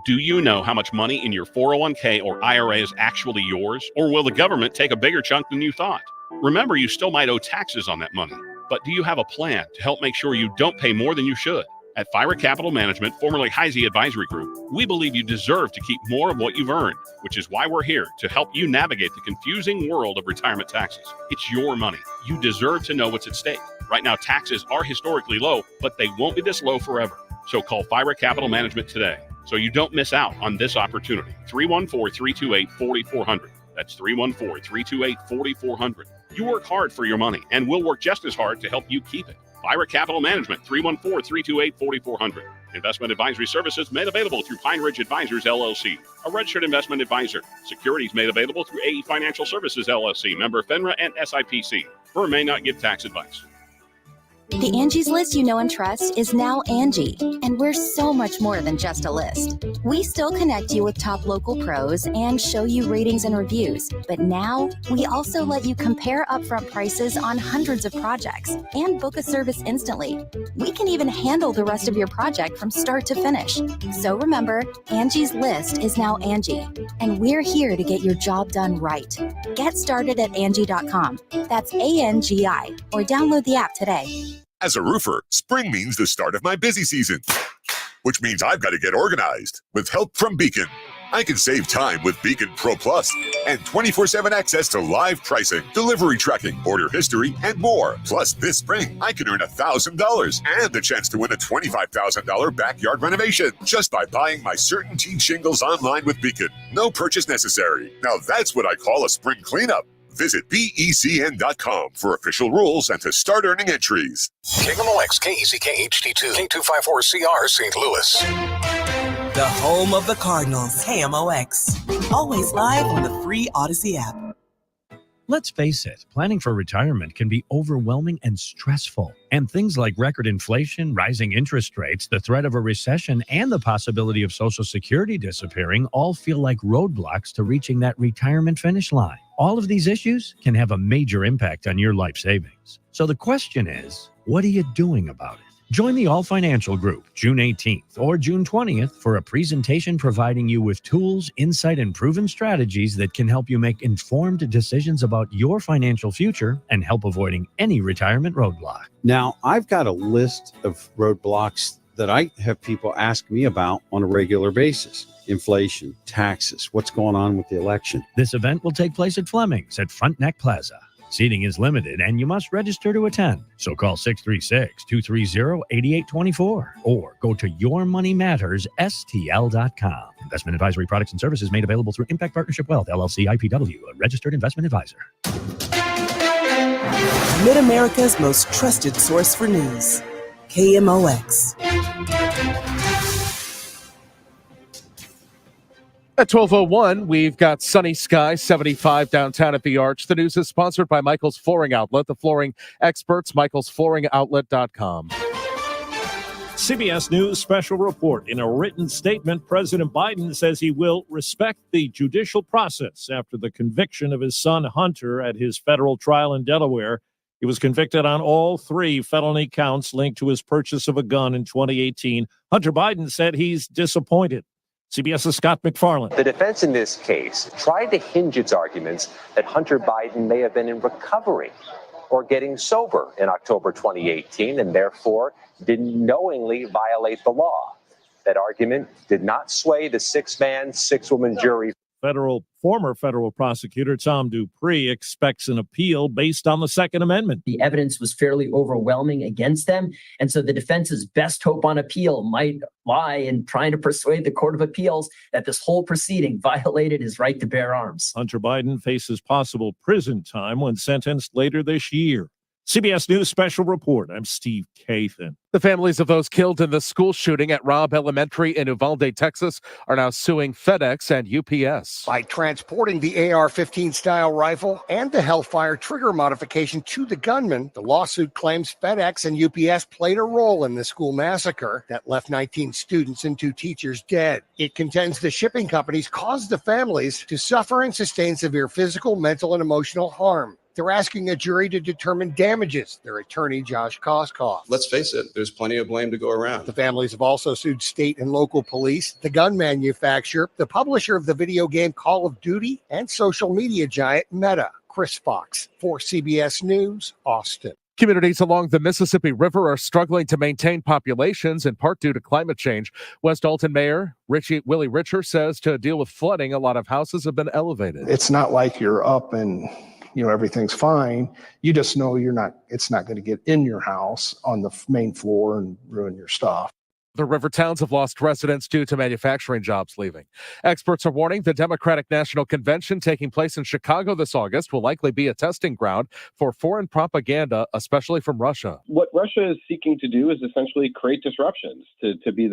Do you know how much money in your 401k or IRA is actually yours? Or will the government take a bigger chunk than you thought? Remember, you still might owe taxes on that money. But do you have a plan to help make sure you don't pay more than you should? At Fira Capital Management, formerly Heisey Advisory Group, we believe you deserve to keep more of what you've earned, which is why we're here to help you navigate the confusing world of retirement taxes. It's your money. You deserve to know what's at stake. Right now, taxes are historically low, but they won't be this low forever. So call Fira Capital Management today so you don't miss out on this opportunity. 314-328-4400. That's 314-328-4400. You work hard for your money, and we'll work just as hard to help you keep it. Fira Capital Management, 314-328-4400. Investment advisory services made available through Pine Ridge Advisors, LLC, a registered investment advisor. Securities made available through AE Financial Services, LLC, member FINRA and SIPC. Firm may not give tax advice. The Angie's List you know and trust is now Angie, and we're so much more than just a list. We still connect you with top local pros and show you ratings and reviews, but now we also let you compare upfront prices on hundreds of projects and book a service instantly. We can even handle the rest of your project from start to finish. So remember, Angie's List is now Angie, and we're here to get your job done right. Get started at Angie.com. That's ANGI, or download the app today. As a roofer, spring means the start of my busy season, which means I've got to get organized. With help from Beacon, I can save time with Beacon Pro Plus and 24/7 access to live pricing, delivery tracking, order history, and more. Plus, this spring, I can earn $1,000 and the chance to win a $25,000 backyard renovation just by buying my CertainTeed shingles online with Beacon. No purchase necessary. Now that's what I call a spring cleanup. Visit BECN.com for official rules and to start earning entries. KMOX, KECK HD2, K254CR, St. Louis. The home of the Cardinals, KMOX. Always live on the free Odyssey app. Let's face it, planning for retirement can be overwhelming and stressful. And things like record inflation, rising interest rates, the threat of a recession, and the possibility of Social Security disappearing all feel like roadblocks to reaching that retirement finish line. All of these issues can have a major impact on your life savings. So the question is, what are you doing about it? Join the All Financial Group June 18th or June 20th for a presentation providing you with tools, insight, and proven strategies that can help you make informed decisions about your financial future and help avoiding any retirement roadblock. Now, I've got a list of roadblocks that I have people ask me about on a regular basis. Inflation, taxes, what's going on with the election. This event will take place at Fleming's at Frontenac Plaza. Seating is limited and you must register to attend. So call 636-230-8824 or go to yourmoneymattersstl.com. Investment advisory products and services made available through Impact Partnership Wealth, LLC, IPW, a registered investment advisor. Mid-America's most trusted source for news. KMOX. At 12:01, we've got sunny skies, 75 downtown at the Arch. The news is sponsored by Michael's Flooring Outlet, the flooring experts, michaelsflooringoutlet.com. CBS News special report. In a written statement, President Biden says he will respect the judicial process after the conviction of his son Hunter at his federal trial in Delaware. He was convicted on all 3 felony counts linked to his purchase of a gun in 2018. Hunter Biden said he's disappointed. CBS's Scott McFarland. The defense in this case tried to hinge its arguments that Hunter Biden may have been in recovery or getting sober in October 2018 and therefore didn't knowingly violate the law. That argument did not sway the 6-man, 6-woman jury. Former federal prosecutor Tom Dupree expects an appeal based on the Second Amendment. The evidence was fairly overwhelming against them, and so the defense's best hope on appeal might lie in trying to persuade the Court of Appeals that this whole proceeding violated his right to bear arms. Hunter Biden faces possible prison time when sentenced later this year. CBS News Special Report. I'm Steve Kathan. The families of those killed in the school shooting at Robb Elementary in Uvalde, Texas, are now suing FedEx and UPS. By transporting the AR-15 style rifle and the Hellfire trigger modification to the gunman, the lawsuit claims FedEx and UPS played a role in the school massacre that left 19 students and 2 teachers dead. It contends the shipping companies caused the families to suffer and sustain severe physical, mental, and emotional harm. They're asking a jury to determine damages. Their attorney, Josh Koskoff. Let's face it, there's plenty of blame to go around. The families have also sued state and local police, the gun manufacturer, the publisher of the video game Call of Duty, and social media giant Meta. Chris Fox for CBS News, Austin. Communities along the Mississippi River are struggling to maintain populations, in part due to climate change. West Alton Mayor Willie Richer says to deal with flooding, a lot of houses have been elevated. It's not like you're up and everything's fine. You just know it's not going to get in your house on the main floor and ruin your stuff. The river towns have lost residents due to manufacturing jobs leaving. Experts are warning the Democratic National Convention taking place in Chicago this August will likely be a testing ground for foreign propaganda, especially from Russia. What Russia is seeking to do is essentially create disruptions to be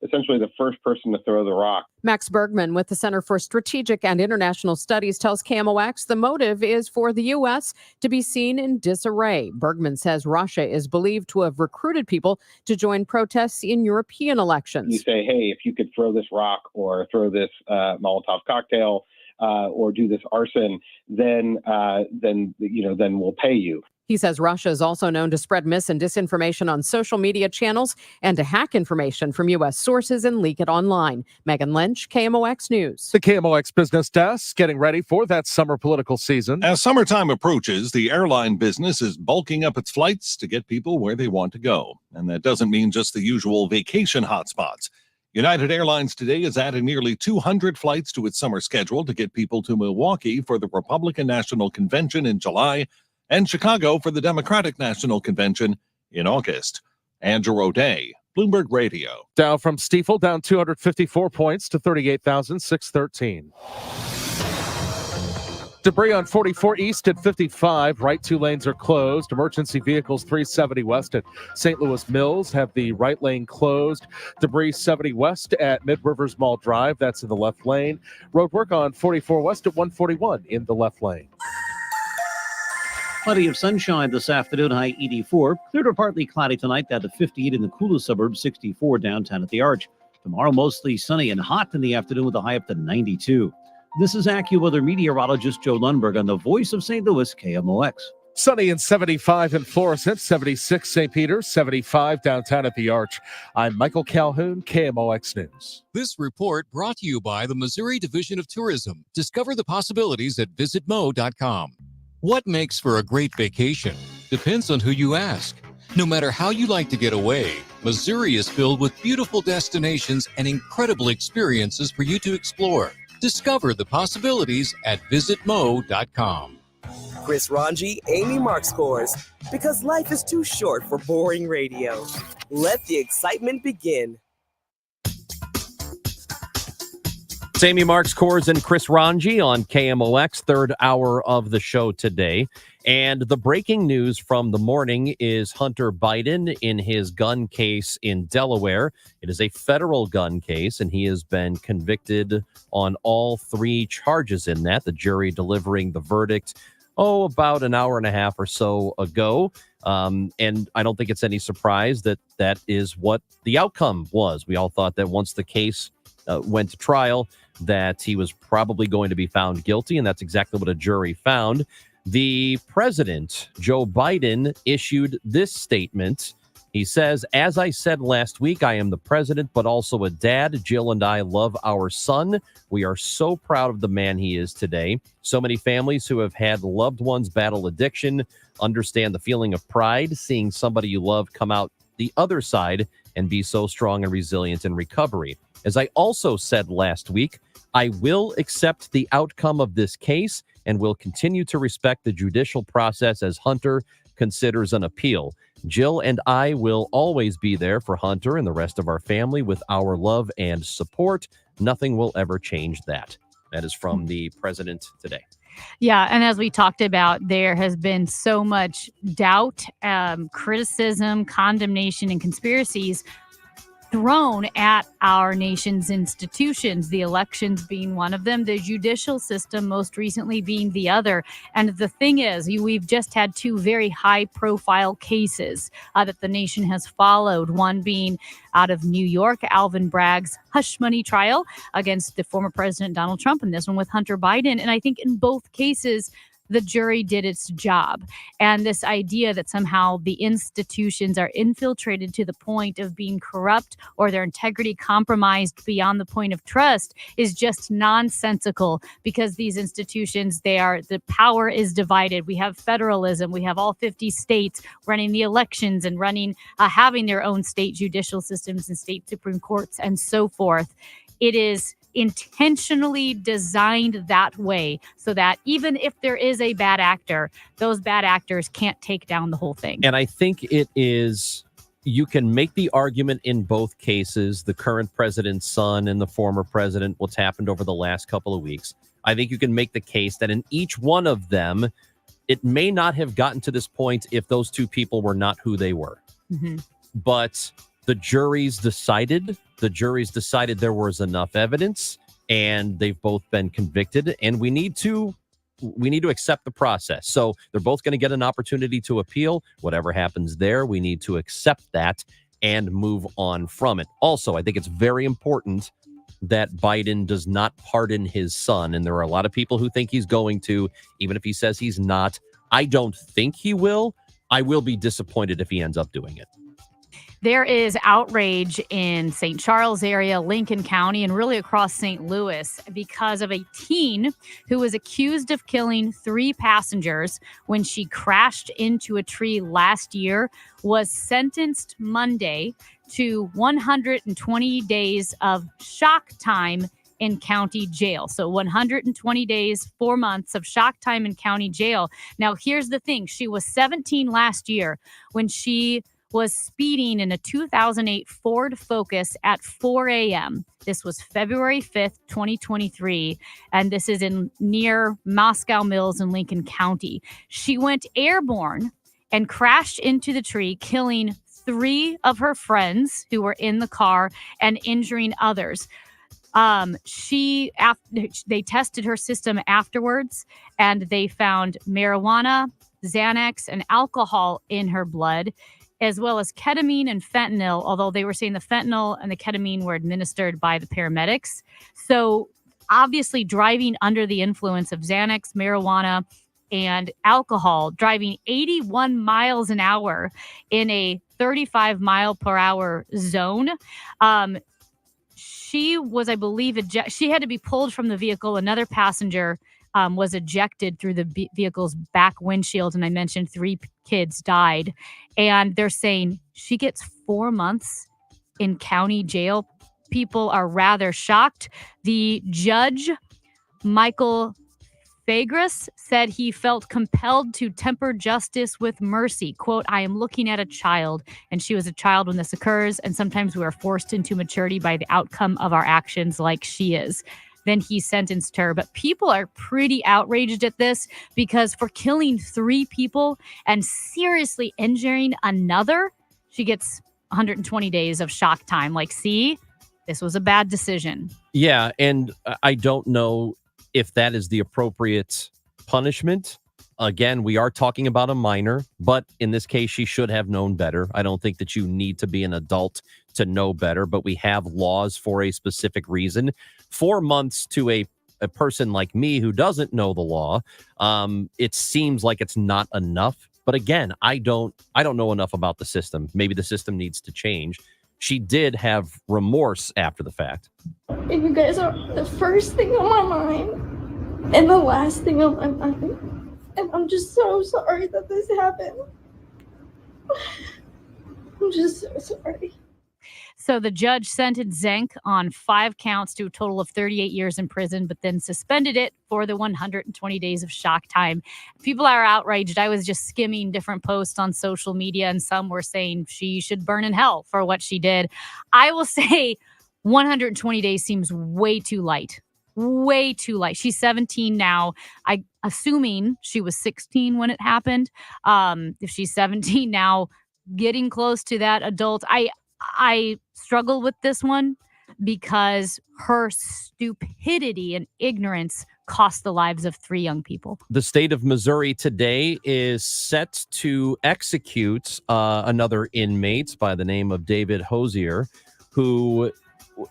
essentially the first person to throw the rock. Max Bergman with the Center for Strategic and International Studies tells KMOX the motive is for the U.S. to be seen in disarray. Bergman says Russia is believed to have recruited people to join protests in European elections. You say, hey, if you could throw this rock or throw this Molotov cocktail or do this arson, then we'll pay you. He says Russia is also known to spread mis and disinformation on social media channels and to hack information from U.S. sources and leak it online. Megan Lynch, KMOX News. The KMOX Business Desk getting ready for that summer political season. As summertime approaches, the airline business is bulking up its flights to get people where they want to go. And that doesn't mean just the usual vacation hotspots. United Airlines today is adding nearly 200 flights to its summer schedule to get people to Milwaukee for the Republican National Convention in July and Chicago for the Democratic National Convention in August. Andrew O'Day, Bloomberg Radio. Dow from Stifel down 254 points to 38,613. Debris on 44 East at 55. Right 2 lanes are closed. Emergency vehicles 370 West at St. Louis Mills have the right lane closed. Debris 70 West at Mid-Rivers Mall Drive. That's in the left lane. Road work on 44 West at 141 in the left lane. Plenty of sunshine this afternoon, high 84. Clear to partly cloudy tonight, down to 58 in the coolest suburbs, 64 downtown at the Arch. Tomorrow, mostly sunny and hot in the afternoon with a high up to 92. This is AccuWeather meteorologist Joe Lundberg on the Voice of St. Louis, KMOX. Sunny and 75 in Florissant, 76 St. Peter, 75 downtown at the Arch. I'm Michael Calhoun, KMOX News. This report brought to you by the Missouri Division of Tourism. Discover the possibilities at visitmo.com. What makes for a great vacation depends on who you ask. No matter how you like to get away, Missouri is filled with beautiful destinations and incredible experiences for you to explore. Discover the possibilities at visitmo.com. Chris Ranji, Amy Mark scores because life is too short for boring radio. Let the excitement begin. It's Amy Marks Kors and Chris Ranji on KMOX, third hour of the show today. And the breaking news from the morning is Hunter Biden in his gun case in Delaware. It is a federal gun case, and he has been convicted on all 3 charges in that, the jury delivering the verdict, about an hour and a half or so ago. And I don't think it's any surprise that that is what the outcome was. We all thought that once the case went to trial, that he was probably going to be found guilty, and that's exactly what a jury found. The president, Joe Biden, issued this statement. He says, "As I said last week, I am the president, but also a dad. Jill and I love our son. We are so proud of the man he is today. So many families who have had loved ones battle addiction understand the feeling of pride, seeing somebody you love come out the other side and be so strong and resilient in recovery. As I also said last week, I will accept the outcome of this case and will continue to respect the judicial process as Hunter considers an appeal. Jill and I will always be there for Hunter and the rest of our family with our love and support. Nothing will ever change that." That is from the president today. Yeah, and as we talked about, there has been so much doubt, criticism, condemnation, and conspiracies thrown at our nation's institutions, the elections being one of them, the judicial system most recently being the other. And the thing is, we've just had two very high-profile cases that the nation has followed, one being out of New York, Alvin Bragg's hush money trial against the former President Donald Trump, and this one with Hunter Biden. And I think in both cases, the jury did its job. And this idea that somehow the institutions are infiltrated to the point of being corrupt or their integrity compromised beyond the point of trust is just nonsensical, because these institutions, the power is divided. We have federalism. We have all 50 states running the elections and having their own state judicial systems and state Supreme Courts and so forth. It is intentionally designed that way so that even if there is a bad actor, those bad actors can't take down the whole thing. And I think you can make the argument in both cases, the current president's son and the former president, what's happened over the last couple of weeks. I think you can make the case that in each one of them, it may not have gotten to this point if those two people were not who they were. Mm-hmm. But the juries decided there was enough evidence, and they've both been convicted, and we need to accept the process. So they're both going to get an opportunity to appeal. Whatever happens there, we need to accept that and move on from it. Also, I think it's very important that Biden does not pardon his son, and there are a lot of people who think he's going to, even if he says he's not. I don't think he will. I will be disappointed if he ends up doing it. There is outrage in St. Charles area, Lincoln County, and really across St. Louis because of a teen who was accused of killing 3 passengers when she crashed into a tree last year, was sentenced Monday to 120 days of shock time in county jail. So 120 days, 4 months of shock time in county jail. Now, here's the thing. She was 17 last year when she was speeding in a 2008 Ford Focus at 4 a.m. This was February 5th, 2023, and this is near Moscow Mills in Lincoln County. She went airborne and crashed into the tree, killing 3 of her friends who were in the car and injuring others. They tested her system afterwards, and they found marijuana, Xanax, and alcohol in her blood, as well as ketamine and fentanyl, although they were saying the fentanyl and the ketamine were administered by the paramedics. So obviously driving under the influence of Xanax, marijuana, and alcohol, driving 81 miles an hour in a 35 mile per hour zone. She was, I believe, she had to be pulled from the vehicle. Another passenger was ejected through the vehicle's back windshield. And I mentioned 3 kids died. And they're saying she gets 4 months in county jail. People are rather shocked. The judge, Michael Fagris, said he felt compelled to temper justice with mercy. Quote, "I am looking at a child, and she was a child when this occurs, and sometimes we are forced into maturity by the outcome of our actions like she is." Then he sentenced her. But people are pretty outraged at this because for killing 3 people and seriously injuring another, she gets 120 days of shock time. Like, see, this was a bad decision. Yeah, and I don't know if that is the appropriate punishment. Again, we are talking about a minor, but in this case, she should have known better. I don't think that you need to be an adult to know better, but we have laws for a specific reason. 4 months to a person like me who doesn't know the law, it seems like it's not enough. But again, I don't know enough about the system. Maybe the system needs to change. She did have remorse after the fact. And you guys are the first thing on my mind and the last thing on my mind. And I'm just so sorry that this happened. I'm just so sorry. So the judge sentenced Zenk on 5 counts to a total of 38 years in prison, but then suspended it for the 120 days of shock time. People are outraged. I was just skimming different posts on social media, and some were saying she should burn in hell for what she did. I will say 120 days seems way too light. way too light. She's 17 now. I assuming she was 16 when it happened. If she's 17 now, getting close to that adult, I struggle with this one because her stupidity and ignorance cost the lives of 3 young people. The state of Missouri today is set to execute another inmate by the name of David Hosier, who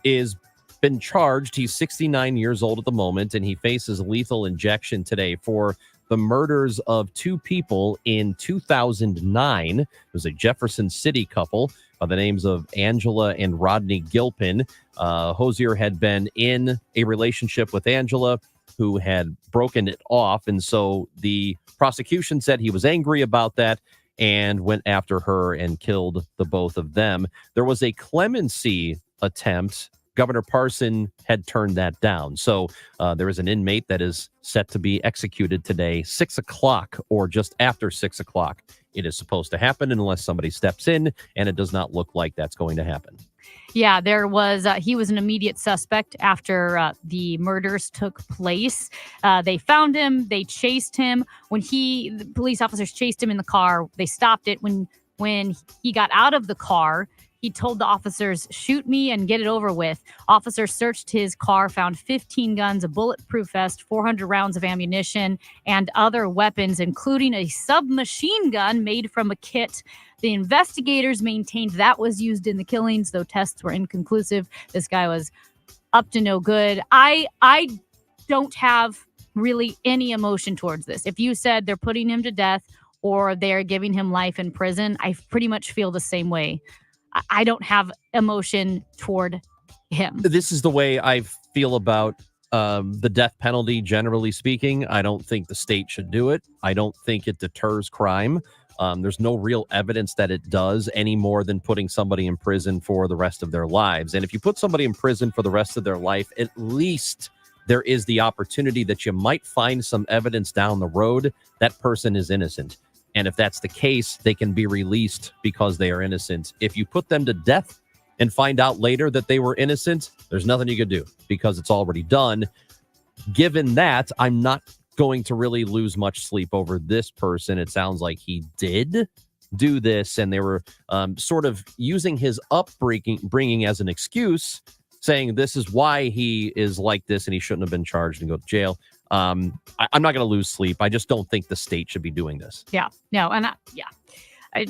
is been charged. He's 69 years old at the moment, and he faces lethal injection today for the murders of 2 people in 2009. It was a Jefferson City couple by the names of Angela and Rodney Gilpin. Hosier had been in a relationship with Angela, who had broken it off, and so the prosecution said he was angry about that and went after her and killed the both of them. There was a clemency attempt. Governor Parson had turned that down. So there is an inmate that is set to be executed today, 6 o'clock or just after 6 o'clock. It is supposed to happen unless somebody steps in, and it does not look like that's going to happen. Yeah, there was, he was an immediate suspect after the murders took place. They found him, they chased him. When the police officers chased him in the car, they stopped it. When he got out of the car, he told the officers, "Shoot me and get it over with." Officers searched his car, found 15 guns, a bulletproof vest, 400 rounds of ammunition, and other weapons, including a submachine gun made from a kit. The investigators maintained that was used in the killings, though tests were inconclusive. This guy was up to no good. I don't have really any emotion towards this. If you said they're putting him to death or they're giving him life in prison, I pretty much feel the same way. I don't have emotion toward him. This is the way I feel about the death penalty, generally speaking. I don't think the state should do it. I don't think it deters crime. There's no real evidence that it does, any more than putting somebody in prison for the rest of their lives. And if you put somebody in prison for the rest of their life, at least there is the opportunity that you might find some evidence down the road that person is innocent. And if that's the case, they can be released because they are innocent. If you put them to death and find out later that they were innocent, there's nothing you could do because it's already done. Given that, I'm not going to really lose much sleep over this person. It sounds like he did do this, and they were sort of using his upbringing as an excuse, saying this is why he is like this and he shouldn't have been charged and go to jail. I'm not going to lose sleep. I just don't think the state should be doing this. Yeah, no, and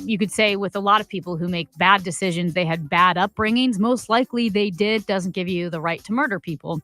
you could say with a lot of people who make bad decisions, they had bad upbringings. Most likely they did. Doesn't give you the right to murder people.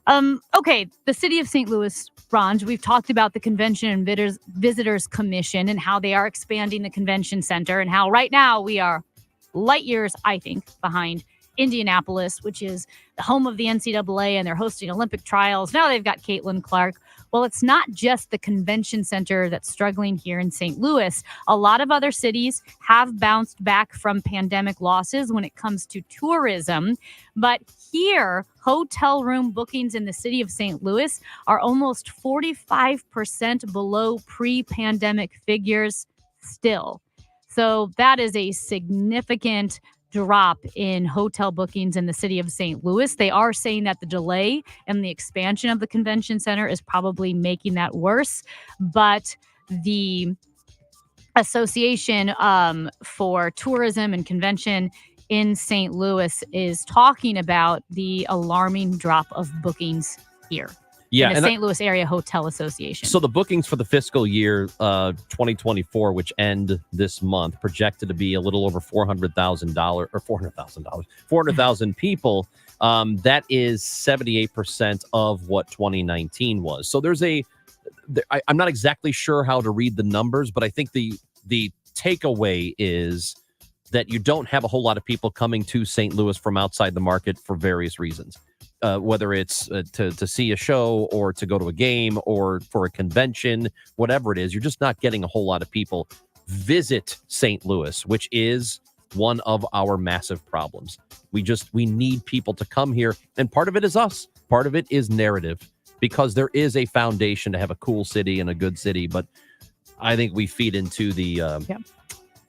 Okay, the city of St. Louis, Ronj, we've talked about the Convention and Visitors Commission and how they are expanding the convention center and how right now we are light years, I think, behind Indianapolis, which is the home of the NCAA, and they're hosting Olympic trials. Now they've got Caitlin Clark. Well, it's not just the convention center that's struggling here in St. Louis. A lot of other cities have bounced back from pandemic losses when it comes to tourism. But here, hotel room bookings in the city of St. Louis are almost 45% below pre-pandemic figures still. So that is a significant drop in hotel bookings in the city of St. Louis. They are saying that the delay and the expansion of the convention center is probably making that worse. But the Association for Tourism and Convention in St. Louis is talking about the alarming drop of bookings here. Yeah, in the St. Louis Area Hotel Association. So the bookings for the fiscal year 2024, which end this month, projected to be a little over $400,000 or $400,000, 400,000 people. That is 78% of what 2019 was. So I'm not exactly sure how to read the numbers, but I think the takeaway is that you don't have a whole lot of people coming to St. Louis from outside the market for various reasons. Whether it's to see a show or to go to a game or for a convention, whatever it is, you're just not getting a whole lot of people visit St. Louis, which is one of our massive problems. We need people to come here. And part of it is us. Part of it is narrative, because there is a foundation to have a cool city and a good city. But I think we feed into the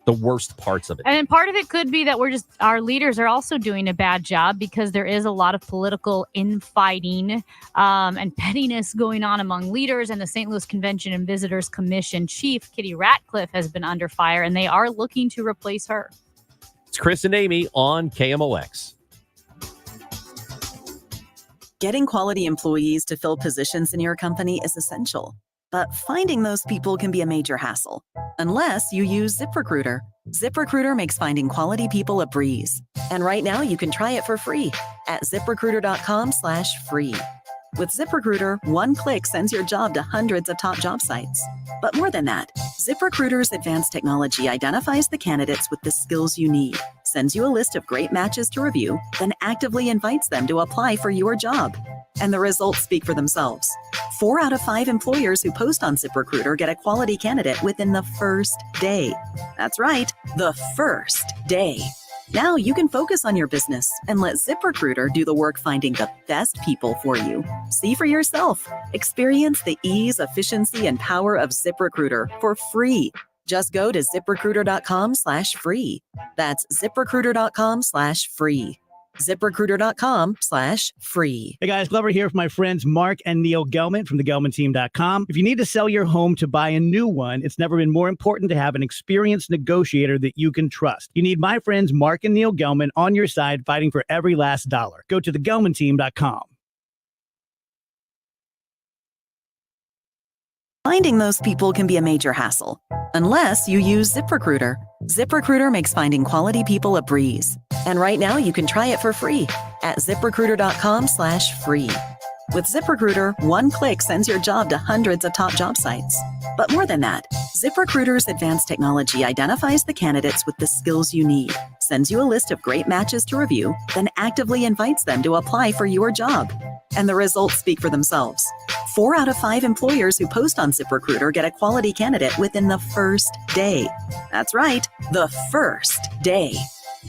the worst parts of it. And part of it could be that our leaders are also doing a bad job because there is a lot of political infighting and pettiness going on among leaders. And the St. Louis Convention and Visitors Commission chief, Kitty Ratcliffe, has been under fire, and they are looking to replace her. It's Chris and Amy on KMOX. Getting quality employees to fill positions in your company is essential, but finding those people can be a major hassle, unless you use ZipRecruiter. ZipRecruiter makes finding quality people a breeze. And right now you can try it for free at ZipRecruiter.com/free. With ZipRecruiter, one click sends your job to hundreds of top job sites. But more than that, ZipRecruiter's advanced technology identifies the candidates with the skills you need, sends you a list of great matches to review, then actively invites them to apply for your job. And the results speak for themselves. 4 out of 5 employers who post on ZipRecruiter get a quality candidate within the first day. That's right, the first day. Now you can focus on your business and let ZipRecruiter do the work finding the best people for you. See for yourself. Experience the ease, efficiency, and power of ZipRecruiter for free. Just go to ZipRecruiter.com/free. That's ZipRecruiter.com/free. ZipRecruiter.com/free. Hey guys, Glover here with my friends Mark and Neil Gelman from thegelmanteam.com. If you need to sell your home to buy a new one, it's never been more important to have an experienced negotiator that you can trust. You need my friends Mark and Neil Gelman on your side fighting for every last dollar. Go to thegelmanteam.com. Finding those people can be a major hassle, unless you use ZipRecruiter. ZipRecruiter makes finding quality people a breeze. And right now you can try it for free at ZipRecruiter.com/free. With ZipRecruiter, one click sends your job to hundreds of top job sites. But more than that, ZipRecruiter's advanced technology identifies the candidates with the skills you need, sends you a list of great matches to review, then actively invites them to apply for your job. And the results speak for themselves. 4 out of 5 employers who post on ZipRecruiter get a quality candidate within the first day. That's right, the first day.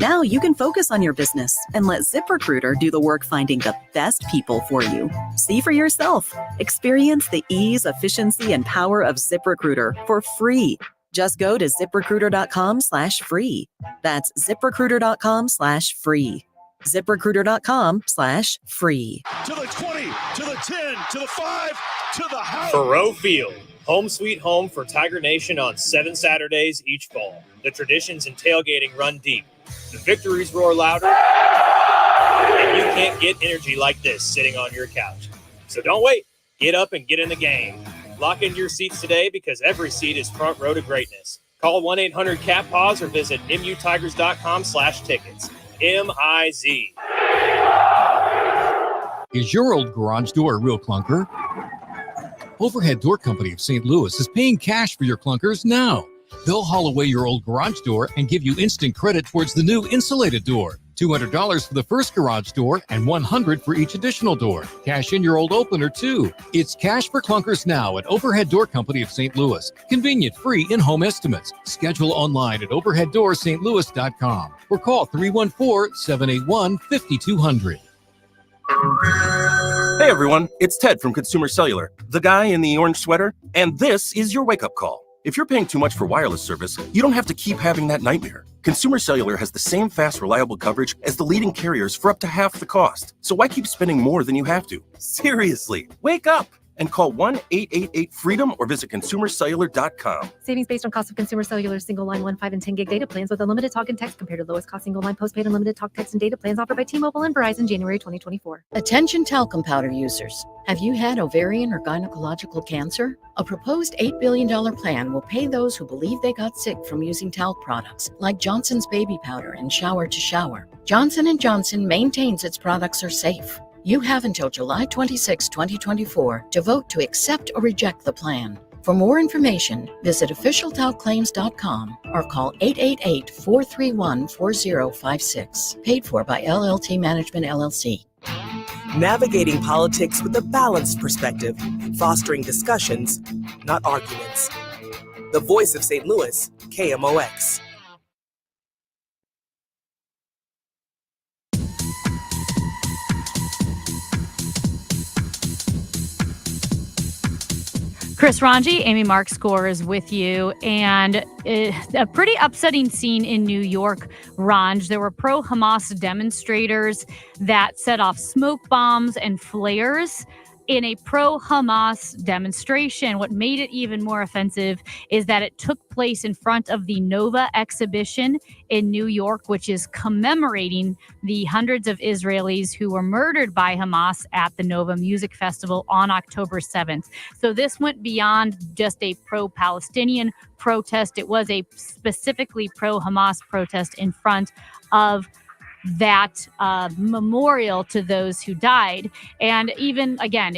Now you can focus on your business and let ZipRecruiter do the work finding the best people for you. See for yourself. Experience the ease, efficiency, and power of ZipRecruiter for free. Just go to ZipRecruiter.com/free. That's ZipRecruiter.com/free. ZipRecruiter.com/free. To the 20, to the 10, to the 5, to the house. Faroe Field, home sweet home for Tiger Nation on 7 Saturdays each fall. The traditions and tailgating run deep. The victories roar louder, and you can't get energy like this sitting on your couch. So don't wait. Get up and get in the game. Lock into your seats today because every seat is front row to greatness. Call 1-800-CAT-PAWS or visit mutigers.com/tickets. MIZ. Is your old garage door a real clunker? Overhead Door Company of St. Louis is paying cash for your clunkers now. They'll haul away your old garage door and give you instant credit towards the new insulated door. $200 for the first garage door and $100 for each additional door. Cash in your old opener too. It's cash for clunkers now at Overhead Door Company of St. Louis. Convenient, free in-home estimates. Schedule online at overheaddoorsstlouis.com or call 314-781-5200. Hey everyone, it's Ted from Consumer Cellular, the guy in the orange sweater, and this is your wake-up call. If you're paying too much for wireless service, you don't have to keep having that nightmare. Consumer Cellular has the same fast, reliable coverage as the leading carriers for up to half the cost. So why keep spending more than you have to? Seriously, wake up and call 1-888-FREEDOM or visit consumercellular.com. Savings based on cost of Consumer Cellular single line 1, 5, and 10 gig data plans with unlimited talk and text compared to lowest cost single line postpaid unlimited talk, text, and data plans offered by T-Mobile and Verizon January 2024. Attention talcum powder users. Have you had ovarian or gynecological cancer? A proposed $8 billion plan will pay those who believe they got sick from using talc products like Johnson's baby powder and shower to shower. Johnson & Johnson maintains its products are safe. You have until July 26, 2024 to vote to accept or reject the plan. For more information, visit officialtalclaims.com or call 888-431-4056. Paid for by LLT Management, LLC. Navigating politics with a balanced perspective, fostering discussions, not arguments. The voice of St. Louis, KMOX. Chris Ranji, Amy Mark Scores with you, and a pretty upsetting scene in New York, Ranj. There were pro-Hamas demonstrators that set off smoke bombs and flares in a pro-Hamas demonstration. What made it even more offensive is that it took place in front of the Nova exhibition in New York, which is commemorating the hundreds of Israelis who were murdered by Hamas at the Nova Music Festival on October 7th. So this went beyond just a pro-Palestinian protest. It was a specifically pro-Hamas protest in front of that memorial to those who died. And even, again,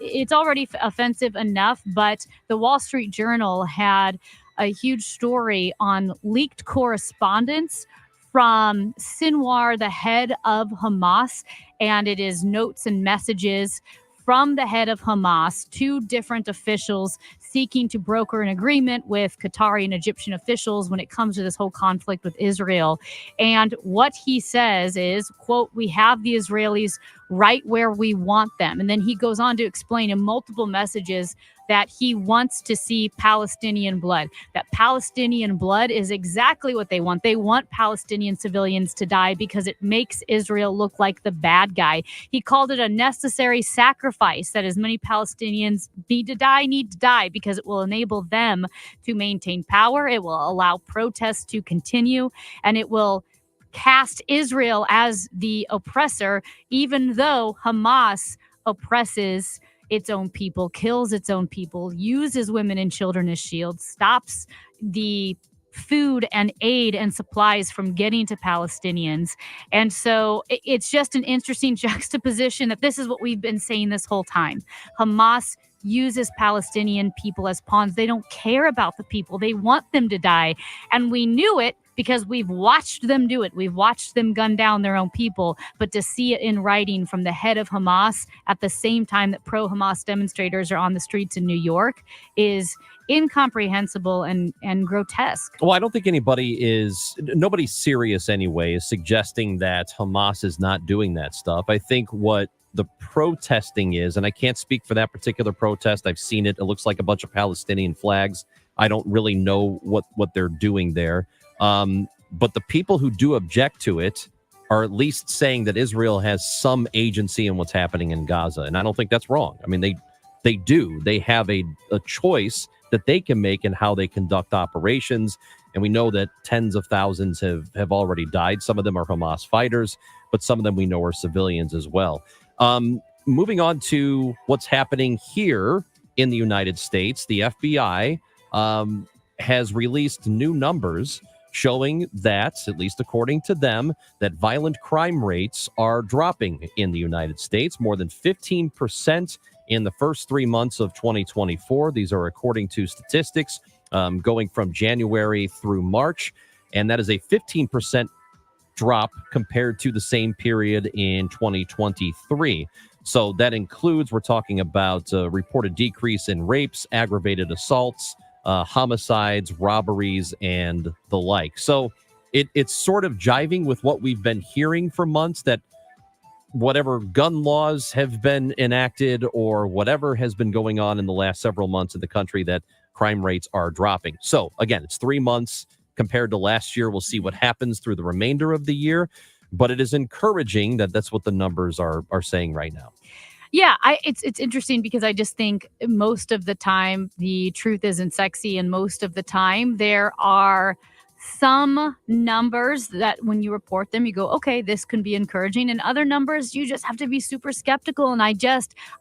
it's already offensive enough, but the Wall Street Journal had a huge story on leaked correspondence from Sinwar, the head of Hamas, and it is notes and messages from the head of Hamas to different officials seeking to broker an agreement with Qatari and Egyptian officials when it comes to this whole conflict with Israel. And what he says is, quote, "We have the Israelis right where we want them." And then he goes on to explain in multiple messages that he wants to see Palestinian blood, that Palestinian blood is exactly what they want. They want Palestinian civilians to die because it makes Israel look like the bad guy. He called it a necessary sacrifice that as many Palestinians need to die because it will enable them to maintain power. It will allow protests to continue, and it will cast Israel as the oppressor, even though Hamas oppresses its own people, kills its own people, uses women and children as shields, stops the food and aid and supplies from getting to Palestinians. And so it's just an interesting juxtaposition that this is what we've been saying this whole time. Hamas uses Palestinian people as pawns. They don't care about the people. They want them to die. And we knew it because we've watched them do it. We've watched them gun down their own people. But to see it in writing from the head of Hamas at the same time that pro-Hamas demonstrators are on the streets in New York is incomprehensible and grotesque. Well, I don't think nobody's serious anyway, is suggesting that Hamas is not doing that stuff. I think what the protesting is, and I can't speak for that particular protest. I've seen it. It looks like a bunch of Palestinian flags. I don't really know what they're doing there. But the people who do object to it are at least saying that Israel has some agency in what's happening in Gaza. And I don't think that's wrong. I mean, they do. They have a choice that they can make in how they conduct operations. And we know that tens of thousands have already died. Some of them are Hamas fighters, but some of them we know are civilians as well. Moving on to what's happening here in the United States, the FBI has released new numbers showing that, at least according to them, that violent crime rates are dropping in the United States, more than 15% in the first 3 months of 2024. These are according to statistics going from January through March, and that is a 15% drop compared to the same period in 2023. So that includes, we're talking about a reported decrease in rapes, aggravated assaults, homicides, robberies, and the like. So it's sort of jiving with what we've been hearing for months, that whatever gun laws have been enacted or whatever has been going on in the last several months in the country, that crime rates are dropping. So again, it's 3 months compared to last year. We'll see what happens through the remainder of the year, but it is encouraging that that's what the numbers are saying right now. Yeah, it's interesting because I just think most of the time the truth isn't sexy, and most of the time there are some numbers that when you report them, you go, okay, this can be encouraging, and other numbers you just have to be super skeptical. And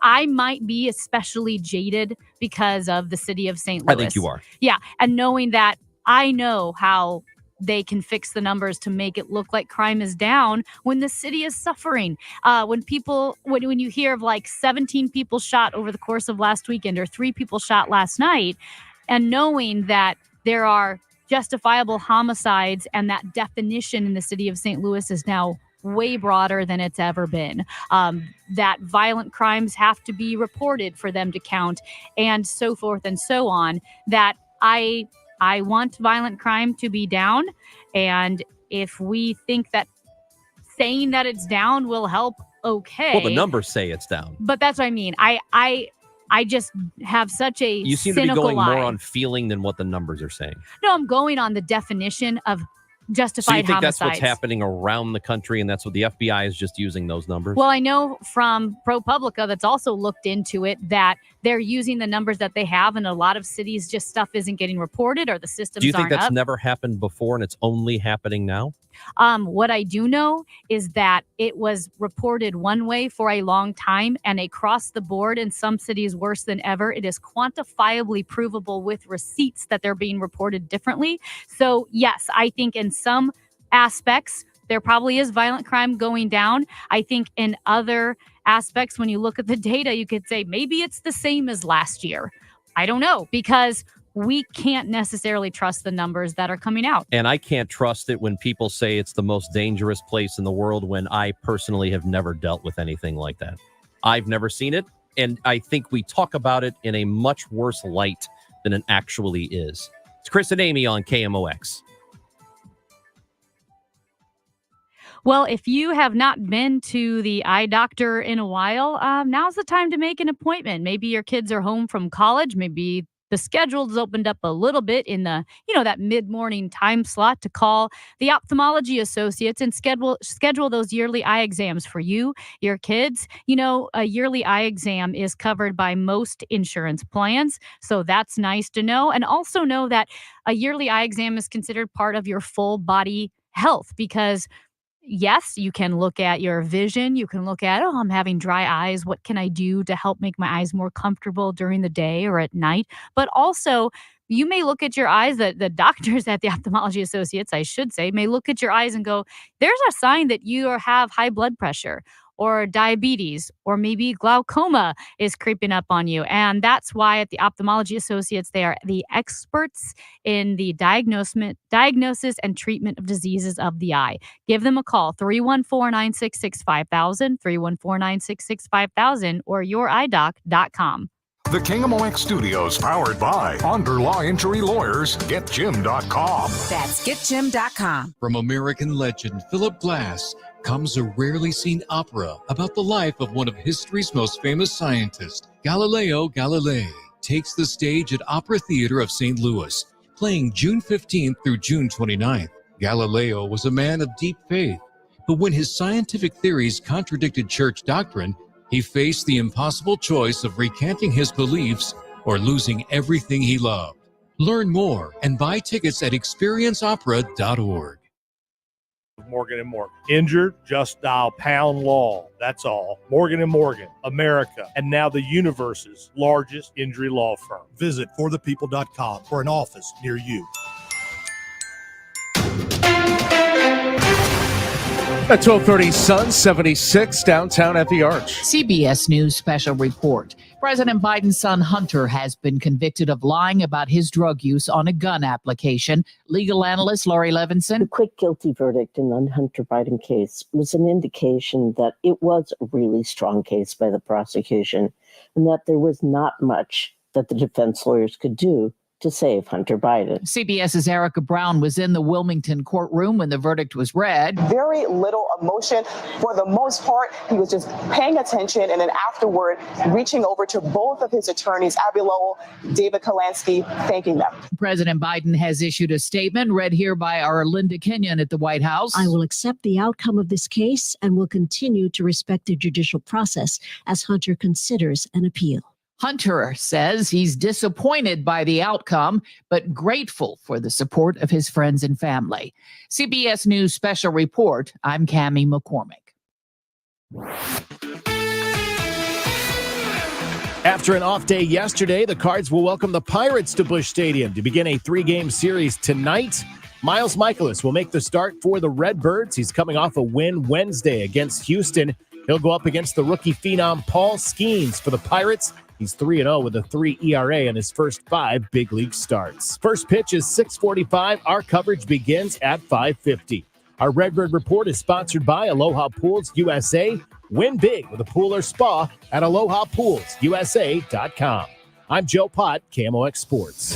I might be especially jaded because of the city of St. Louis. I think you are. Yeah, and knowing that I know how they can fix the numbers to make it look like crime is down when the city is suffering. When you hear of like 17 people shot over the course of last weekend or 3 people shot last night, and knowing that there are justifiable homicides and that definition in the city of St. Louis is now way broader than it's ever been, that violent crimes have to be reported for them to count, and so forth and so on, that I want violent crime to be down. And if we think that saying that it's down will help, okay. Well, the numbers say it's down. But that's what I mean. I I just have such a You seem to be cynical going eye. more on feeling than what the numbers are saying. No, I'm going on the definition of justified So you think homicides. that's what's happening around the country, and that's what the FBI is just using those numbers? Well, I know from ProPublica that's also looked into it that they're using the numbers that they have, and a lot of cities just stuff isn't getting reported or the systems Do you think aren't that's up. never happened before and it's only happening now? What I do know is that it was reported one way for a long time, and across the board in some cities worse than ever. It is quantifiably provable with receipts that they're being reported differently. So yes, I think in some aspects there probably is violent crime going down. I think in other aspects, when you look at the data, you could say maybe it's the same as last year. I don't know, because we can't necessarily trust the numbers that are coming out. And I can't trust it when people say it's the most dangerous place in the world when I personally have never dealt with anything like that. I've never seen it, and I think we talk about it in a much worse light than it actually is. It's Chris and Amy on KMOX. Well, if you have not been to the eye doctor in a while, now's the time to make an appointment. Maybe your kids are home from college. Maybe the schedule's opened up a little bit in the, that mid-morning time slot to call the Ophthalmology Associates and schedule those yearly eye exams for you, your kids. A yearly eye exam is covered by most insurance plans, so that's nice to know. And also know that a yearly eye exam is considered part of your full body health because yes, you can look at your vision. You can look at, I'm having dry eyes. What can I do to help make my eyes more comfortable during the day or at night? But also, you may look at your eyes, the doctors at the Ophthalmology Associates, I should say, may look at your eyes and go, there's a sign that you have high blood pressure or diabetes, or maybe glaucoma is creeping up on you. And that's why at the Ophthalmology Associates, they are the experts in the diagnosis and treatment of diseases of the eye. Give them a call, 314-966-5000, 314-966-5000, or youridoc.com. The KMOX Studios, powered by Under Law Injury Lawyers, GetJim.com. That's GetJim.com. From American legend Philip Glass comes a rarely seen opera about the life of one of history's most famous scientists. Galileo Galilei takes the stage at Opera Theater of St. Louis, playing June 15th through June 29th. Galileo was a man of deep faith, but when his scientific theories contradicted church doctrine, he faced the impossible choice of recanting his beliefs or losing everything he loved. Learn more and buy tickets at experienceopera.org. Morgan & Morgan. Injured? Just dial pound law. That's all. Morgan & Morgan, America, and now the universe's largest injury law firm. Visit forthepeople.com for an office near you. At 12:30 Sun 76 downtown at the Arch. CBS News special report. President Biden's son Hunter has been convicted of lying about his drug use on a gun application. Legal analyst Lori Levinson. The quick guilty verdict in the Hunter Biden case was an indication that it was a really strong case by the prosecution and that there was not much that the defense lawyers could do to save Hunter Biden. CBS's Erica Brown was in the Wilmington courtroom when the verdict was read. Very little emotion. For the most part, he was just paying attention and then afterward reaching over to both of his attorneys, Abby Lowell, David Kalansky, thanking them. President Biden has issued a statement read here by our Linda Kenyon at the White House. I will accept the outcome of this case and will continue to respect the judicial process as Hunter considers an appeal. Hunter says he's disappointed by the outcome, but grateful for the support of his friends and family. CBS News special report. I'm Cammie McCormick. After an off day yesterday, the Cards will welcome the Pirates to Busch Stadium to begin a 3-game series tonight. Miles Mikolas will make the start for the Redbirds. He's coming off a win Wednesday against Houston. He'll go up against the rookie phenom Paul Skeens for the Pirates. He's 3-0 with a 3 ERA in his first 5 big league starts. First pitch is 6:45. Our coverage begins at 5:50. Our Redbird Report is sponsored by Aloha Pools USA. Win big with a pool or spa at AlohaPoolsUSA.com. I'm Joe Pott, KMOX Sports.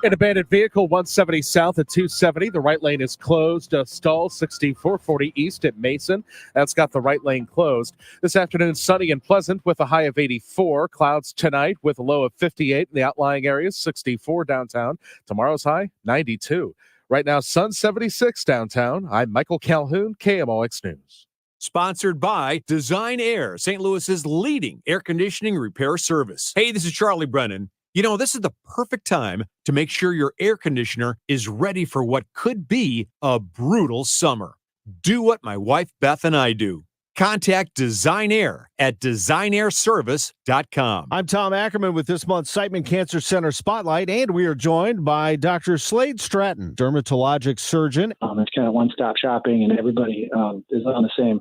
An abandoned vehicle 170 south at 270. The right lane is closed. Stall 6440 east at Mason. That's got the right lane closed. This afternoon, sunny and pleasant with a high of 84. Clouds tonight with a low of 58 in the outlying areas, 64 downtown. Tomorrow's high, 92. Right now, sun 76 downtown. I'm Michael Calhoun, KMOX News. Sponsored by Design Air, St. Louis's leading air conditioning repair service. Hey, this is Charlie Brennan. You know, this is the perfect time to make sure your air conditioner is ready for what could be a brutal summer. Do what my wife Beth and I do. Contact Design Air at designairservice.com. I'm Tom Ackerman with this month's Siteman Cancer Center Spotlight, and we are joined by Dr. Slade Stratton, dermatologic surgeon. It's kind of one-stop shopping, and everybody is on the same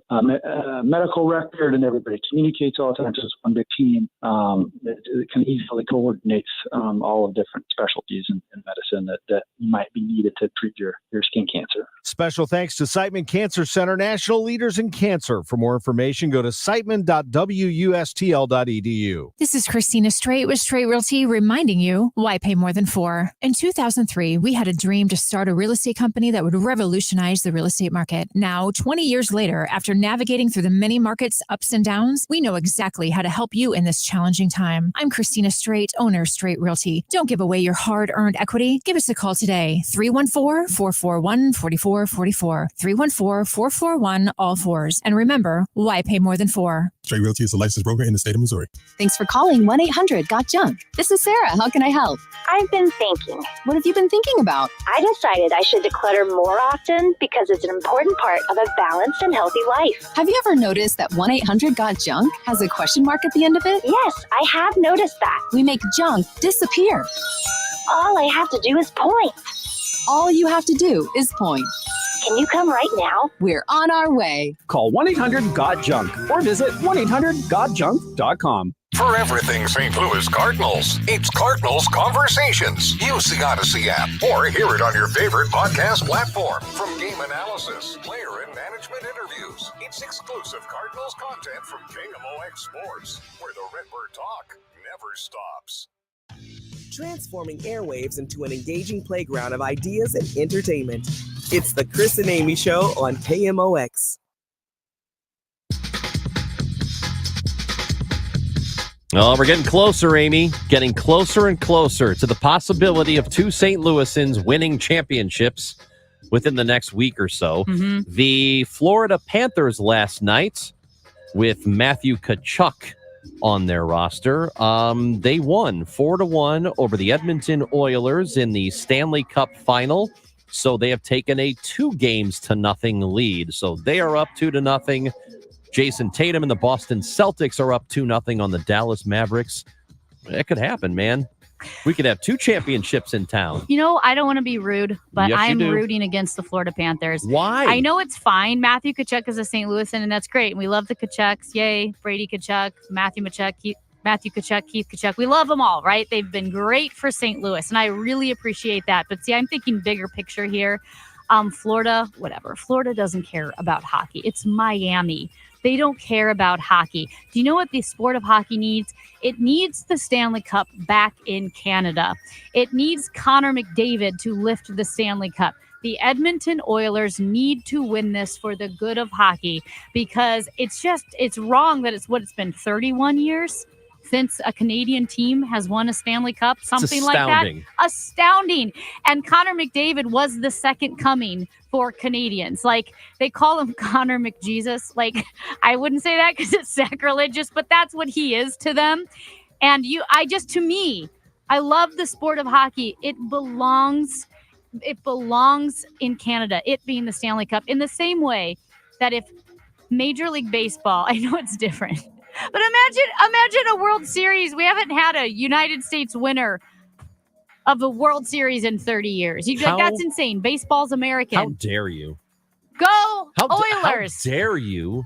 medical record, and everybody communicates all the time. So it's one big team. It can easily coordinates all of different specialties in medicine that might be needed to treat your skin cancer. Special thanks to Siteman Cancer Center, national leaders in cancer. For more information, go to siteman.wustl.edu. This is Christina Straight with Straight Realty reminding you why pay more than $4. In 2003, we had a dream to start a real estate company that would revolutionize the real estate market. Now, 20 years later, after navigating through the many markets' ups and downs, we know exactly how to help you in this challenging time. I'm Christina Straight, owner of Straight Realty. Don't give away your hard-earned equity. Give us a call today, 314-441-4444, 314-441-all-4s. And remember, why pay more than $4? Straight Realty is a licensed broker in the state of Missouri. Thanks for calling 1-800-GOT-JUNK. This is Sarah. How can I help? I've been thinking. What have you been thinking about? I decided I should declutter more often because it's an important part of a balanced and healthy life. Have you ever noticed that 1-800-GOT-JUNK has a question mark at the end of it? Yes, I have noticed that. We make junk disappear. All I have to do is point. All you have to do is point. Can you come right now? We're on our way. Call 1-800-GOT-JUNK or visit 1-800-GOT-JUNK.com. For everything St. Louis Cardinals, it's Cardinals Conversations. Use the Odyssey app or hear it on your favorite podcast platform. From game analysis, player and management interviews, it's exclusive Cardinals content from KMOX Sports, where the Redbird talk never stops. Transforming airwaves into an engaging playground of ideas and entertainment. It's the Chris and Amy Show on KMOX. Oh, we're getting closer, Amy. Getting closer and closer to the possibility of two St. Louisans winning championships within the next week or so. Mm-hmm. The Florida Panthers last night, with Matthew Tkachuk on their roster, they won 4-1 over the Edmonton Oilers in the Stanley Cup final. So they have taken a 2-0 lead. So they are up 2-0. Jason Tatum and the Boston Celtics are up 2-0 on the Dallas Mavericks. It could happen, man. We could have two championships in town. You know, I don't want to be rude, but Yes, you I'm do. rooting against the Florida Panthers. Why? I know it's fine. Matthew Tkachuk is a St. Louisan, and that's great. We love the Tkachuks. Yay. Brady Tkachuk, Matthew Tkachuk, Keith Tkachuk. We love them all, right? They've been great for St. Louis, and I really appreciate that. But see, I'm thinking bigger picture here. Florida, whatever. Florida doesn't care about hockey. It's Miami. They don't care about hockey. Do you know what the sport of hockey needs? It needs the Stanley Cup back in Canada. It needs Connor McDavid to lift the Stanley Cup. The Edmonton Oilers need to win this for the good of hockey, because it's wrong that it's been 31 years since a Canadian team has won a Stanley Cup, something like that. Astounding. And Connor McDavid was the second coming for Canadians. Like, they call him Connor McJesus. Like, I wouldn't say that because it's sacrilegious, but that's what he is to them. And to me, I love the sport of hockey. It belongs in Canada, it being the Stanley Cup, in the same way that if Major League Baseball, I know it's different, but imagine a World Series. We haven't had a United States winner of a World Series in 30 years. That's insane. Baseball's American. How dare you? Go Oilers. How dare you?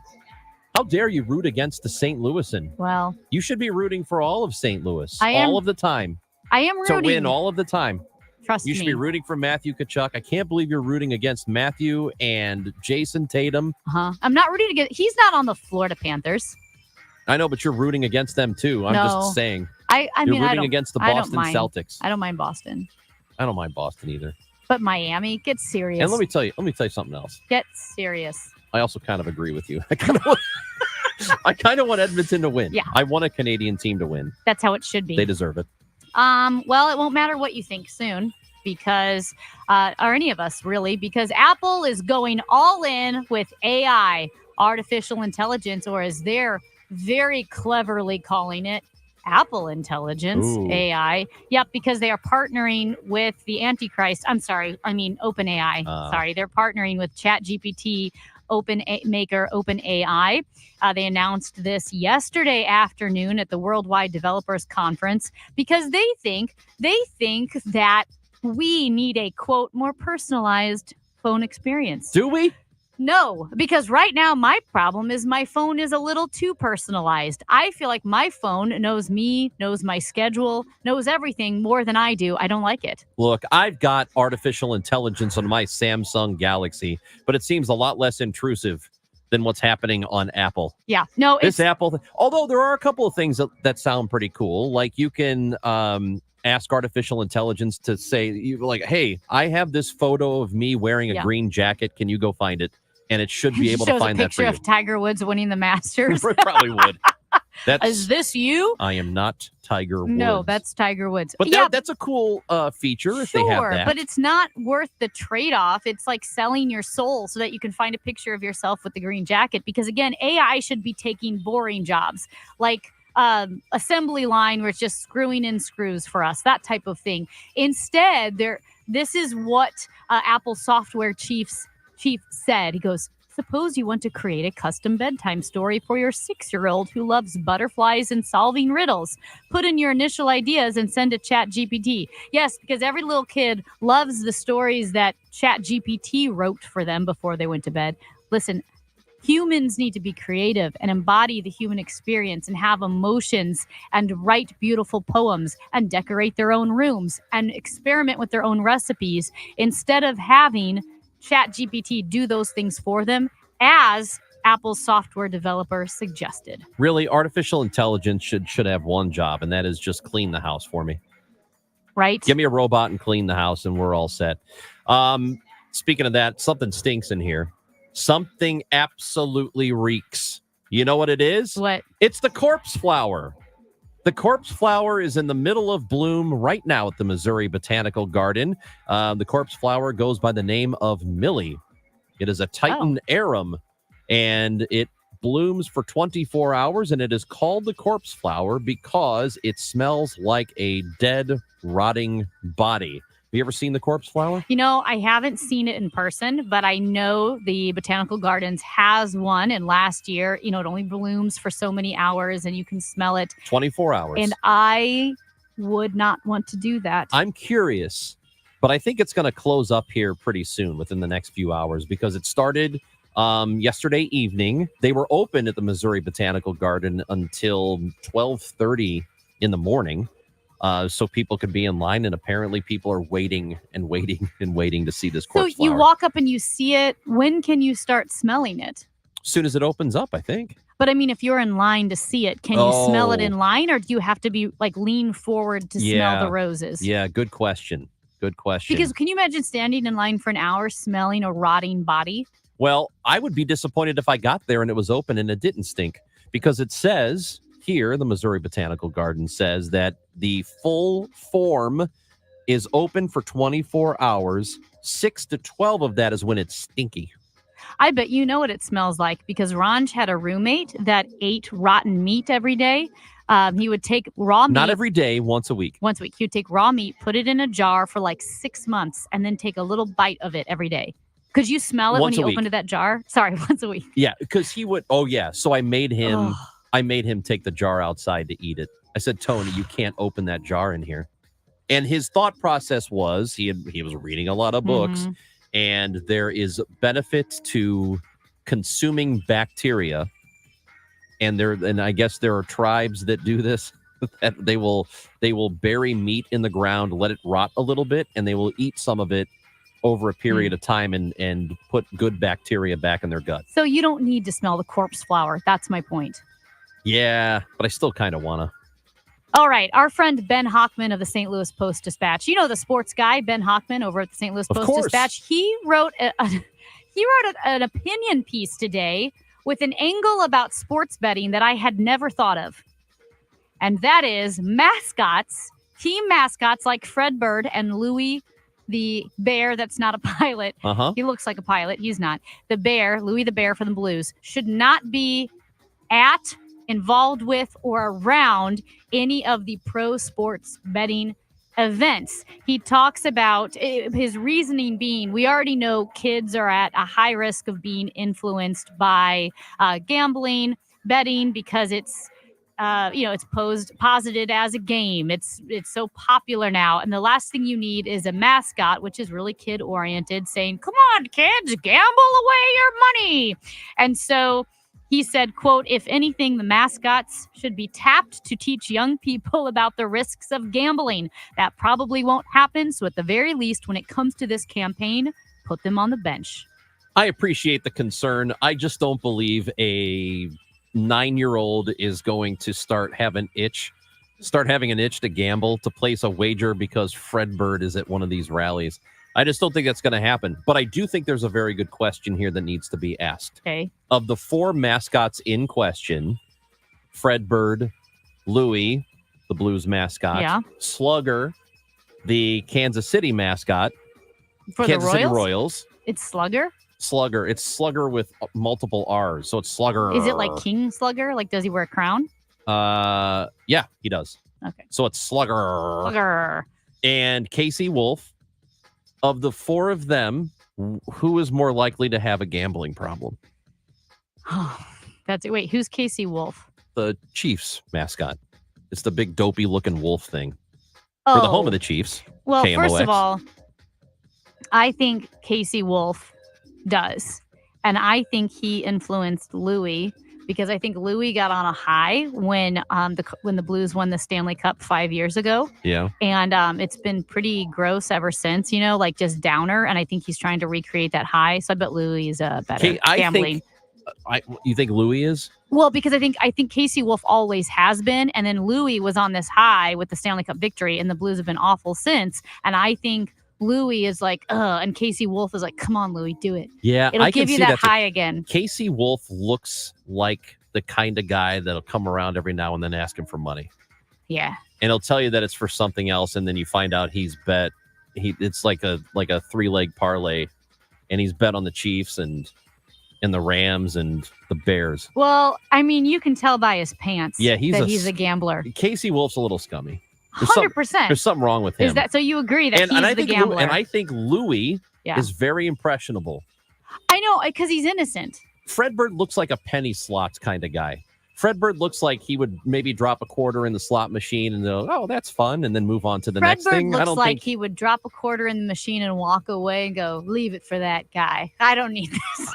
How dare you root against the St. Louisan? Well, you should be rooting for all of St. Louis all of the time. I am rooting. To win all of the time. Trust me. You should be rooting for Matthew Tkachuk. I can't believe you're rooting against Matthew and Jason Tatum. I'm not rooting against. He's not on the Florida Panthers. I know, but you're rooting against them too. I'm just saying. I mean, you're rooting against the Boston Celtics. I don't mind Boston. I don't mind Boston either. But Miami, get serious. And let me tell you something else. Get serious. I also kind of agree with you. I kind of want Edmonton to win. Yeah. I want a Canadian team to win. That's how it should be. They deserve it. Well, it won't matter what you think soon because, or any of us really, because Apple is going all in with AI, artificial intelligence, or as they're very cleverly calling it, Apple Intelligence, Ooh. AI. Yep, because they are partnering with the Antichrist. OpenAI. Sorry, they're partnering with ChatGPT maker OpenAI. They announced this yesterday afternoon at the Worldwide Developers Conference because they think that we need a, quote, more personalized phone experience. Do we? No, because right now my problem is my phone is a little too personalized. I feel like my phone knows me, knows my schedule, knows everything more than I do. I don't like it. Look, I've got artificial intelligence on my Samsung Galaxy, but it seems a lot less intrusive than what's happening on Apple. Yeah, no, this Apple. Although there are a couple of things that sound pretty cool, like you can ask artificial intelligence to say, like, "Hey, I have this photo of me wearing a green jacket. Can you go find it?" And it should be able to find that for you. Shows a picture of Tiger Woods winning the Masters. It probably would. Is this you? I am not Tiger Woods. No, that's Tiger Woods. But that's a cool feature if they have that. But it's not worth the trade-off. It's like selling your soul so that you can find a picture of yourself with the green jacket. Because again, AI should be taking boring jobs like assembly line where it's just screwing in screws for us, that type of thing. Instead, this is what Apple software chief said. He goes, suppose you want to create a custom bedtime story for your 6-year-old who loves butterflies and solving riddles. Put in your initial ideas and send to ChatGPT. Yes, because every little kid loves the stories that ChatGPT wrote for them before they went to bed. Listen, humans need to be creative and embody the human experience and have emotions and write beautiful poems and decorate their own rooms and experiment with their own recipes instead of having ChatGPT do those things for them, as Apple's software developer suggested. Really, artificial intelligence should have one job, and that is just clean the house for me. Right? Give me a robot and clean the house, and we're all set. Speaking of that, something stinks in here. Something absolutely reeks. You know what it is? What? It's the corpse flower. The corpse flower is in the middle of bloom right now at the Missouri Botanical Garden. The corpse flower goes by the name of Millie. It is a Titan arum, and it blooms for 24 hours, and it is called the corpse flower because it smells like a dead, rotting body. Have you ever seen the corpse flower? You know, I haven't seen it in person, but I know the Botanical Gardens has one. And last year, it only blooms for so many hours and you can smell it. 24 hours. And I would not want to do that. I'm curious, but I think it's going to close up here pretty soon within the next few hours because it started yesterday evening. They were open at the Missouri Botanical Garden until 12:30 in the morning. So people could be in line, and apparently people are waiting and waiting and waiting to see this corpse flower. So you walk up and you see it. When can you start smelling it? As soon as it opens up, I think. But I mean, if you're in line to see it, can you smell it in line, or do you have to be lean forward to smell the roses? Yeah, good question. Good question. Because can you imagine standing in line for an hour smelling a rotting body? Well, I would be disappointed if I got there and it was open and it didn't stink, because it says here, the Missouri Botanical Garden says that the full form is open for 24 hours. 6 to 12 of that is when it's stinky. I bet you know what it smells like, because Ranj had a roommate that ate rotten meat every day. He would take raw meat. Not every day, once a week. Once a week. He would take raw meat, put it in a jar for 6 months, and then take a little bite of it every day. Could you smell it Once when a he opened that jar? Sorry, once a week. Yeah, because he would. Oh, yeah. So I made him. I made him take the jar outside to eat it. I said, Tony, you can't open that jar in here. And his thought process was he was reading a lot of books, and there is benefit to consuming bacteria. And I guess there are tribes that do this. That they will bury meat in the ground, let it rot a little bit, and they will eat some of it over a period of time and put good bacteria back in their gut. So you don't need to smell the corpse flower. That's my point. Yeah, but I still kind of want to. All right. Our friend Ben Hockman of the St. Louis Post-Dispatch. You know the sports guy, Ben Hockman, over at the St. Louis Post-Dispatch. He wrote an opinion piece today with an angle about sports betting that I had never thought of. And that is mascots, team mascots like Fred Bird and Louie the bear that's not a pilot. He looks like a pilot. He's not. The bear, Louie the bear for the Blues, should not be involved with, or around any of the pro sports betting events. He talks about his reasoning being, we already know kids are at a high risk of being influenced by gambling, betting, because it's it's posited as a game. It's so popular now. And the last thing you need is a mascot, which is really kid oriented, saying, come on, kids, gamble away your money. And so he said, quote, if anything, the mascots should be tapped to teach young people about the risks of gambling. That probably won't happen. So at the very least, when it comes to this campaign, put them on the bench. I appreciate the concern. I just don't believe a 9-year-old is going to start having an itch to gamble, to place a wager because Fred Bird is at one of these rallies. I just don't think that's going to happen. But I do think there's a very good question here that needs to be asked. Okay. Of the 4 mascots in question, Fred Bird, Louie, the Blues mascot, Slugger, the Kansas City mascot, for Kansas the City Royals. It's Slugger? Slugger. It's Slugger with multiple R's. So it's Slugger. Is it like King Slugger? Like, does he wear a crown? Yeah, he does. Okay. So it's Slugger. Slugger. And Casey Wolf. Of the 4 of them, who is more likely to have a gambling problem? Wait, who's Casey Wolf? The Chiefs mascot. It's the big dopey looking wolf thing. For the home of the Chiefs. Well, KMOX. first of all, I think Casey Wolf does. And I think he influenced Louie, because I think Louie got on a high when the Blues won the Stanley Cup 5 years ago. Yeah. And it's been pretty gross ever since, like just downer. And I think he's trying to recreate that high. So I bet Louie is better gambling. You think Louie is? Well, because I think Casey Wolf always has been. And then Louie was on this high with the Stanley Cup victory, and the Blues have been awful since. And I think Louie is like, and Casey Wolf is like, come on, Louie, do it. Yeah, it'll give you that high again. Casey Wolf looks like the kind of guy that'll come around every now and then ask him for money. Yeah. And he'll tell you that it's for something else, and then you find out it's like a 3-leg parlay, and he's bet on the Chiefs and the Rams and the Bears. Well, I mean, you can tell by his pants. Yeah, he's a gambler. Casey Wolf's a little scummy. 100%. There's something wrong with him. Is that so? You agree that he's the gambler? And I think Louie is very impressionable. I know, because he's innocent. Fred Bird looks like a penny slots kind of guy. Fred Bird looks like he would maybe drop a quarter in the slot machine and go, oh, that's fun, and then move on to the next thing. Fred Bird looks like he would drop a quarter in the machine and walk away and go, leave it for that guy. I don't need this.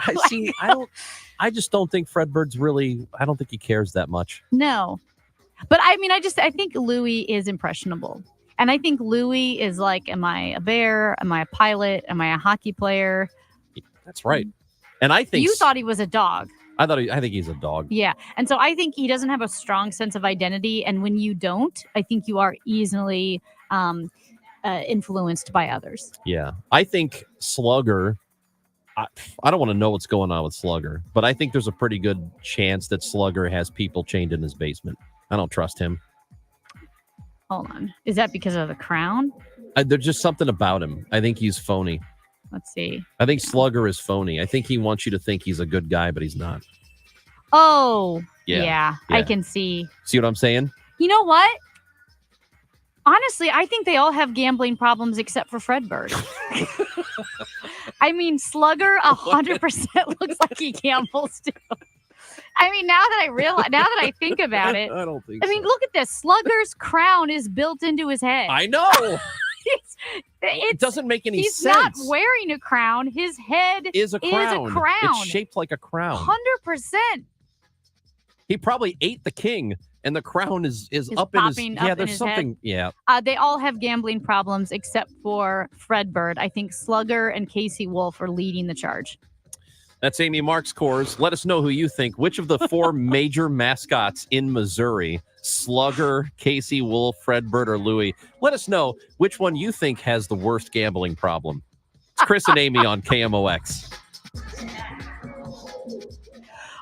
I just don't think Fred Bird's I don't think he cares that much. No. But I mean, I think Louie is impressionable. And I think Louie is like, am I a bear? Am I a pilot? Am I a hockey player? That's right. And I think you thought he was a dog. I think he's a dog. Yeah. And so I think he doesn't have a strong sense of identity. And when you don't, I think you are easily influenced by others. Yeah. I think Slugger, I don't want to know what's going on with Slugger, but I think there's a pretty good chance that Slugger has people chained in his basement. I don't trust him. Hold on. Is that because of the crown? There's just something about him. I think he's phony. Let's see. I think Slugger is phony. I think he wants you to think he's a good guy, but he's not. Oh, yeah. I can see. See what I'm saying? You know what? Honestly, I think they all have gambling problems except for Fred Bird. I mean, Slugger 100% looks like he gambles too. I mean, now that I think about it, I don't think I mean, look at this. Slugger's crown is built into his head. I know. It doesn't make any sense. He's not wearing a crown. His head is a crown. It's shaped like a crown. 100%. He probably ate the king, and the crown is up in his head. Yeah, there's something. Head. Yeah. They all have gambling problems except for Fred Bird. I think Slugger and Casey Wolf are leading the charge. That's Amy Marks Cores. Let us know who you think. Which of the 4 major mascots in Missouri, Slugger, Casey, Wolf, Fredbird, or Louie, let us know which one you think has the worst gambling problem. It's Chris and Amy on KMOX.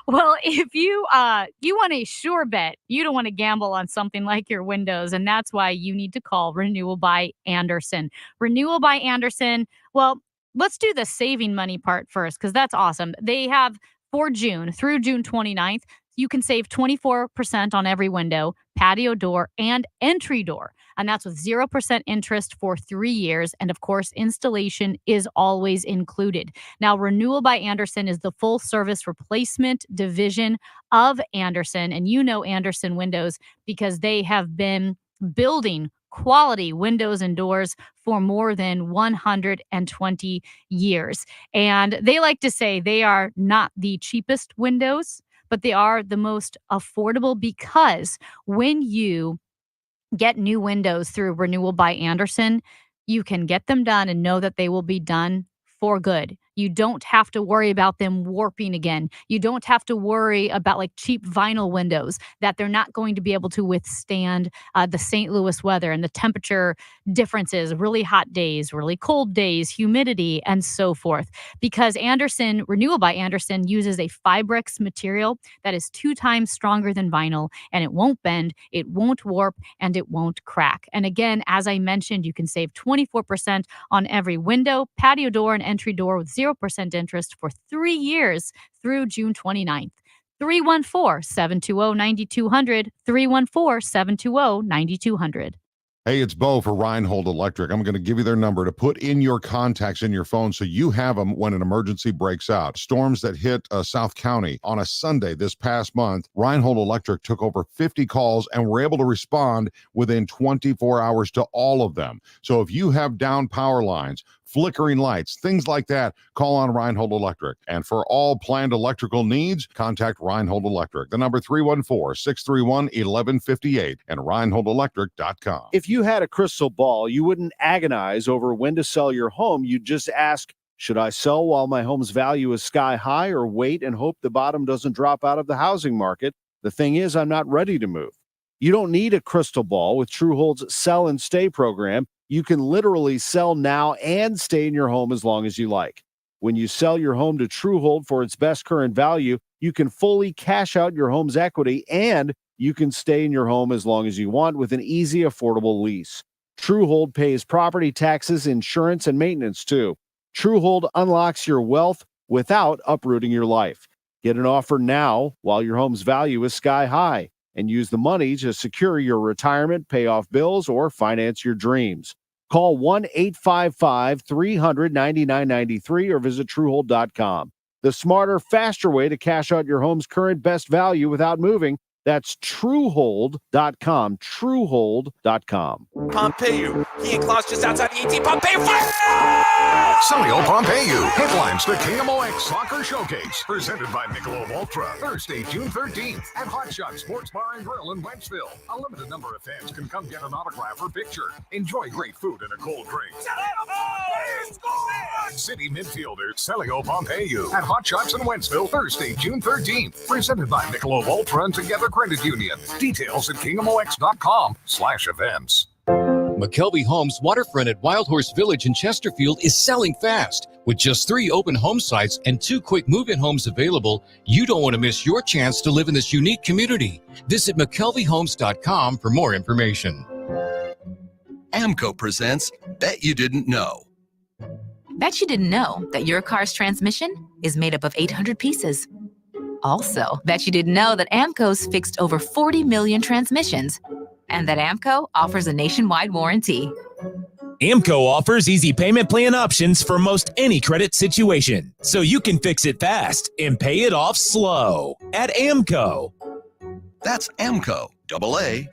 Well, if you want a sure bet, you don't want to gamble on something like your windows, and that's why you need to call Renewal by Andersen. Renewal by Andersen, well, let's do the saving money part first, because that's awesome. They have for June through June 29th, you can save 24% on every window, patio door, and entry door. And that's with 0% interest for 3 years. And of course, installation is always included. Now, Renewal by Andersen is the full service replacement division of Andersen. And you know Andersen Windows because they have been building quality windows and doors for more than 120 years. And they like to say they are not the cheapest windows, but they are the most affordable, because when you get new windows through Renewal by Andersen, you can get them done and know that they will be done for good. You don't have to worry about them warping again. You don't have to worry about like cheap vinyl windows that they're not going to be able to withstand the St. Louis weather and the temperature differences, really hot days, really cold days, humidity, and so forth. Because Andersen, Renewal by Andersen uses a Fibrex material that is 2 times stronger than vinyl, and it won't bend, it won't warp, and it won't crack. And again, as I mentioned, you can save 24% on every window, patio door, and entry door with 0% interest for 3 years through June 29th. 314-720-9200, 314-720-9200. Hey, it's Bo for Reinhold Electric. I'm going to give you their number to put in your contacts in your phone so you have them when an emergency breaks out. Storms that hit South County on a Sunday this past month, Reinhold Electric took over 50 calls and were able to respond within 24 hours to all of them. So if you have down power lines, flickering lights, things like that, call on Reinhold Electric. And for all planned electrical needs, contact Reinhold Electric. The number 314-631-1158 and ReinholdElectric.com. If you had a crystal ball, you wouldn't agonize over when to sell your home. You'd just ask, should I sell while my home's value is sky high, or wait and hope the bottom doesn't drop out of the housing market? The thing is, I'm not ready to move. You don't need a crystal ball. With Truehold's Sell and Stay program, you can literally sell now and stay in your home as long as you like. When you sell your home to Truehold for its best current value, you can fully cash out your home's equity, and you can stay in your home as long as you want with an easy, affordable lease. Truehold pays property taxes, insurance, and maintenance too. Truehold unlocks your wealth without uprooting your life. Get an offer now while your home's value is sky high, and use the money to secure your retirement, pay off bills, or finance your dreams. Call 1-855-300-9993 or visit Truehold.com. The smarter, faster way to cash out your home's current best value without moving. That's Truehold.com. Truehold.com. Pompeiu. He and Klaus just outside the ET. Pompeiu. Salio Pompeiu headlines the KMOX Soccer Showcase, presented by Michelob Ultra, Thursday, June 13th at Hot Shot Sports Bar and Grill in Wentzville. A limited number of fans can come get an autograph or picture. Enjoy great food and a cold drink. City midfielder Celio Pompeiu at Hot Shots in Wentzville, Thursday, June 13th. Presented by Michelob Ultra and Together Credit Union. Details at KMOX.com/events. McKelvey Homes waterfront at Wild Horse Village in Chesterfield is selling fast. With just 3 open home sites and 2 quick move-in homes available, you don't want to miss your chance to live in this unique community. Visit McKelveyHomes.com for more information. AMCO presents Bet You Didn't Know. Bet you didn't know that your car's transmission is made up of 800 pieces. Also, bet you didn't know that AMCO's fixed over 40 million transmissions, and that AMCO offers a nationwide warranty. AMCO offers easy payment plan options for most any credit situation, so you can fix it fast and pay it off slow at AMCO. That's AMCO, AA.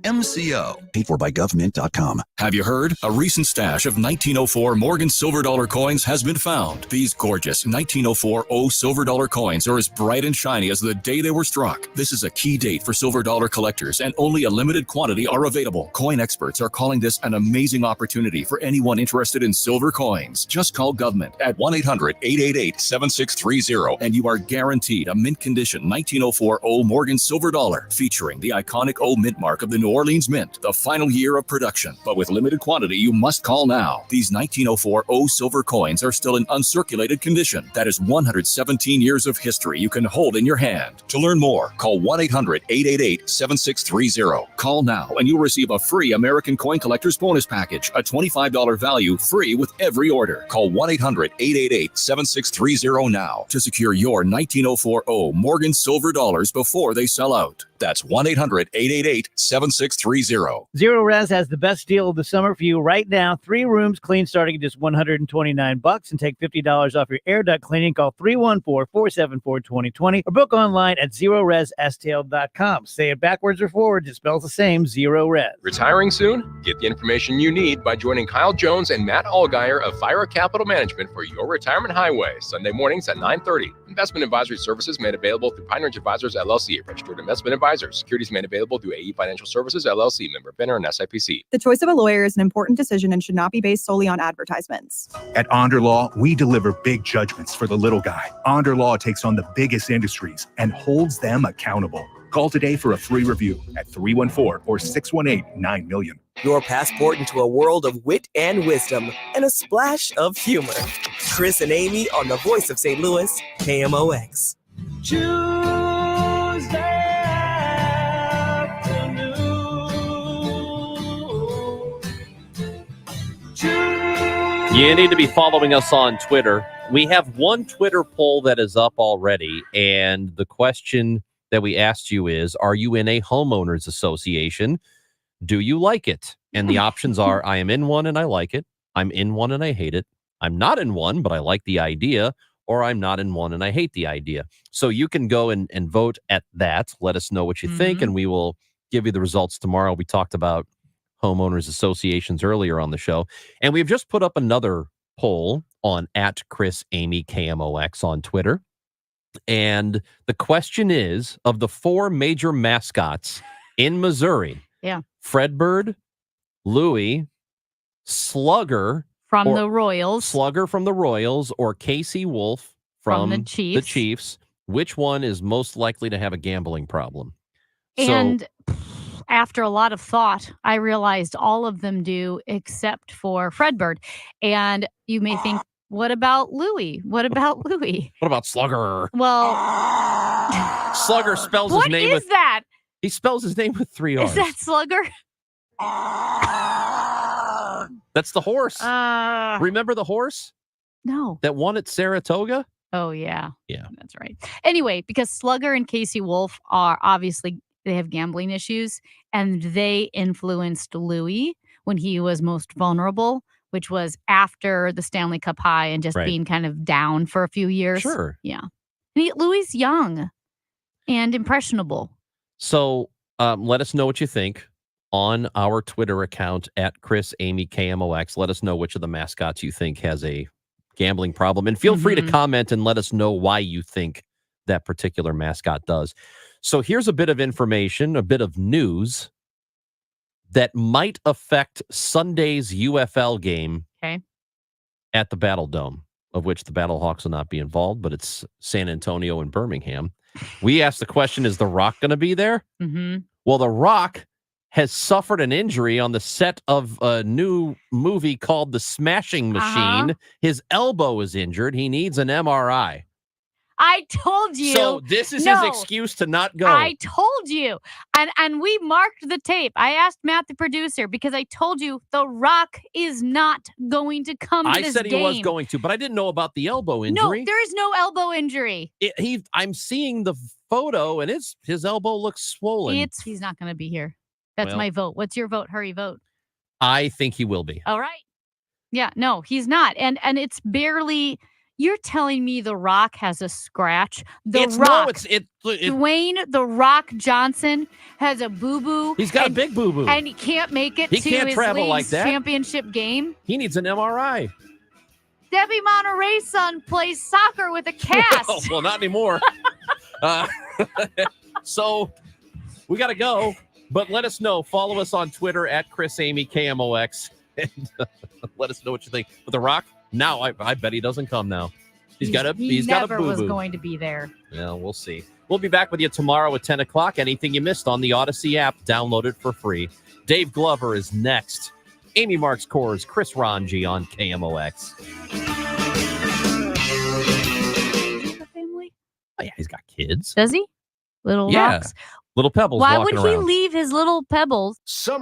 MCO. Paid for by government.com. Have you heard? A recent stash of 1904 Morgan silver dollar coins has been found. These gorgeous 1904 silver dollar coins are as bright and shiny as the day they were struck. This is a key date for silver dollar collectors, and only a limited quantity are available. Coin experts are calling this an amazing opportunity for anyone interested in silver coins. Just call government at 1-800-888-7630, and you are guaranteed a mint condition 1904 Morgan silver dollar featuring the iconic mint mark of the New Orleans Mint, the final year of production. But with limited quantity, you must call now. These 1904 silver coins are still in uncirculated condition. That is 117 years of history you can hold in your hand. To learn more, call 1-800-888-7630. Call now and you'll receive a free American Coin Collector's Bonus Package, a $25 value, free with every order. Call 1-800-888-7630 now to secure your 1904 Morgan silver dollars before they sell out. That's 1-800-888-7630. Zero Res has the best deal of the summer for you right now. 3 rooms clean starting at just $129, and take $50 off your air duct cleaning. Call 314-474-2020 or book online at ZeroResSTL.com. Say it backwards or forwards, it spells the same, Zero Res. Retiring soon? Get the information you need by joining Kyle Jones and Matt Allgeier of Fire Capital Management for your retirement highway, Sunday mornings at 9:30. Investment advisory services made available through Pine Ridge Advisors, LLC, registered investment advisors. Securities made available through AE Financial Services, LLC, member FINRA and SIPC. The choice of a lawyer is an important decision and should not be based solely on advertisements. At Onder Law, we deliver big judgments for the little guy. Onder Law takes on the biggest industries and holds them accountable. Call today for a free review at 314 or 618-9000000. Your passport into a world of wit and wisdom and a splash of humor. Chris and Amy on the Voice of St. Louis, KMOX. You need to be following us on Twitter. We have one Twitter poll that is up already, and the question that we asked you is, are you in a homeowners association? Do you like it? And the options are, I am in one and I like it. I'm in one and I hate it. I'm not in one, but I like the idea. Or I'm not in one and I hate the idea. So you can go and vote at that. Let us know what you think, and we will give you the results tomorrow. We talked about homeowners associations earlier on the show. And we've just put up another poll on at Chris Amy KMOX on Twitter. And the question is, of the 4 major mascots in Missouri, Fredbird, Louie, Slugger from the Royals, or Casey Wolf from the Chiefs, which one is most likely to have a gambling problem? And after a lot of thought, I realized all of them do except for Fredbird. And you may think, what about Louie? What about Louie? What about Slugger? Well, Slugger spells his name with... that? He spells his name with 3 R's. Is that Slugger? That's the horse. Remember the horse? No. That won at Saratoga? Oh, yeah. Yeah. That's right. Anyway, because Slugger and Casey Wolf are obviously, they have gambling issues, and they influenced Louie when he was most vulnerable, which was after the Stanley Cup high and just being kind of down for a few years. Sure. Yeah. And Louie's young and impressionable. So let us know what you think on our Twitter account at Chris Amy KMOX. Let us know which of the mascots you think has a gambling problem. And feel free to comment and let us know why you think that particular mascot does. So here's a bit of information, a bit of news that might affect Sunday's UFL game at the Battle Dome, of which the Battlehawks will not be involved, but it's San Antonio and Birmingham. We asked the question, is The Rock going to be there? Well, The Rock has suffered an injury on the set of a new movie called The Smashing Machine. His elbow is injured. He needs an MRI. I told you. So this is his excuse to not go. I told you. And we marked the tape. I asked Matt, the producer, because I told you The Rock is not going to come to this game. I said he was going to, but I didn't know about the elbow injury. No, there is no elbow injury. I'm seeing the photo, and his elbow looks swollen. He's not going to be here. That's my vote. What's your vote? Hurry, vote. I think he will be. All right. Yeah, no, he's not. And it's barely, You're telling me The Rock has a scratch? It's Dwayne The Rock Johnson has a boo-boo. He's got a big boo-boo. And he can't make it He to can't his travel like league's that. championship game. He needs an MRI. Debbie Monterey's son plays soccer with a cast. Well, not anymore. So we got to go. But let us know. Follow us on Twitter at Chris Amy KMOX. And let us know what you think. But The Rock, now I bet he doesn't come now. He's got a never boo-boo. was going to be there. Yeah, we'll see. We'll be back with you tomorrow at 10 o'clock. Anything you missed on the Odyssey app, download it for free. Dave Glover is next. Amy Marks Kors, Chris Ranji on KMOX. Family? Oh, yeah, he's got kids. Does he? Little Yeah. rocks. Little pebbles. Why walking would he around. leave his little pebbles? Summer